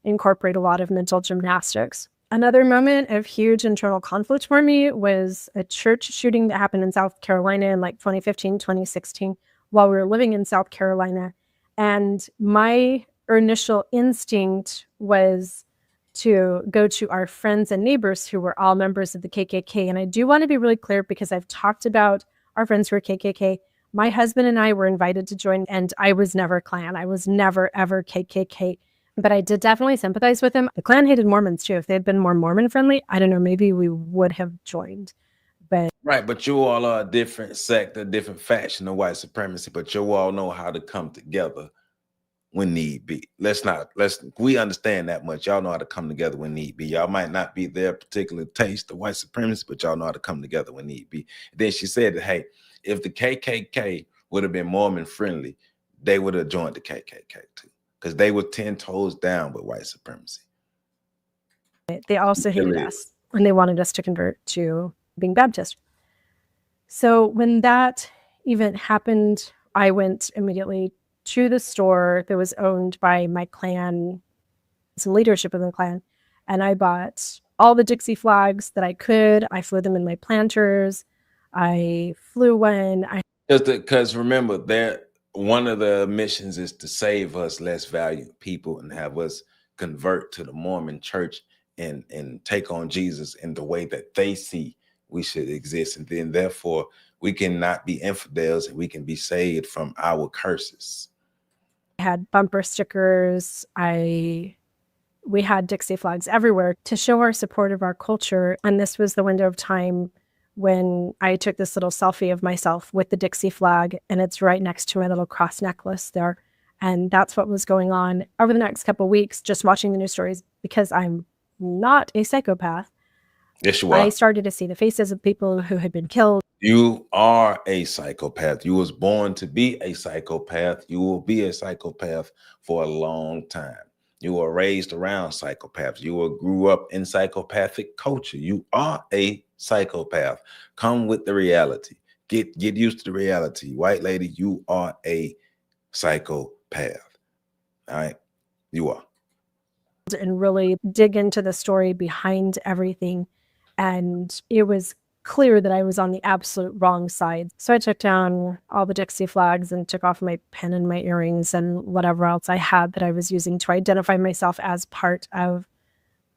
Speaker 12: Incorporate a lot of mental gymnastics. Another moment of huge internal conflict for me was a church shooting that happened in South Carolina in 2015, 2016, while we were living in South Carolina. And my initial instinct was to go to our friends and neighbors who were all members of the KKK. And I do want to be really clear, because I've talked about our friends who are KKK. My husband and I were invited to join, and I was never Klan. I was never, ever KKK. But I did definitely sympathize with him. The Klan hated Mormons too. If they had been more Mormon friendly, I don't know, maybe we would have joined. But
Speaker 5: right, but you all are a different sect, a different faction of white supremacy, but you all know how to come together when need be. We understand that much. Y'all know how to come together when need be. Y'all might not be their particular taste of white supremacy, but y'all know how to come together when need be. Then she said that, hey, if the KKK would have been Mormon friendly, they would have joined the KKK too, because they were 10 toes down with white supremacy.
Speaker 12: They also hated us, and they wanted us to convert to being Baptist. So when that event happened, I went immediately to the store that was owned by my clan, some leadership of the clan, and I bought all the Dixie flags that I could. I flew them in my planters. I flew one.
Speaker 5: Because remember, one of the missions is to save us less valued people and have us convert to the Mormon church and take on Jesus in the way that they see we should exist. And then therefore we cannot be infidels, and we can be saved from our curses.
Speaker 12: I had bumper stickers. We had Dixie flags everywhere to show our support of our culture. And this was the window of time when I took this little selfie of myself with the Dixie flag, and it's right next to my little cross necklace there. And that's what was going on over the next couple of weeks, just watching the news stories, because I'm not a psychopath.
Speaker 5: Yes, you are.
Speaker 12: I started to see the faces of people who had been killed.
Speaker 5: You are a psychopath. You was born to be a psychopath. You will be a psychopath for a long time. You were raised around psychopaths. You grew up in psychopathic culture. You are a psychopath. Come with the reality. Get used to the reality. White lady, you are a psychopath. All right, you are.
Speaker 12: And really dig into the story behind everything. And it was clear that I was on the absolute wrong side. So I took down all the Dixie flags and took off my pin and my earrings and whatever else I had that I was using to identify myself as part of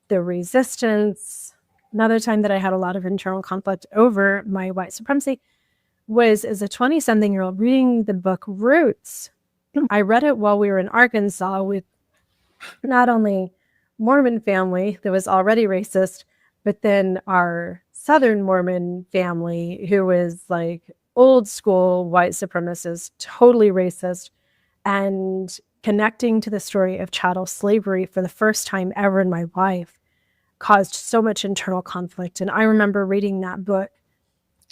Speaker 12: the resistance. Another time that I had a lot of internal conflict over my white supremacy was as a 20-something-year-old reading the book Roots. I read it while we were in Arkansas with not only Mormon family that was already racist, but then our Southern Mormon family who was like old school white supremacist, totally racist, and connecting to the story of chattel slavery for the first time ever in my life caused so much internal conflict. And I remember reading that book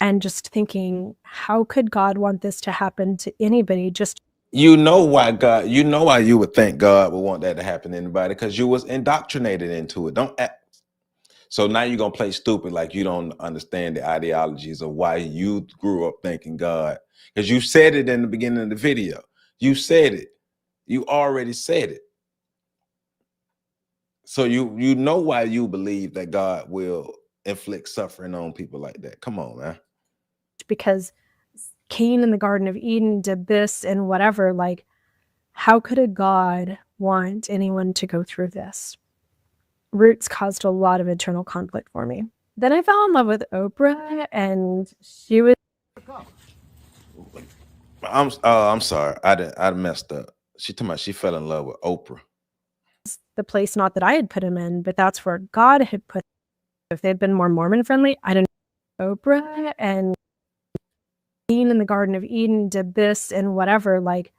Speaker 12: and just thinking, how could God want this to happen to anybody? Just
Speaker 5: You know why you would think God would want that to happen to anybody, because you was indoctrinated into it. Don't act. So now you're gonna play stupid like you don't understand the ideologies of why you grew up thinking God. Because you said it in the beginning of the video. You said it. You already said it. So you know why you believe that God will inflict suffering on people like that. Come on, man.
Speaker 12: because Cain in the Garden of Eden did this and whatever, like, how could a God want anyone to go through this? Roots caused a lot of internal conflict for me. Then I fell in love with Oprah, and she was.
Speaker 5: I'm sorry. I messed up. She told me she fell in love with Oprah.
Speaker 12: The place, not that I had put him in, but that's where God had put him. If they'd been more Mormon friendly, I don't know. Oprah and Cain in the Garden of Eden did this and whatever, like,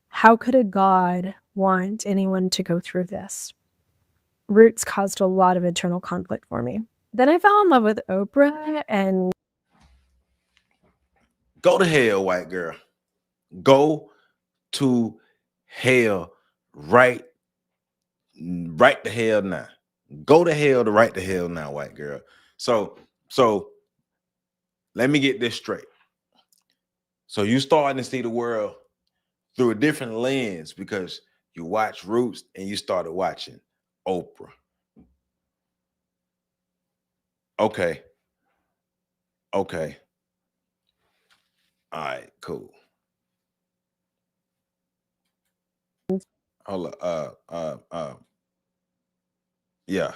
Speaker 12: how could a God want anyone to go through this? Roots caused a lot of internal conflict for me. Then I fell in love with Oprah, and
Speaker 5: Go to hell, white girl. Go to hell right the hell now. Go to hell to right the hell now, white girl. So let me get this straight. So you starting to see the world through a different lens because you watch Roots and you started watching Oprah. Okay. All right, cool. Hold up. Yeah.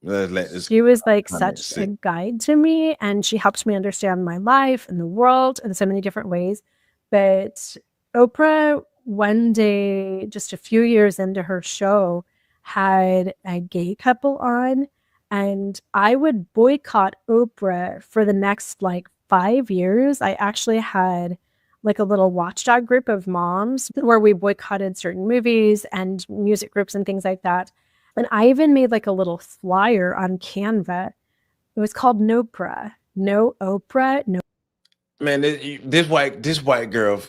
Speaker 5: Let's let this.
Speaker 12: she was like such a guide to me, and she helped me understand my life and the world in so many different ways. But Oprah, one day, just a few years into her show, had a gay couple on, and I would boycott Oprah for the next like 5 years. I actually had like a little watchdog group of moms where we boycotted certain movies and music groups and things like that. And I even made like a little flyer on Canva. It was called Nopra. No Oprah, no.
Speaker 5: Man, this white girl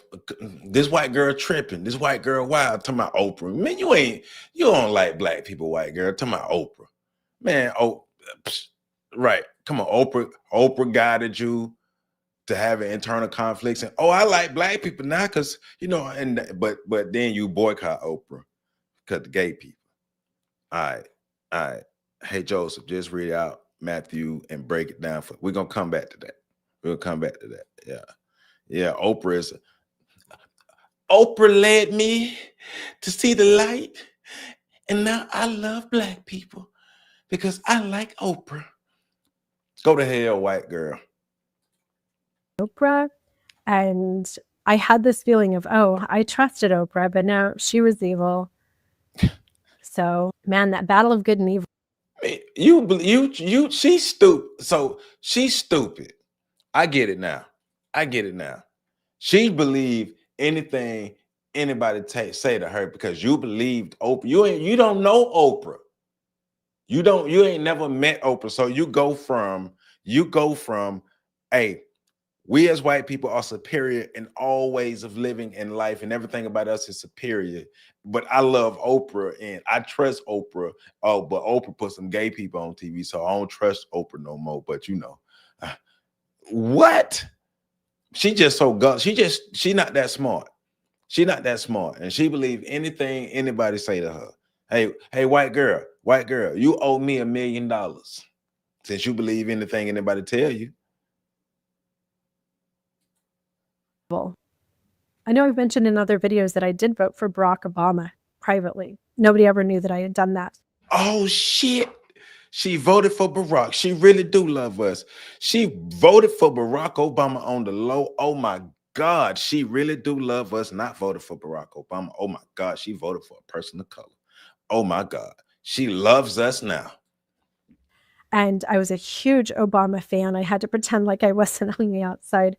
Speaker 5: tripping. This white girl wild talking about Oprah. Man, you don't like black people, white girl. Talking about Oprah. Man, right. Come on, Oprah guided you to having internal conflicts. And I like black people now because but then you boycott Oprah because the gay people. All right. Hey, Joseph, just read out Matthew and break it down. We're going to come back to that. We'll come back to that. Yeah. Oprah led me to see the light. And now I love black people because I like Oprah. Go to hell, white girl.
Speaker 12: Oprah. And I had this feeling of, I trusted Oprah, but no, she was evil. So, man, that battle of good and evil.
Speaker 5: She's stupid. So she's stupid. I get it now. She believed anything anybody say to her because you believed Oprah. You don't know Oprah. You ain't never met Oprah. So you go from, hey, we as white people are superior in all ways of living in life, and everything about us is superior. But I love Oprah and I trust Oprah. Oh, but Oprah put some gay people on TV, so I don't trust Oprah no more. But what? She just so gut. She not that smart. She not that smart, and she believe anything anybody say to her. Hey, white girl, you owe me $1 million since you believe anything anybody tell you.
Speaker 12: I know I've mentioned in other videos that I did vote for Barack Obama privately. Nobody ever knew that I had done that.
Speaker 5: Oh shit. She voted for Barack. She really do love us. She voted for Barack Obama on the low. Oh my God, she really do love us. Not voted for Barack Obama. Oh my God, she voted for a person of color. Oh my God, she loves us now.
Speaker 12: And I was a huge Obama fan. I had to pretend like I wasn't on the outside.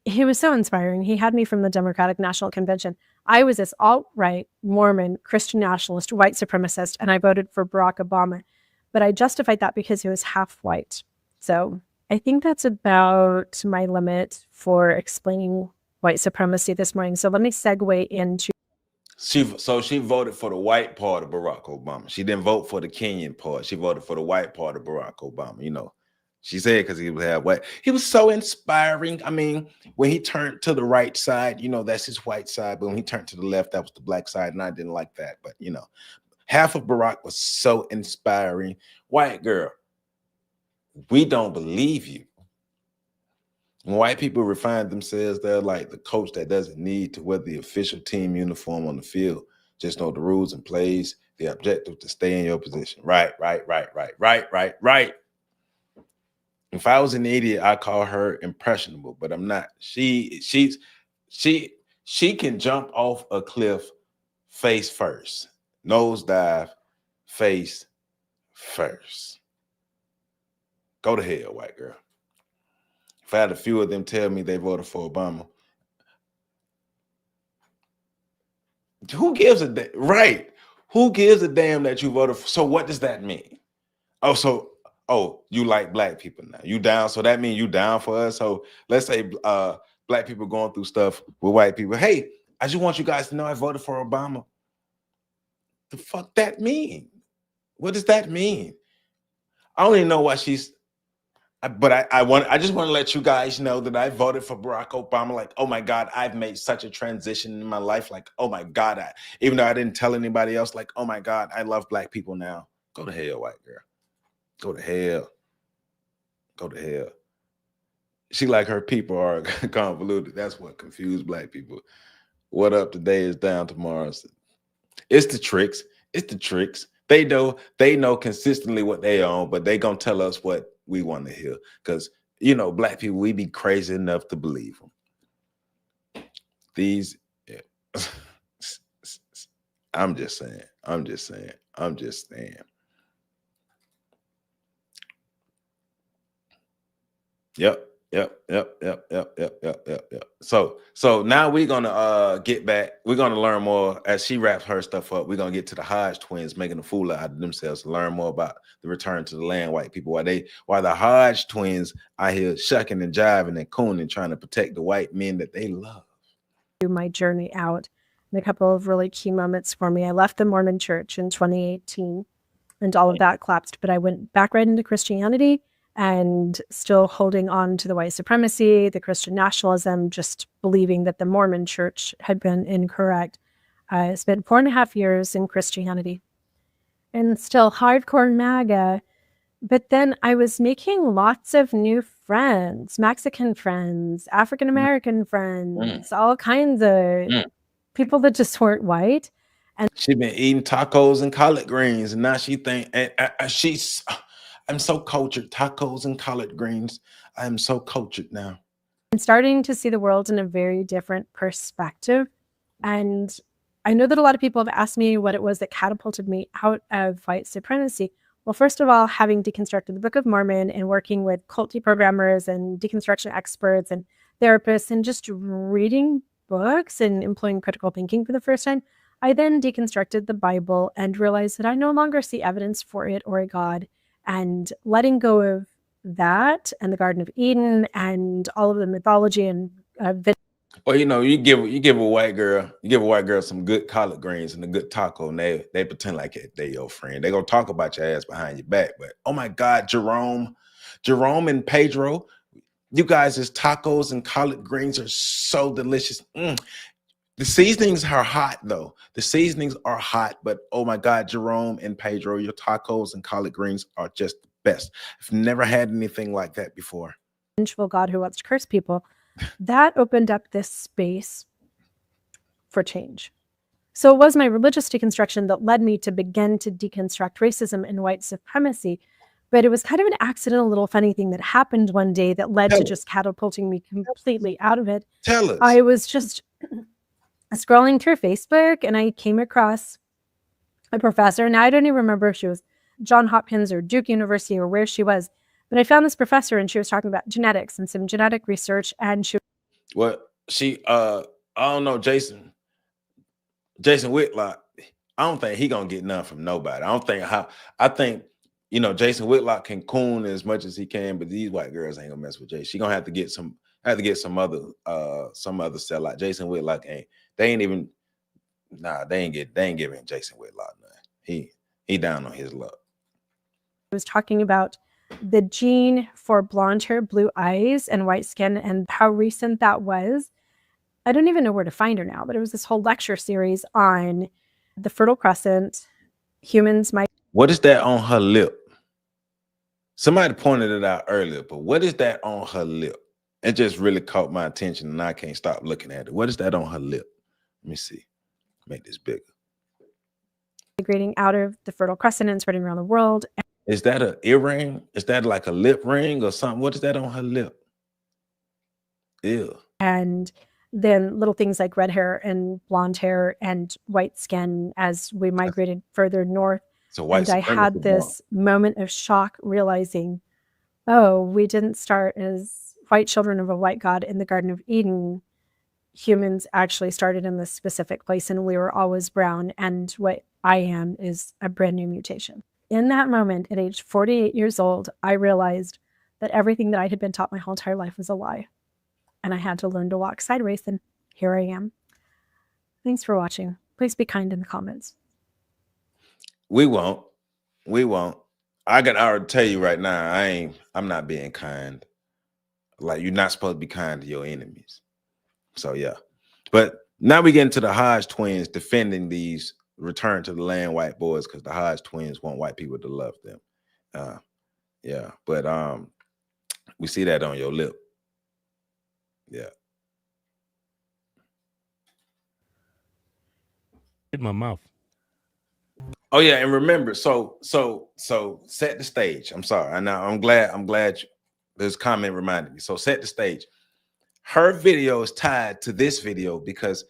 Speaker 12: He was so inspiring. He had me from the Democratic National Convention. I was this alt-right, Mormon, Christian nationalist, white supremacist, and I voted for Barack Obama. But I justified that because he was half white. So I think that's about my limit for explaining white supremacy this morning. So let me segue into.
Speaker 5: She voted for the white part of Barack Obama. She didn't vote for the Kenyan part. She voted for the white part of Barack Obama. You know, she said because he was half white. He was so inspiring. I mean, when he turned to the right side, you know, that's his white side. But when he turned to the left, that was the black side. And I didn't like that. But, you know, half of Barack was so inspiring. White girl, we don't believe you. When white people refine themselves, they're like the coach that doesn't need to wear the official team uniform on the field. Just know the rules and plays, the objective to stay in your position. Right. If I was an idiot, I'd call her impressionable, but I'm not. She can jump off a cliff face first. Nosedive, face first. Go to hell, white girl. If I had a few of them tell me they voted for Obama, who gives a damn? Right. Who gives a damn that you voted for? So what does that mean? Oh, you like black people now. You down. So that means you down for us. So let's say black people going through stuff with white people. Hey, I just want you guys to know I voted for Obama. The fuck that mean? What does that mean? I don't even know why she's. But I just want to let you guys know that I voted for Barack Obama. Like, oh my God, I've made such a transition in my life. Like, oh my God, even though I didn't tell anybody else, like, oh my God, I love black people now. Go to hell, white girl. Go to hell. Go to hell. She like her people are convoluted. That's what confused black people. What up today is down tomorrow. It's the tricks. It's the tricks. They know consistently what they own, but they gonna tell us what we want to hear. Because, you know, black people, we be crazy enough to believe them. These, yeah. I'm just saying. Yep. So now we're gonna get back. We're gonna learn more as she wraps her stuff up. We're gonna get to the Hodge twins making a fool out of themselves to learn more about the return to the land, white people. Why the Hodge twins out here shucking and jiving and cooning, trying to protect the white men that they love.
Speaker 12: My journey out, and a couple of really key moments for me. I left the Mormon church in 2018 and all of that collapsed, but I went back right into Christianity and still holding on to the white supremacy, the Christian nationalism, just believing that the Mormon church had been incorrect. I spent 4.5 years in Christianity and still hardcore MAGA. But then I was making lots of new friends, Mexican friends, African-American friends, all kinds of people that just weren't white. And
Speaker 5: she's been eating tacos and collard greens, and now she think I'm so cultured. Tacos and collard greens. I am so cultured now.
Speaker 12: I'm starting to see the world in a very different perspective. And I know that a lot of people have asked me what it was that catapulted me out of white supremacy. Well, first of all, having deconstructed the Book of Mormon and working with cult deprogrammers and deconstruction experts and therapists and just reading books and employing critical thinking for the first time, I then deconstructed the Bible and realized that I no longer see evidence for it or a God. And letting go of that and the Garden of Eden and all of the mythology and
Speaker 5: well, you know, you give a white girl some good collard greens and a good taco, and they pretend like they your friend. They gonna talk about your ass behind your back, but oh my God, Jerome and Pedro, You guys' tacos and collard greens are so delicious. The seasonings are hot, though. The seasonings are hot, but oh my God, Jerome and Pedro, your tacos and collard greens are just the best. I've never had anything like that before.
Speaker 12: Vengeful God who wants to curse people. That opened up this space for change. So it was my religious deconstruction that led me to begin to deconstruct racism and white supremacy. But it was kind of an accidental little funny thing that happened one day that led to just catapulting me completely out of it.
Speaker 5: Tell us.
Speaker 12: I was just scrolling through Facebook and I came across a professor. Now I don't even remember if she was Johns Hopkins or Duke University or where she was, but I found this professor and she was talking about genetics and some genetic research. And she
Speaker 5: I don't know, Jason Whitlock, I don't think he gonna get none from nobody. I think Jason Whitlock can coon as much as he can, but these white girls ain't gonna mess with Jay. She gonna have to get some other sellout. Jason Whitlock they ain't giving Jason Whitlock none. He down on his luck.
Speaker 12: was talking about the gene for blonde hair, blue eyes, and white skin and how recent that was. I don't even know where to find her now, but it was this whole lecture series on the Fertile Crescent. Humans might.
Speaker 5: What is that on her lip? Somebody pointed it out earlier, but what is that on her lip? It just really caught my attention and I can't stop looking at it. What is that on her lip? Let me see. Make this bigger.
Speaker 12: Migrating out of the Fertile Crescent and spreading around the world.
Speaker 5: Is that an earring? Is that like a lip ring or something? What is that on her lip? Ew.
Speaker 12: And then little things like red hair and blonde hair and white skin as we migrated further north.
Speaker 5: So white.
Speaker 12: And I had this moment of shock realizing, oh, we didn't start as white children of a white God in the Garden of Eden. Humans actually started in this specific place and we were always brown. And what I am is a brand new mutation. In that moment, at age 48 years old, I realized that everything that I had been taught my whole entire life was a lie. And I had to learn to walk sideways, and here I am. Thanks for watching. Please be kind in the comments.
Speaker 5: We won't. I can already tell you right now, I'm not being kind. Like, you're not supposed to be kind to your enemies. So yeah. But now we get into the Hodge twins defending these return to the land white boys because the Hodge twins want white people to love them. Yeah, but we see that on your lip. Yeah.
Speaker 16: In my mouth.
Speaker 5: Oh yeah, and remember, so set the stage. I'm sorry. I'm glad this comment reminded me. So set the stage. Her video is tied to this video because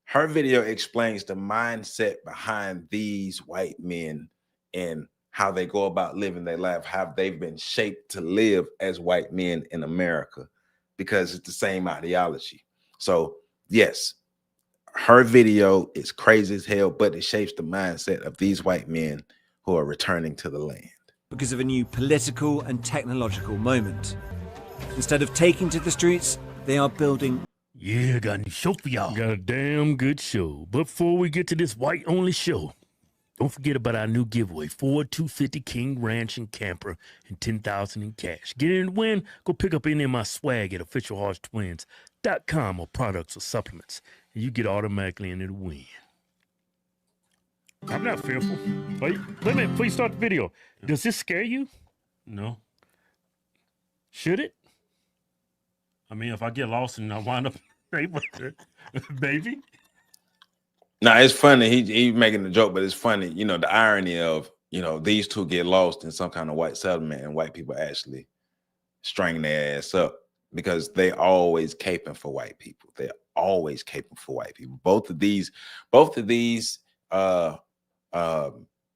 Speaker 5: her video explains the mindset behind these white men and how they go about living their life, how they've been shaped to live as white men in America because it's the same ideology. So yes, her video is crazy as hell, but it shapes the mindset of these white men who are returning to the land.
Speaker 14: Because of a new political and technological moment. Instead of taking to the streets, they are building.
Speaker 16: Yeah, got a new show for y'all. Got a damn good show. But before we get to this white-only show, don't forget about our new giveaway, Ford 250 King Ranch and Camper and $10,000 in cash. Get in and win. Go pick up any of my swag at officialhodgetwins.com or products or supplements. And you get automatically into the win. I'm not fearful. Wait a minute, please start the video. Does this scare you? No. Should it? I mean, if I get lost and I wind up baby.
Speaker 5: Now it's funny. He's making the joke, but it's funny. You know, the irony of, these two get lost in some kind of white settlement and white people actually string their ass up because they always caping for white people. They're always caping for white people. Both of these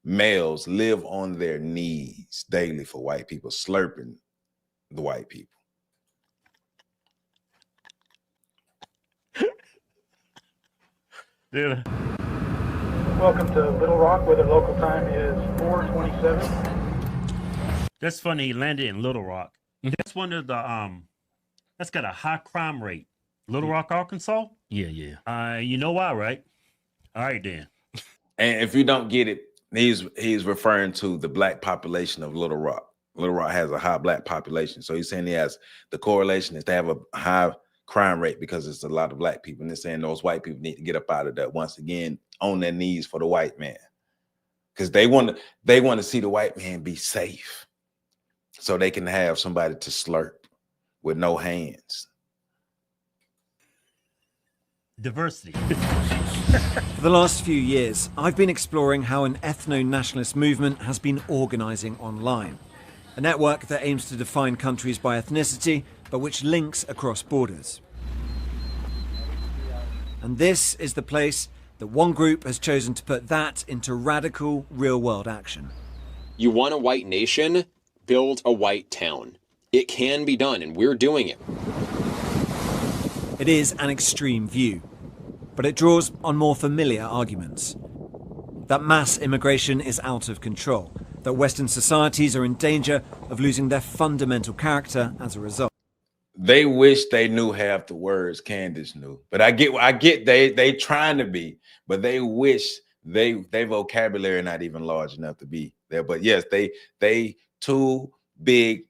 Speaker 5: males live on their knees daily for white people, slurping the white people.
Speaker 16: Yeah.
Speaker 17: Welcome to Little Rock, where the local time is 4:27.
Speaker 16: That's funny. He landed in Little Rock. That's one of the that's got a high crime rate. Little Rock, Arkansas. Yeah. You know why, right? All right, then.
Speaker 5: And if you don't get it, he's referring to the black population of Little Rock. Little Rock has a high black population. So he's saying the correlation is they have a high crime rate because it's a lot of black people. And they're saying those white people need to get up out of that once again on their knees for the white man. Because they want to see the white man be safe so they can have somebody to slurp with no hands.
Speaker 16: Diversity.
Speaker 14: For the last few years, I've been exploring how an ethno-nationalist movement has been organising online. A network that aims to define countries by ethnicity, but which links across borders. And this is the place that one group has chosen to put that into radical, real-world action.
Speaker 18: You want a white nation? Build a white town. It can be done, and we're doing it.
Speaker 14: It is an extreme view, but it draws on more familiar arguments. That mass immigration is out of control, that Western societies are in danger of losing their fundamental character as a result.
Speaker 5: They wish they knew half the words Candace knew, but I get they trying to be, but they wish their vocabulary not even large enough to be there. But yes, they two big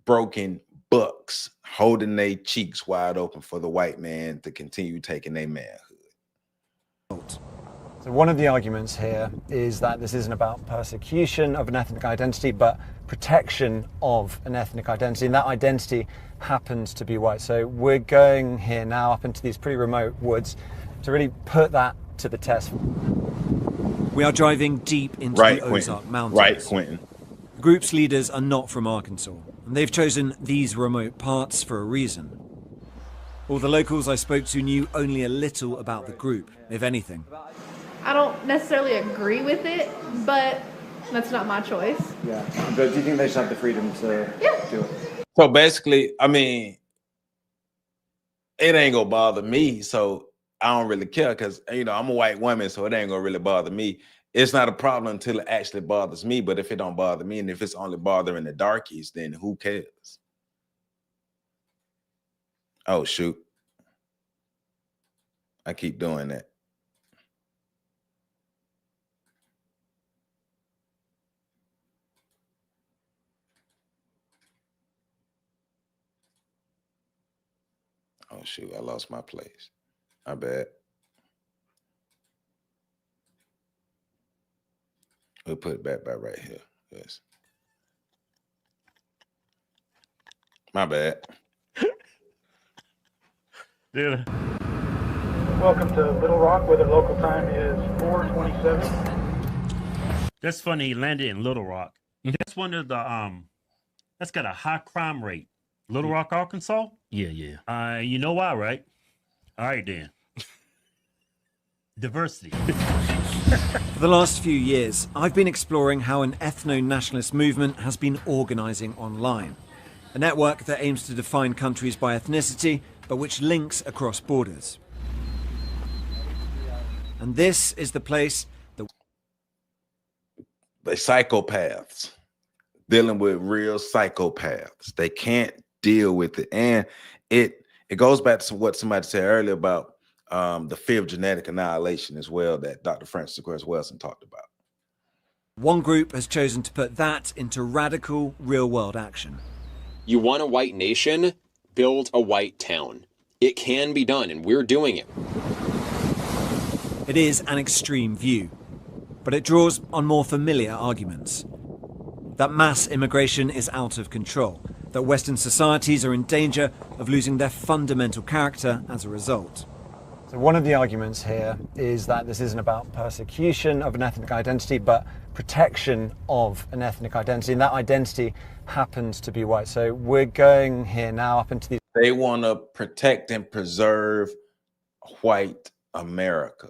Speaker 5: broken bucks holding their cheeks wide open for the white man to continue taking their manhood.
Speaker 14: So one of the arguments here is that this isn't about persecution of an ethnic identity, but protection of an ethnic identity, and that identity happens to be white. So we're going here now up into these pretty remote woods to really put that to the test. We are driving deep into the Ozark Mountains.
Speaker 5: Right, Quentin.
Speaker 14: The group's leaders are not from Arkansas, and they've chosen these remote parts for a reason. All the locals I spoke to knew only a little about the group, if anything.
Speaker 19: I don't necessarily agree with it, but that's not my choice.
Speaker 2: Yeah, but do you think they should have the freedom to do it?
Speaker 5: So basically, I mean, it ain't gonna bother me, so I don't really care because, you know, I'm a white woman, so it ain't gonna really bother me. It's not a problem until it actually bothers me, but if it don't bother me and if it's only bothering the darkies, then who cares? Oh, shoot. I keep doing that. Oh, shoot, I lost my place. My bad. We'll put it back by right here. Yes. My bad.
Speaker 16: Yeah.
Speaker 17: Welcome to Little Rock, where the local time is 4:27.
Speaker 16: That's funny. He landed in Little Rock. That's one of the that's got a high crime rate. Little Rock, Arkansas? Yeah. You know why, right? All right, then. Diversity.
Speaker 14: For the last few years, I've been exploring how an ethno-nationalist movement has been organising online. A network that aims to define countries by ethnicity, but which links across borders. And this is the place that...
Speaker 5: The psychopaths. Dealing with real psychopaths. They can't deal with it. And it goes back to what somebody said earlier about the fear of genetic annihilation as well that Dr. Francis Cress Welsing talked about.
Speaker 14: One group has chosen to put that into radical, real-world action.
Speaker 18: You want a white nation? Build a white town. It can be done, and we're doing it.
Speaker 14: It is an extreme view, but it draws on more familiar arguments. That mass immigration is out of control, that Western societies are in danger of losing their fundamental character as a result. So one of the arguments here is that this isn't about persecution of an ethnic identity, but protection of an ethnic identity, and that identity happens to be white. So we're going here now up into these...
Speaker 5: They want to protect and preserve white America.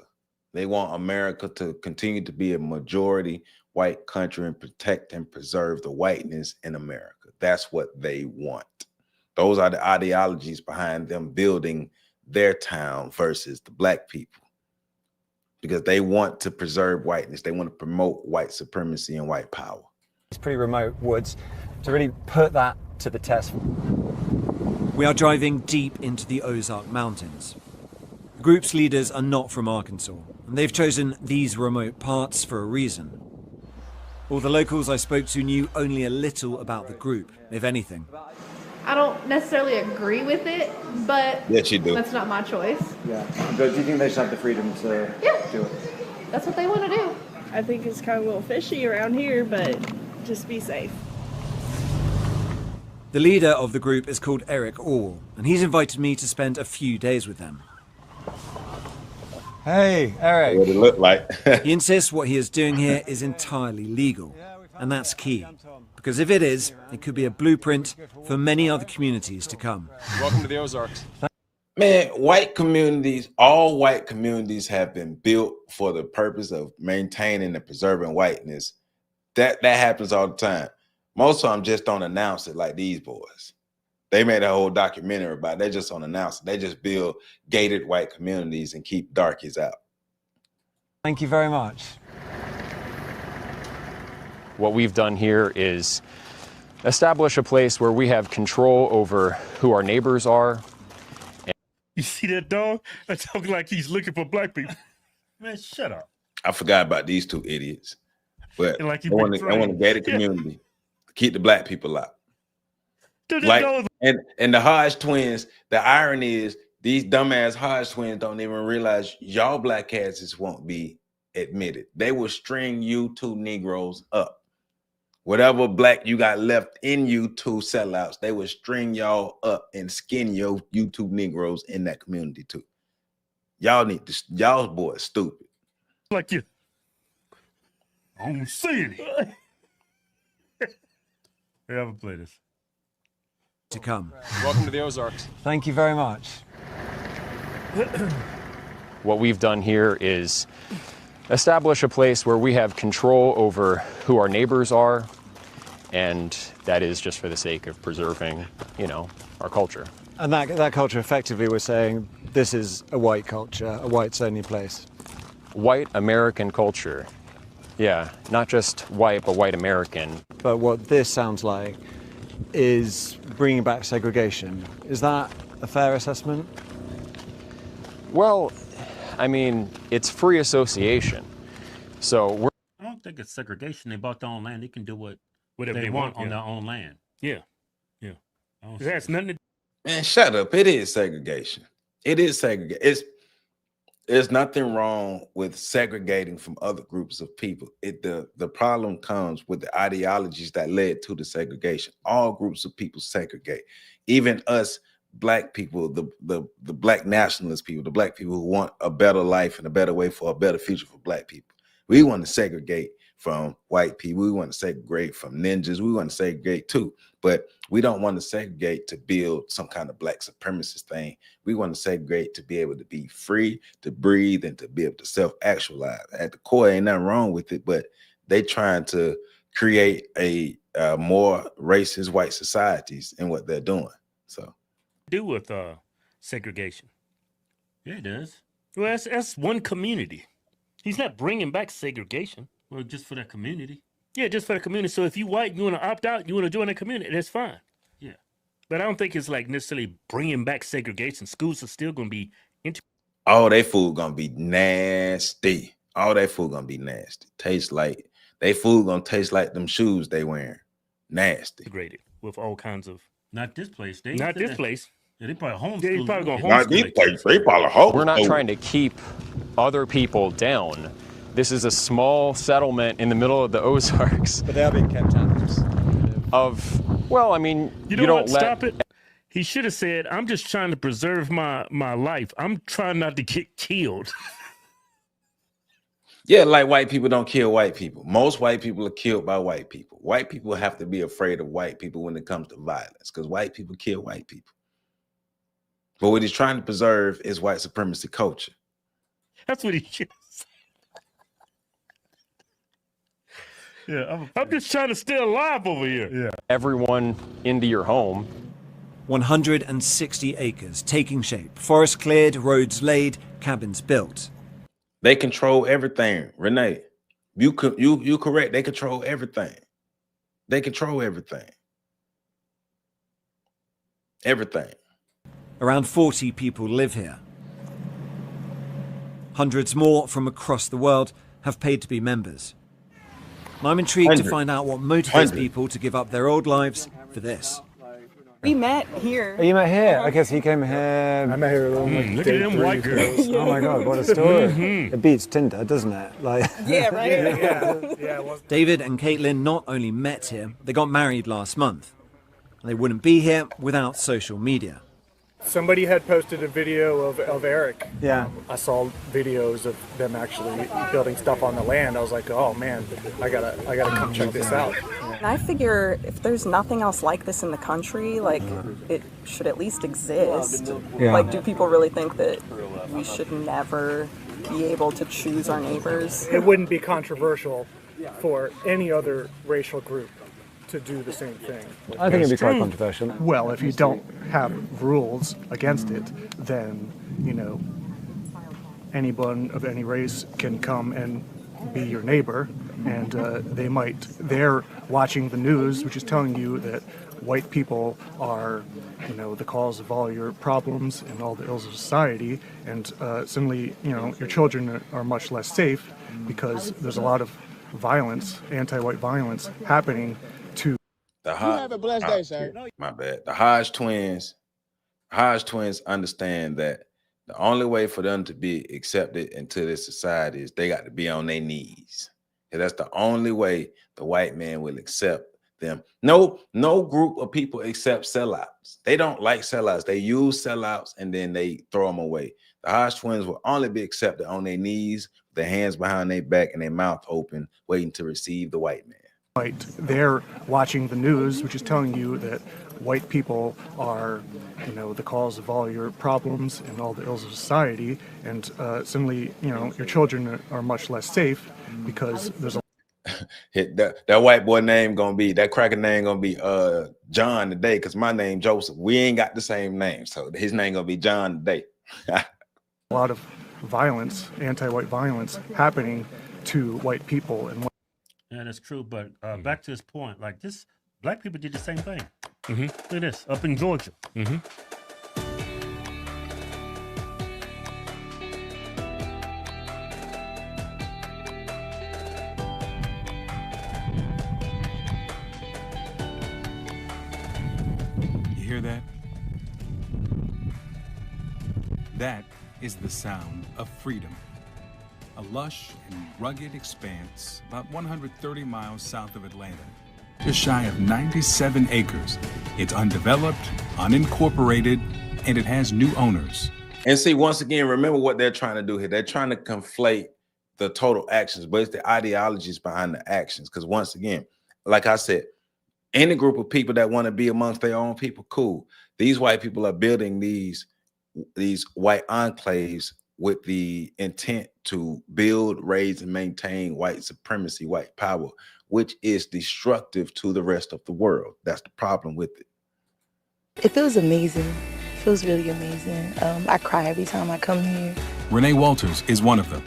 Speaker 5: They want America to continue to be a majority white country and protect and preserve the whiteness in America. That's what they want. Those are the ideologies behind them building their town versus the black people, because they want to preserve whiteness. They want to promote white supremacy and white power.
Speaker 14: These pretty remote woods to really put that to the test. We are driving deep into the Ozark Mountains. The group's leaders are not from Arkansas, and they've chosen these remote parts for a reason. All the locals I spoke to knew only a little about the group, if anything.
Speaker 19: I don't necessarily agree with it, but
Speaker 5: Yes, you do.
Speaker 19: that's not my choice.
Speaker 2: Yeah. But do you think they should have the freedom to do it?
Speaker 19: That's what they want to do.
Speaker 20: I think it's kind of a little fishy around here, but just be safe.
Speaker 14: The leader of the group is called Eric Orwell, and he's invited me to spend a few days with them.
Speaker 21: Hey, Eric.
Speaker 5: What it look like.
Speaker 14: He insists what he is doing here is entirely legal, and that's key. Because if it is, it could be a blueprint for many other communities to come.
Speaker 18: Welcome to the Ozarks.
Speaker 5: Man, white communities, all white communities have been built for the purpose of maintaining and preserving whiteness. That happens all the time. Most of them just don't announce it like these boys. They made a whole documentary about it. They just don't announce it. They just build gated white communities and keep darkies out.
Speaker 21: Thank you very much.
Speaker 13: What we've done here is establish a place where we have control over who our neighbors are.
Speaker 16: You see that dog? That's talking like he's looking for black people. Man, shut up.
Speaker 5: I forgot about these two idiots. But
Speaker 16: And like
Speaker 5: I
Speaker 16: you
Speaker 5: want
Speaker 16: been
Speaker 5: a gated
Speaker 16: Yeah.
Speaker 5: community. Keep the black people out.
Speaker 16: Dude,
Speaker 5: Like,
Speaker 16: that dog-
Speaker 5: and the Hodge twins, the irony is these dumbass Hodge twins don't even realize y'all black asses won't be admitted. They will string you two Negroes up. Whatever black you got left in you two sellouts, they will string y'all up and skin you two Negroes in that community too. Y'all need to, y'all boys stupid.
Speaker 16: like you. I don't see it. Here, have a play this.
Speaker 14: To come.
Speaker 18: Welcome to the Ozarks.
Speaker 21: Thank you very much.
Speaker 13: What we've done here is establish a place where we have control over who our neighbors are, and that is just for the sake of preserving, our culture.
Speaker 21: And that culture, effectively, we're saying this is a white culture, a whites-only place.
Speaker 13: White American culture. Yeah, not just white, but white American.
Speaker 21: But what this sounds like is bringing back segregation. Is that a fair assessment?
Speaker 13: Well, I mean, it's free association. So
Speaker 22: I don't think it's segregation. They bought their own land. They can do
Speaker 16: Whatever
Speaker 22: they
Speaker 16: they
Speaker 22: want
Speaker 16: want,
Speaker 22: on
Speaker 16: yeah.
Speaker 22: their own land.
Speaker 16: Yeah. It has nothing to
Speaker 5: Man, shut up. It is segregation. It is segregation. There's nothing wrong with segregating from other groups of people. The problem comes with the ideologies that led to the segregation. All groups of people segregate. Even us black people, the black nationalist people, the black people who want a better life and a better way for a better future for black people. We want to segregate from white people. We want to segregate from ninjas. We want to segregate too. But we don't want to segregate to build some kind of black supremacist thing. We want to segregate to be able to be free, to breathe, and to be able to self-actualize. At the core, ain't nothing wrong with it, but they trying to create a more racist white societies in what they're doing. So,
Speaker 16: do with segregation.
Speaker 22: Yeah, it does.
Speaker 16: Well, that's one community. He's not bringing back segregation.
Speaker 22: Well, just for that community.
Speaker 16: Yeah, just for the community. So if you white, you want to opt out, you want to join the community, that's fine.
Speaker 22: Yeah.
Speaker 16: But I don't think it's like necessarily bringing back segregation. Schools are still going to be
Speaker 5: all they food gonna be nasty. All that food gonna be nasty. Taste like they food gonna taste like them shoes they wearing. Nasty.
Speaker 16: integrated with all kinds of.
Speaker 22: Not this place.
Speaker 16: Not this place.
Speaker 22: Yeah, they probably homeschool.
Speaker 16: Yeah, they probably gonna
Speaker 5: Not these places. They probably homeschool.
Speaker 13: we're not trying to keep other people down. This is a small settlement in the middle of the Ozarks.
Speaker 21: But they are being kept out.
Speaker 13: Well, I mean,
Speaker 16: You know what? Stop it. He should have said, I'm just trying to preserve my life. I'm trying not to get killed.
Speaker 5: Yeah, like white people don't kill white people. Most white people are killed by white people. White people have to be afraid of white people when it comes to violence because white people kill white people. But what he's trying to preserve is white supremacy culture.
Speaker 16: That's what he should have said. Yeah, I'm just trying to stay alive over here.
Speaker 21: Yeah.
Speaker 13: Everyone into your home.
Speaker 14: 160 acres taking shape, forest cleared, roads laid, cabins built.
Speaker 5: They control everything, Renee. You correct. They control everything. They control everything. Everything.
Speaker 14: Around 40 people live here. Hundreds more from across the world have paid to be members. And I'm intrigued to
Speaker 5: 100.
Speaker 14: find out what motivates
Speaker 5: 100.
Speaker 14: people to give up their old lives for this.
Speaker 20: We met here.
Speaker 21: Oh, you met here? Okay, so you came here.
Speaker 22: I met her look at them white girls.
Speaker 21: Oh my God, what a story.
Speaker 22: Mhm.
Speaker 21: It beats Tinder, doesn't it? Like.
Speaker 20: Yeah, right?
Speaker 14: David and Caitlin not only met here, they got married last month. They wouldn't be here without social media.
Speaker 17: Somebody had posted a video of Eric.
Speaker 21: Yeah.
Speaker 17: I saw videos of them actually building stuff on the land. I was like, oh man, I gotta come check this out.
Speaker 20: And I figure if there's nothing else like this in the country, like it should at least exist.
Speaker 21: Yeah.
Speaker 20: Like, do people really think that we should never be able to choose our neighbors?
Speaker 17: It wouldn't be controversial for any other racial group to do the same thing.
Speaker 21: I think it'd be quite controversial.
Speaker 17: Well, if you don't have rules against it, then, you know, anyone of any race can come and be your neighbor, and they're watching the news, which is telling you that white people are, you know, the cause of all your problems and all the ills of society, and suddenly, you know, your children are much less safe because there's a lot of violence, anti-white violence happening to
Speaker 5: The
Speaker 1: have a blessed day, sir.
Speaker 5: My bad. The Hodge twins understand that the only way for them to be accepted into this society is they got to be on their knees. And that's the only way the white man will accept them. No group of people accept sellouts. They don't like sellouts. They use sellouts and then they throw them away. The Hodge twins will only be accepted on their knees, with their hands behind their back and their mouth open, waiting to receive the white man.
Speaker 17: They're watching the news, which is telling you that white people are, you know, the cause of all your problems and all the ills of society, and suddenly, you know, your children are much less safe because there's a
Speaker 5: that white boy name gonna be, that cracker name gonna be John today, because my name Joseph. We ain't got the same name, so his name gonna be John today.
Speaker 17: a lot of violence, anti-white violence happening to white people. And
Speaker 22: Yeah, that's true. But back to this point, like this, black people did the same thing. Look at this, up in Georgia.
Speaker 3: You hear that? That is the sound of freedom. A lush and rugged expanse about 130 miles south of Atlanta. Just shy of 97 acres. It's undeveloped, unincorporated, and it has new owners.
Speaker 5: And see, once again, remember what they're trying to do here. They're trying to conflate the total actions, but it's the ideologies behind the actions. Because once again, like I said, any group of people that want to be amongst their own people, cool. These white people are building these white enclaves with the intent to build, raise, and maintain white supremacy, white power, which is destructive to the rest of the world. That's the problem with it.
Speaker 23: It feels amazing. It feels really amazing. I cry every time I come here.
Speaker 3: Renee Walters is one of them.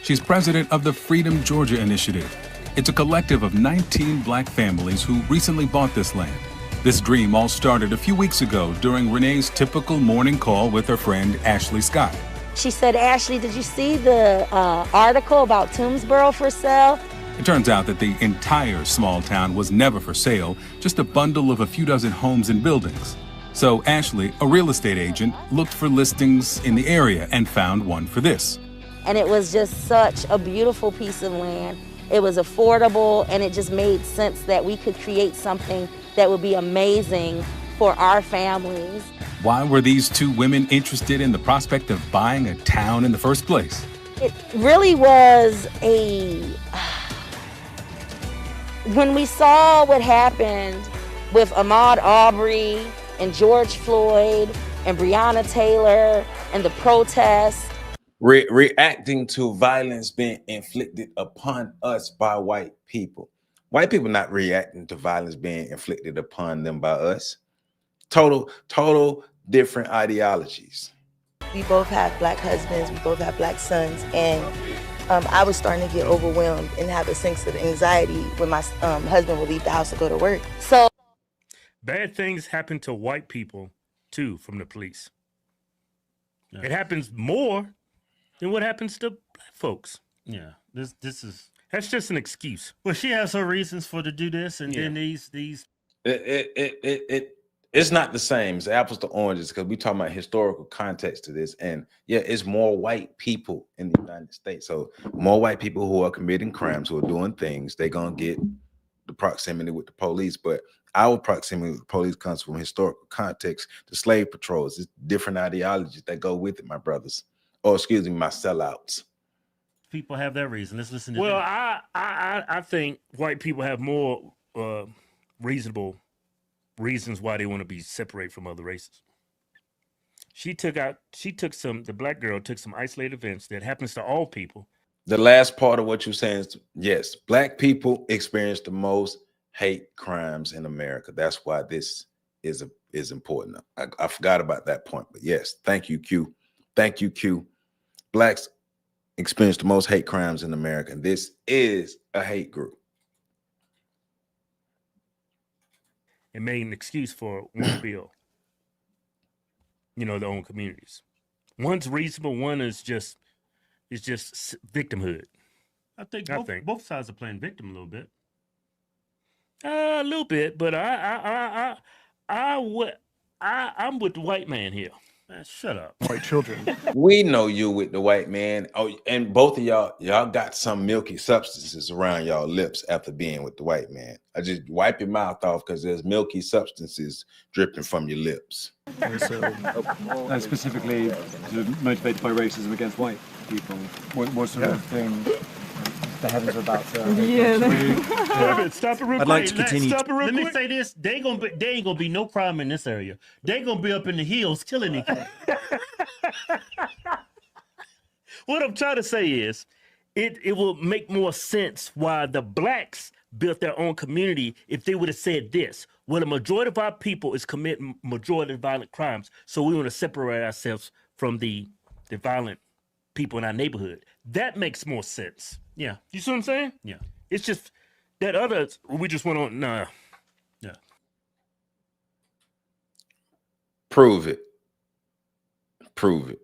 Speaker 3: She's president of the Freedom Georgia Initiative. It's a collective of 19 black families who recently bought this land. This dream all started a few weeks ago during Renee's typical morning call with her friend Ashley Scott.
Speaker 23: She said, Ashley, did you see the article about Toomsboro for sale?
Speaker 3: It turns out that the entire small town was never for sale, just a bundle of a few dozen homes and buildings. So Ashley, a real estate agent, looked for listings in the area and found one for this.
Speaker 23: And it was just such a beautiful piece of land. It was affordable, and it just made sense that we could create something that would be amazing for our families.
Speaker 3: Why were these two women interested in the prospect of buying a town in the first place?
Speaker 23: It really was when we saw what happened with Ahmaud Arbery and George Floyd and Breonna Taylor and the protests.
Speaker 5: Reacting to violence being inflicted upon us by white people. White people not reacting to violence being inflicted upon them by us. Total different ideologies.
Speaker 23: We both have black husbands, we both have black sons, and I was starting to get overwhelmed and have a sense of anxiety when my husband would leave the house to go to work. So
Speaker 22: Bad things happen to white people too from the police. It happens more than what happens to black folks. Yeah, this is.
Speaker 16: That's just an excuse. Well, she has her reasons for to do this, and then these.
Speaker 5: It's not the same. It's apples to oranges because we talking about historical context to this, and yeah, it's more white people in the United States. So more white people who are committing crimes, who are doing things, they're gonna get the proximity with the police. But our proximity with the police comes from historical context, the slave patrols. It's different ideologies that go with it, my brothers. Or excuse me, my sellouts.
Speaker 16: People have their reason. Let's listen to
Speaker 22: Well,
Speaker 16: them.
Speaker 22: I think white people have more reasonable reasons why they want to be separated from other races. The black girl took some isolated events that happens to all people.
Speaker 5: The last part of what you're saying is, yes, black people experience the most hate crimes in America. That's why this is important. I forgot about that point, but yes, thank you, Q. Thank you, Q. Blacks experience the most hate crimes in America, and this is a hate group.
Speaker 16: It made an excuse for one bill. Their own communities. One's reasonable. One is just victimhood.
Speaker 22: I think both sides are playing victim a little bit.
Speaker 16: A little bit, but I'm with the white man here.
Speaker 22: Man, shut up.
Speaker 17: White children.
Speaker 5: We know you with the white man. Oh, and both of y'all got some milky substances around y'all lips after being with the white man. I just wipe your mouth off because there's milky substances dripping from your lips.
Speaker 21: Specifically sort of motivated by racism against white people. What sort of thing? The heavens are about to.
Speaker 16: Stop it real quick.
Speaker 21: I'd like to continue.
Speaker 16: Let me say this: there ain't gonna be no crime in this area. They gonna be up in the hills killing each other. What I'm trying to say is, it will make more sense why the blacks built their own community if they would have said this: well, the majority of our people is committing majority of violent crimes, so we want to separate ourselves from the violent people in our neighborhood. That makes more sense. Yeah. You see what I'm saying? Yeah. It's just that others, we just went on, nah. Yeah.
Speaker 5: Prove it. Prove it.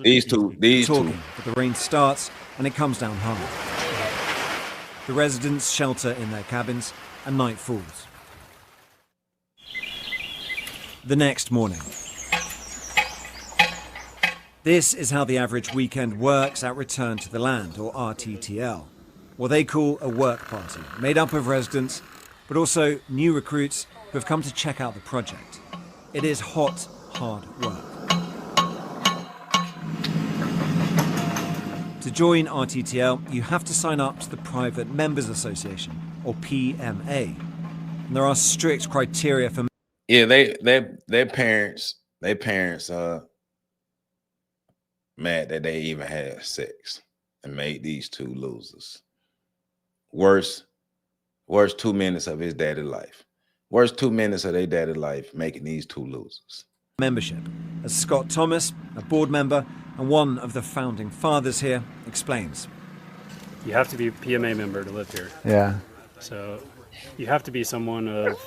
Speaker 5: These two.
Speaker 14: But the rain starts and it comes down hard. The residents shelter in their cabins and night falls. The next morning. This is how the average weekend works at Return to the Land, or RTTL, what they call a work party, made up of residents, but also new recruits who have come to check out the project. It is hot, hard work. To join RTTL, you have to sign up to the Private Members Association, or PMA. And there are strict criteria for...
Speaker 5: Yeah, their parents mad that they even had sex and made these two losers. Worst 2 minutes of his daddy life. Worst 2 minutes of their daddy life making these two losers.
Speaker 14: Membership, as Scott Thomas, a board member and one of the founding fathers here, explains.
Speaker 1: You have to be a PMA member to live here.
Speaker 21: Yeah.
Speaker 1: So you have to be someone of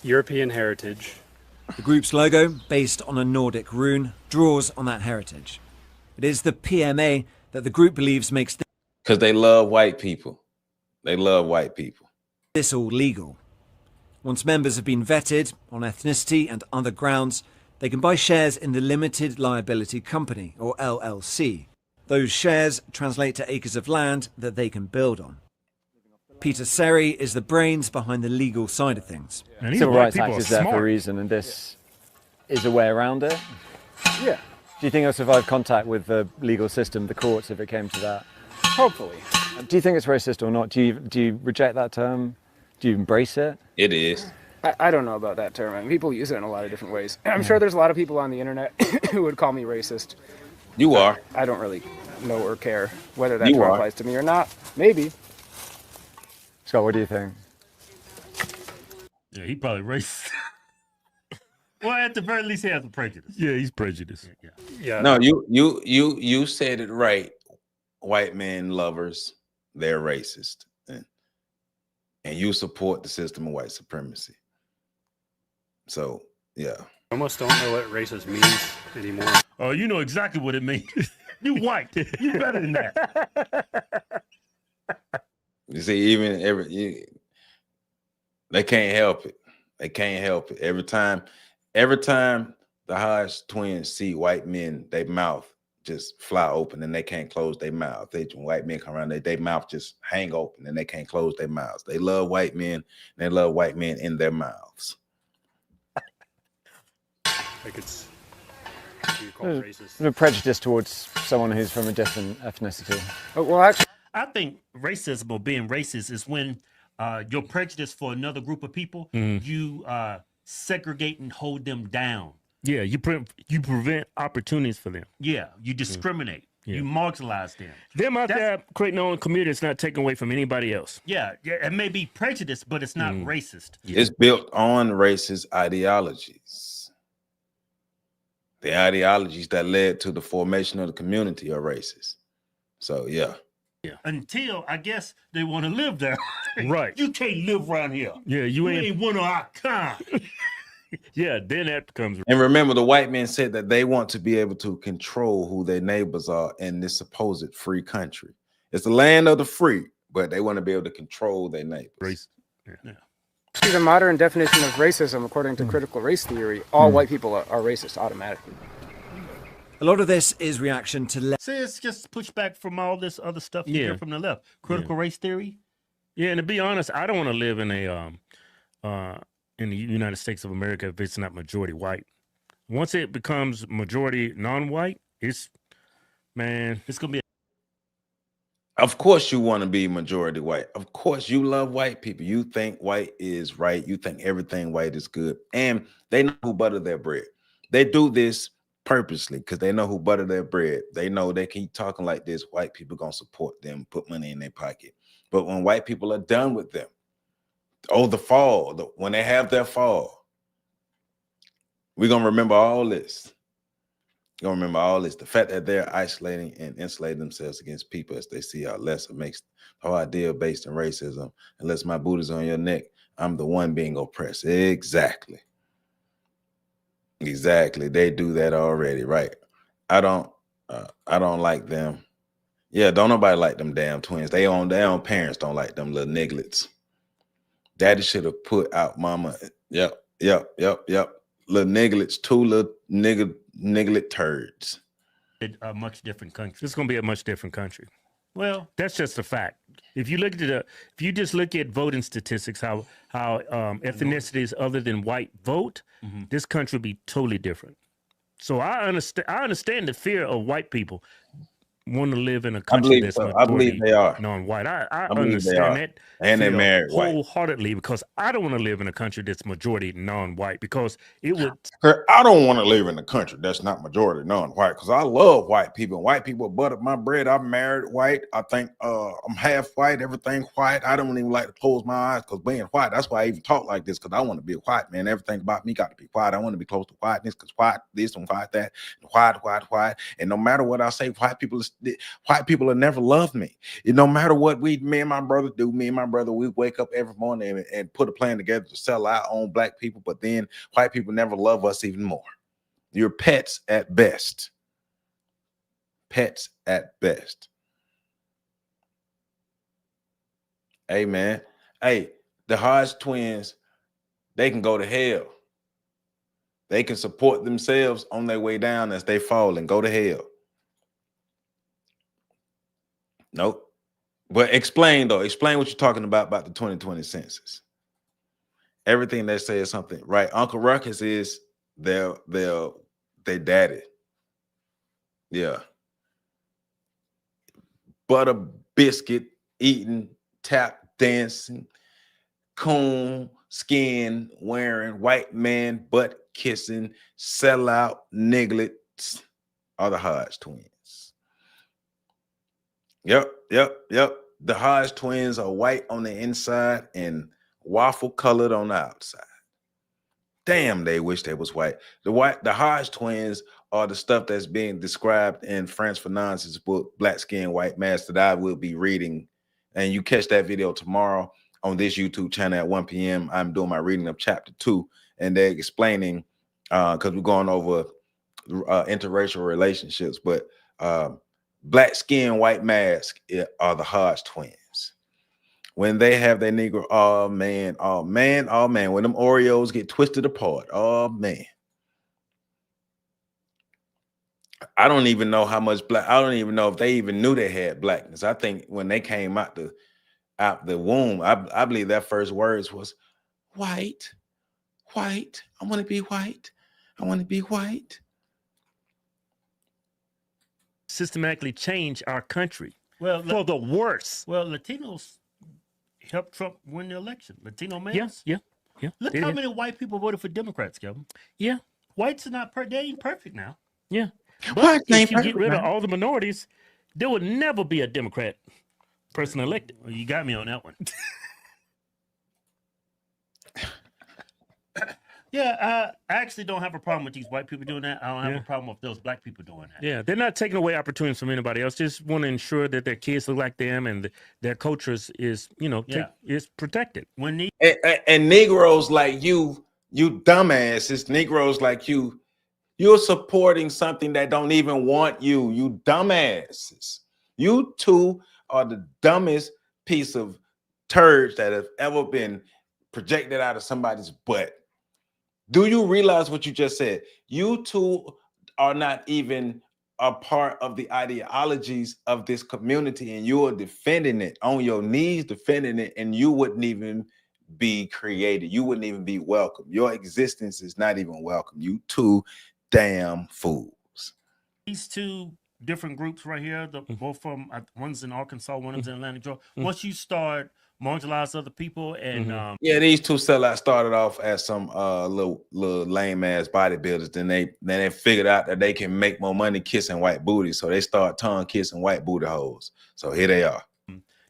Speaker 1: European heritage.
Speaker 14: The group's logo, based on a Nordic rune, draws on that heritage. It is the PMA that the group believes makes
Speaker 5: because they love white people. They love white people.
Speaker 14: This all legal. Once members have been vetted on ethnicity and other grounds, they can buy shares in the Limited Liability Company, or LLC. Those shares translate to acres of land that they can build on. Peter Seri is the brains behind the legal side of things.
Speaker 21: Civil Rights Act is there for a reason, and this is a way around it.
Speaker 1: Yeah.
Speaker 21: Do you think it'll survive contact with the legal system, the courts, if it came to that?
Speaker 1: Hopefully.
Speaker 21: Do you think it's racist or not? Do you reject that term? Do you embrace it?
Speaker 5: It is.
Speaker 1: I don't know about that term. I mean, people use it in a lot of different ways. I'm sure there's a lot of people on the internet who would call me racist.
Speaker 5: You are.
Speaker 1: I don't really know or care whether that term applies to me or not. Maybe.
Speaker 21: Scott, what do you think?
Speaker 16: Yeah, he probably racist. Well, at the very least, he has a prejudice. Yeah, he's prejudiced.
Speaker 1: Yeah.
Speaker 5: No, you said it right. White men lovers, they're racist, and you support the system of white supremacy. So, yeah.
Speaker 1: I almost don't know what racist means anymore.
Speaker 16: Oh, you know exactly what it means. You white. You better than that.
Speaker 5: You see, they can't help it. They can't help it. Every time the Hodge twins see white men, their mouth just fly open and they can't close their mouth. White men come around, their mouth just hang open and they can't close their mouths. They love white men, and they love white men in their mouths.
Speaker 21: Like it's racist.
Speaker 14: A prejudice towards someone who's from a different ethnicity.
Speaker 1: Well, actually,
Speaker 16: I think racism or being racist is when you're prejudiced for another group of people, you segregate and hold them down. Yeah, you prevent opportunities for them. Yeah, you discriminate. Yeah. You marginalize them. Them out there creating their own community is not taken away from anybody else. Yeah, it may be prejudice, but it's not racist.
Speaker 5: It's built on racist ideologies. The ideologies that led to the formation of the community are racist. So, yeah.
Speaker 16: Yeah. Until, I guess, they want to live there. Right. You can't live around here. Yeah, you ain't one of our kind. Yeah, then that becomes.
Speaker 5: And remember, the white men said that they want to be able to control who their neighbors are in this supposed free country. It's the land of the free, but they want to be able to control their neighbors.
Speaker 16: Yeah.
Speaker 1: See, the modern definition of racism, according to critical race theory, all white people are racist automatically.
Speaker 14: A lot of this is reaction to
Speaker 16: See, it's just pushback from all this other stuff you hear from the left. Critical race theory. Yeah, and to be honest, I don't want to live in in the United States of America if it's not majority white. Once it becomes majority non-white, it's gonna be.
Speaker 5: Of course you want to be majority white. Of course you love white people. You think white is right. You think everything white is good. And they know who butter their bread. They do this purposely because they know who butter their bread. They know they keep talking like this. White people gonna support them, put money in their pocket. But when white people are done with them, the fall, when they have their fall, we're gonna remember all this. You're gonna remember all this. The fact that they're isolating and insulating themselves against people as they see how lesser makes the whole idea based in racism. Unless my boot is on your neck, I'm the one being oppressed. Exactly. They do that already, right? I don't like them. Yeah, don't nobody like them damn twins. Their own parents don't like them little nigglets. Daddy should have put out mama. Yep. Little nigglets, two little niglet turds.
Speaker 16: A much different country. It's going to be a much different country. Well, that's just a fact. If you look at if you just look at voting statistics, how ethnicities other than white vote, this country would be totally different. So I understand the fear of white people want to live in a country that's
Speaker 5: I believe they are
Speaker 16: non-white. I understand that.
Speaker 5: And they're married
Speaker 16: wholeheartedly because I don't want to live in a country that's majority non-white because it would.
Speaker 5: I don't want to live in a country that's not majority non-white because I love white people. White people butter my bread. I'm married white. I think I'm half white. Everything white. I don't even like to close my eyes because being white. That's why I even talk like this because I want to be white, man. Everything about me got to be white. I want to be close to whiteness because white this and white that, and white. And no matter what I say, white people will never love me. No matter what me and my brother do, we wake up every morning and put a plan together to sell our own black people, but then white people never love us even more. You're pets at best. Pets at best. Hey, man. Hey, the Hodge twins, they can go to hell. They can support themselves on their way down as they fall and go to hell. Nope. But explain what you're talking about the 2020 census. Everything they say is something, right? Uncle Ruckus is their daddy. Yeah. Butter biscuit eating, tap dancing, coon skin wearing, white man butt kissing, sellout nigglets are the Hodge twins. Yep. The Hodge twins are white on the inside and waffle colored on the outside. Damn, they wish they was white. The Hodge twins are the stuff that's being described in Frantz Fanon's book, Black Skin, White Mask, that I will be reading. And you catch that video tomorrow on this YouTube channel at 1 p.m. I'm doing my reading of chapter 2, and they're explaining, because we're going over interracial relationships, but black skin, white mask are the Hodge twins. When they have their Negro, oh man, oh man, oh man. When them Oreos get twisted apart, oh man. I don't even know how much black. I don't even know if they even knew they had blackness. I think when they came out the womb, I believe their first words was white, white. I want to be white. I want to be white.
Speaker 22: Systematically change our country
Speaker 16: Well,
Speaker 22: for the worse.
Speaker 16: Well, Latinos helped Trump win the election. Latino males.
Speaker 22: Yeah.
Speaker 16: Look how many white people voted for Democrats, Kevin.
Speaker 22: Yeah.
Speaker 16: Whites are not they ain't perfect now.
Speaker 22: Yeah.
Speaker 5: Whites
Speaker 22: But
Speaker 5: ain't
Speaker 22: if you get
Speaker 5: perfect,
Speaker 22: rid of
Speaker 5: man.
Speaker 22: all the minorities, there would never be a Democrat person elected.
Speaker 16: Well, you got me on that one. Yeah, I actually don't have a problem with these white people doing that. I don't have a problem with those black people doing that.
Speaker 22: Yeah, they're not taking away opportunities from anybody else. Just want to ensure that their kids look like them and their culture is is protected.
Speaker 16: When
Speaker 5: and Negroes like you dumbasses, Negroes like you're supporting something that don't even want you. You dumbasses. You two are the dumbest piece of turds that have ever been projected out of somebody's butt. Do you realize what you just said? You two are not even a part of the ideologies of this community, and you are defending it on your knees, defending it, and you wouldn't even be created. You wouldn't even be welcome. Your existence is not even welcome. You two damn fools.
Speaker 16: These two different groups right here, both from one's in Arkansas, one's in Atlanta, Georgia. Once you start marginalize other people and
Speaker 5: Yeah, these two sellouts started off as some little lame ass bodybuilders. Then they figured out that they can make more money kissing white booties, so they start tongue kissing white booty holes. So here they are.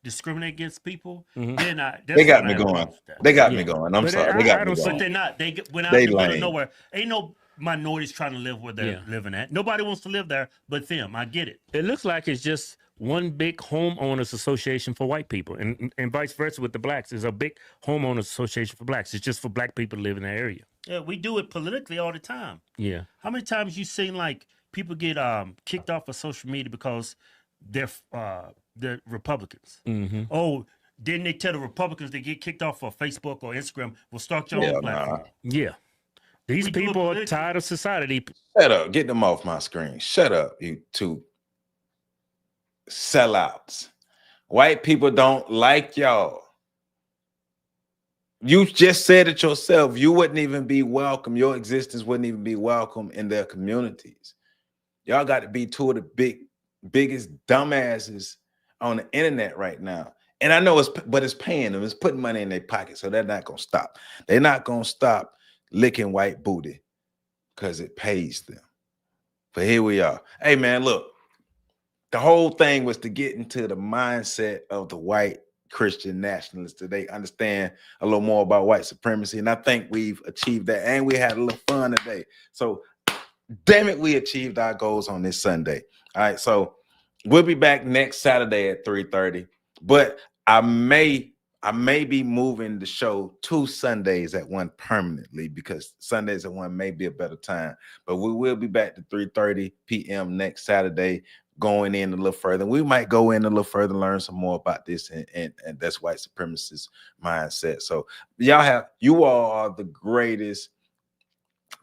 Speaker 16: Discriminate against people. They're not.
Speaker 5: They got me going. They got me going. I'm sorry. They got me going.
Speaker 16: But they're not. They went out
Speaker 5: They
Speaker 16: in the middle of
Speaker 5: lame.
Speaker 16: nowhere. Ain't no minorities trying to live where they're living at. Nobody wants to live there but them. I get it.
Speaker 22: It looks like it's just one big homeowners association for white people, and vice versa with the blacks. There's a big homeowners association for blacks. It's just for black people to live in that area.
Speaker 16: Yeah, we do it politically all the time.
Speaker 22: Yeah.
Speaker 16: How many times you seen like people get kicked off of social media because they're Republicans? Oh, didn't they tell the Republicans they get kicked off of Facebook or Instagram? Well, start your own platform.
Speaker 22: Yeah. These people are tired of society.
Speaker 5: Shut up. Get them off my screen. Shut up, you two sellouts. White people don't like y'all. You just said it yourself. You wouldn't even be welcome. Your existence wouldn't even be welcome in their communities. Y'all got to be two of the biggest dumbasses on the internet right now. And I know it's paying them. It's putting money in their pocket. So they're not going to stop. They're not going to stop licking white booty because it pays them. But here we are. Hey, man, look. The whole thing was to get into the mindset of the white Christian nationalists, so they understand a little more about white supremacy. And I think we've achieved that. And we had a little fun today. So, damn it, we achieved our goals on this Sunday. All right. So, we'll be back next Saturday at 3:30. But I may be moving the show to Sundays at 1 permanently because Sundays at 1 may be a better time. But we will be back to 3:30 p.m. next Saturday, going in a little further. We might go in a little further, learn some more about this, and that's white supremacist mindset. So you all are the greatest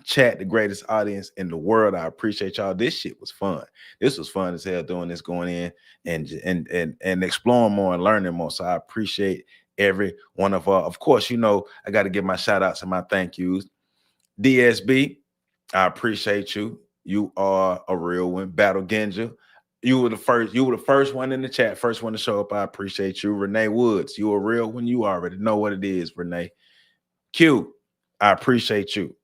Speaker 5: chat, the greatest audience in the world. I appreciate y'all. This shit was fun. This was fun as hell doing this, going in and exploring more and learning more. So I appreciate every one of our. Of course, I got to give my shout outs and my thank yous. DSB, I appreciate you. You are a real one. Battle Genja, you were the first one in the chat, first one to show up. I appreciate you. Renee Woods, you a real one. You already know what it is, Renee. Q, I appreciate you.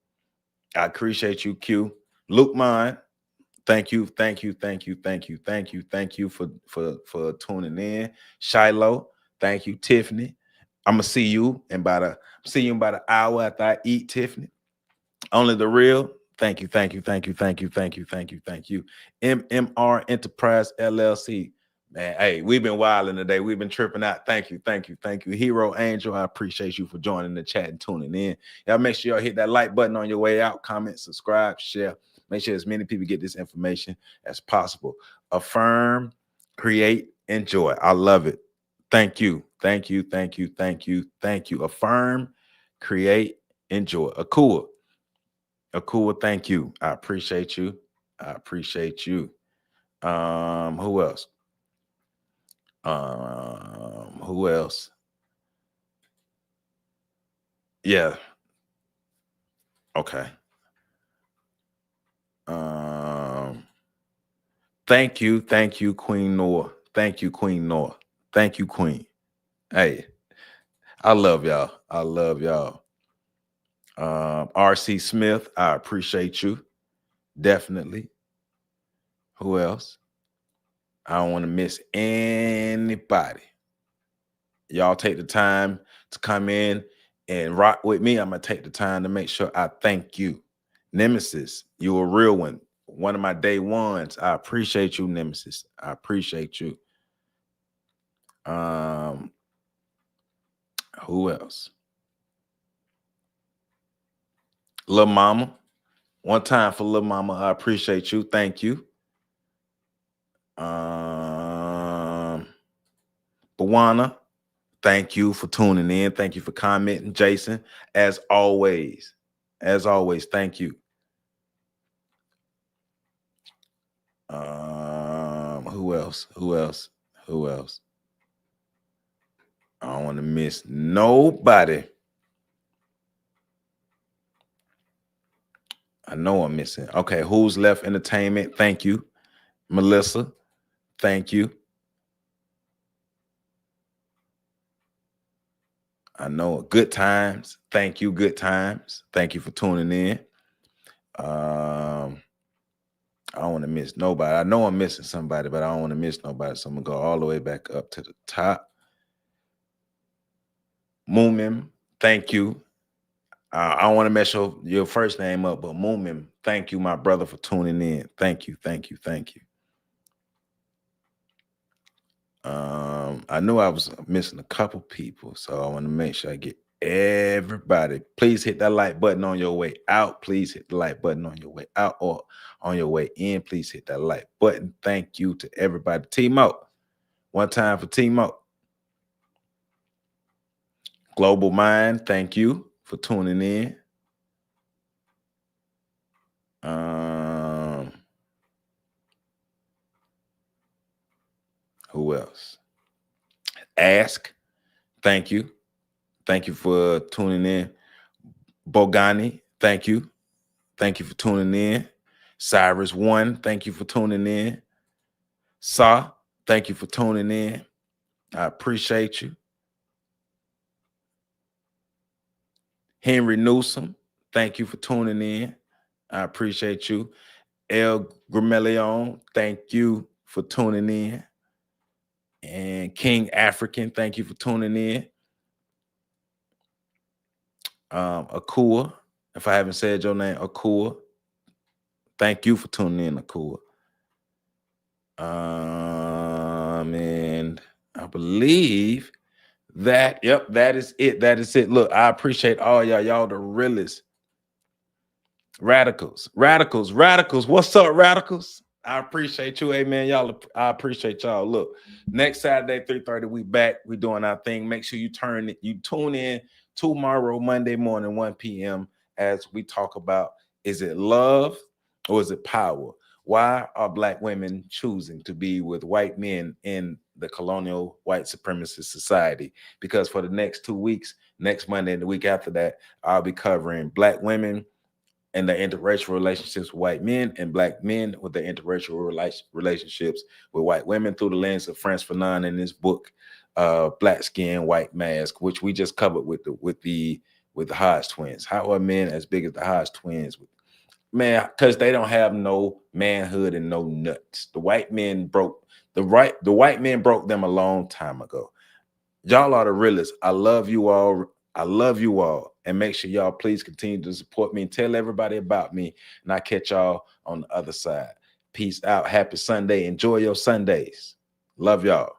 Speaker 5: I appreciate you, Q. Luke Mine, thank you for tuning in. Shiloh, thank you. Tiffany, I'm gonna see you in about an hour after I eat. Tiffany, only the real. Thank you. MMR Enterprise LLC. Man, hey, we've been wilding today. We've been tripping out. Thank you. Hero Angel, I appreciate you for joining the chat and tuning in. Y'all make sure y'all hit that like button on your way out. Comment, subscribe, share. Make sure as many people get this information as possible. Affirm, create, enjoy. I love it. Thank you. Thank you. Thank you. Thank you. Thank you. Affirm, create, enjoy. Akua. Akua, thank you. I appreciate you. I appreciate you. Who else? Who else? Yeah. Okay. Thank you, Queen Noah. Thank you, Queen Noah. Thank you, Queen. Hey, I love y'all. I love y'all. RC Smith, I appreciate you. Definitely. Who else? I don't want to miss anybody. Y'all take the time to come in and rock with me. I'm going to take the time to make sure I thank you. Nemesis, you a real one. One of my day ones. I appreciate you, Nemesis. I appreciate you. Who else? Lil Mama. One time for Lil Mama. I appreciate you. Thank you. Bawana, thank you for tuning in. Thank you for commenting. Jason, as always, thank you. Who else? Who else? Who else? I don't want to miss nobody. I know I'm missing. Okay, Who's Left Entertainment? Thank you. Melissa, thank you. I know Good Times. Thank you, Good Times. Thank you for tuning in. I don't want to miss nobody. I know I'm missing somebody, but I don't want to miss nobody. So I'm going to go all the way back up to the top. Moomin, thank you. I don't want to mess your first name up, but Moomin, thank you, my brother, for tuning in. Thank you, thank you, thank you. I knew I was missing a couple people, so I want to make sure I get everybody. Please hit that like button on your way out. Please hit the like button on your way out or on your way in. Please hit that like button. Thank you to everybody. T-Mo. One time for T-Mo. Global Mind, thank you for tuning in. Who else? Ask, thank you. Thank you for tuning in. Bogani, thank you. Thank you for tuning in. Cyrus One, thank you for tuning in. Sa, thank you for tuning in. I appreciate you. Henry Newsom, thank you for tuning in. I appreciate you. El Gramelion, thank you for tuning in. And King African, thank you for tuning in. Akua, if I haven't said your name, Akua, thank you for tuning in, Akua. And I believe that, yep, that is it. That is it. Look, I appreciate all y'all. Y'all the realest. Radicals. What's up, radicals? I appreciate you. Amen. Y'all, I appreciate y'all. Look, next Saturday, 3:30, we back. We doing our thing. Make sure you tune in tomorrow, Monday morning, 1 p.m. as we talk about, is it love or is it power? Why are Black women choosing to be with white men in the colonial white supremacist society? Because for the next 2 weeks, next Monday and the week after that, I'll be covering Black women and the interracial relationships with white men, and Black men with the interracial relationships with white women through the lens of Frantz Fanon in his book, Black Skin, White Mask, which we just covered with the Hodge twins. How are men as big as the Hodge twins? Man, because they don't have no manhood and no nuts. The white men broke them a long time ago. Y'all are the realest. I love you all. I love you all. And make sure y'all please continue to support me and tell everybody about me. And I catch y'all on the other side. Peace out. Happy Sunday. Enjoy your Sundays. Love y'all.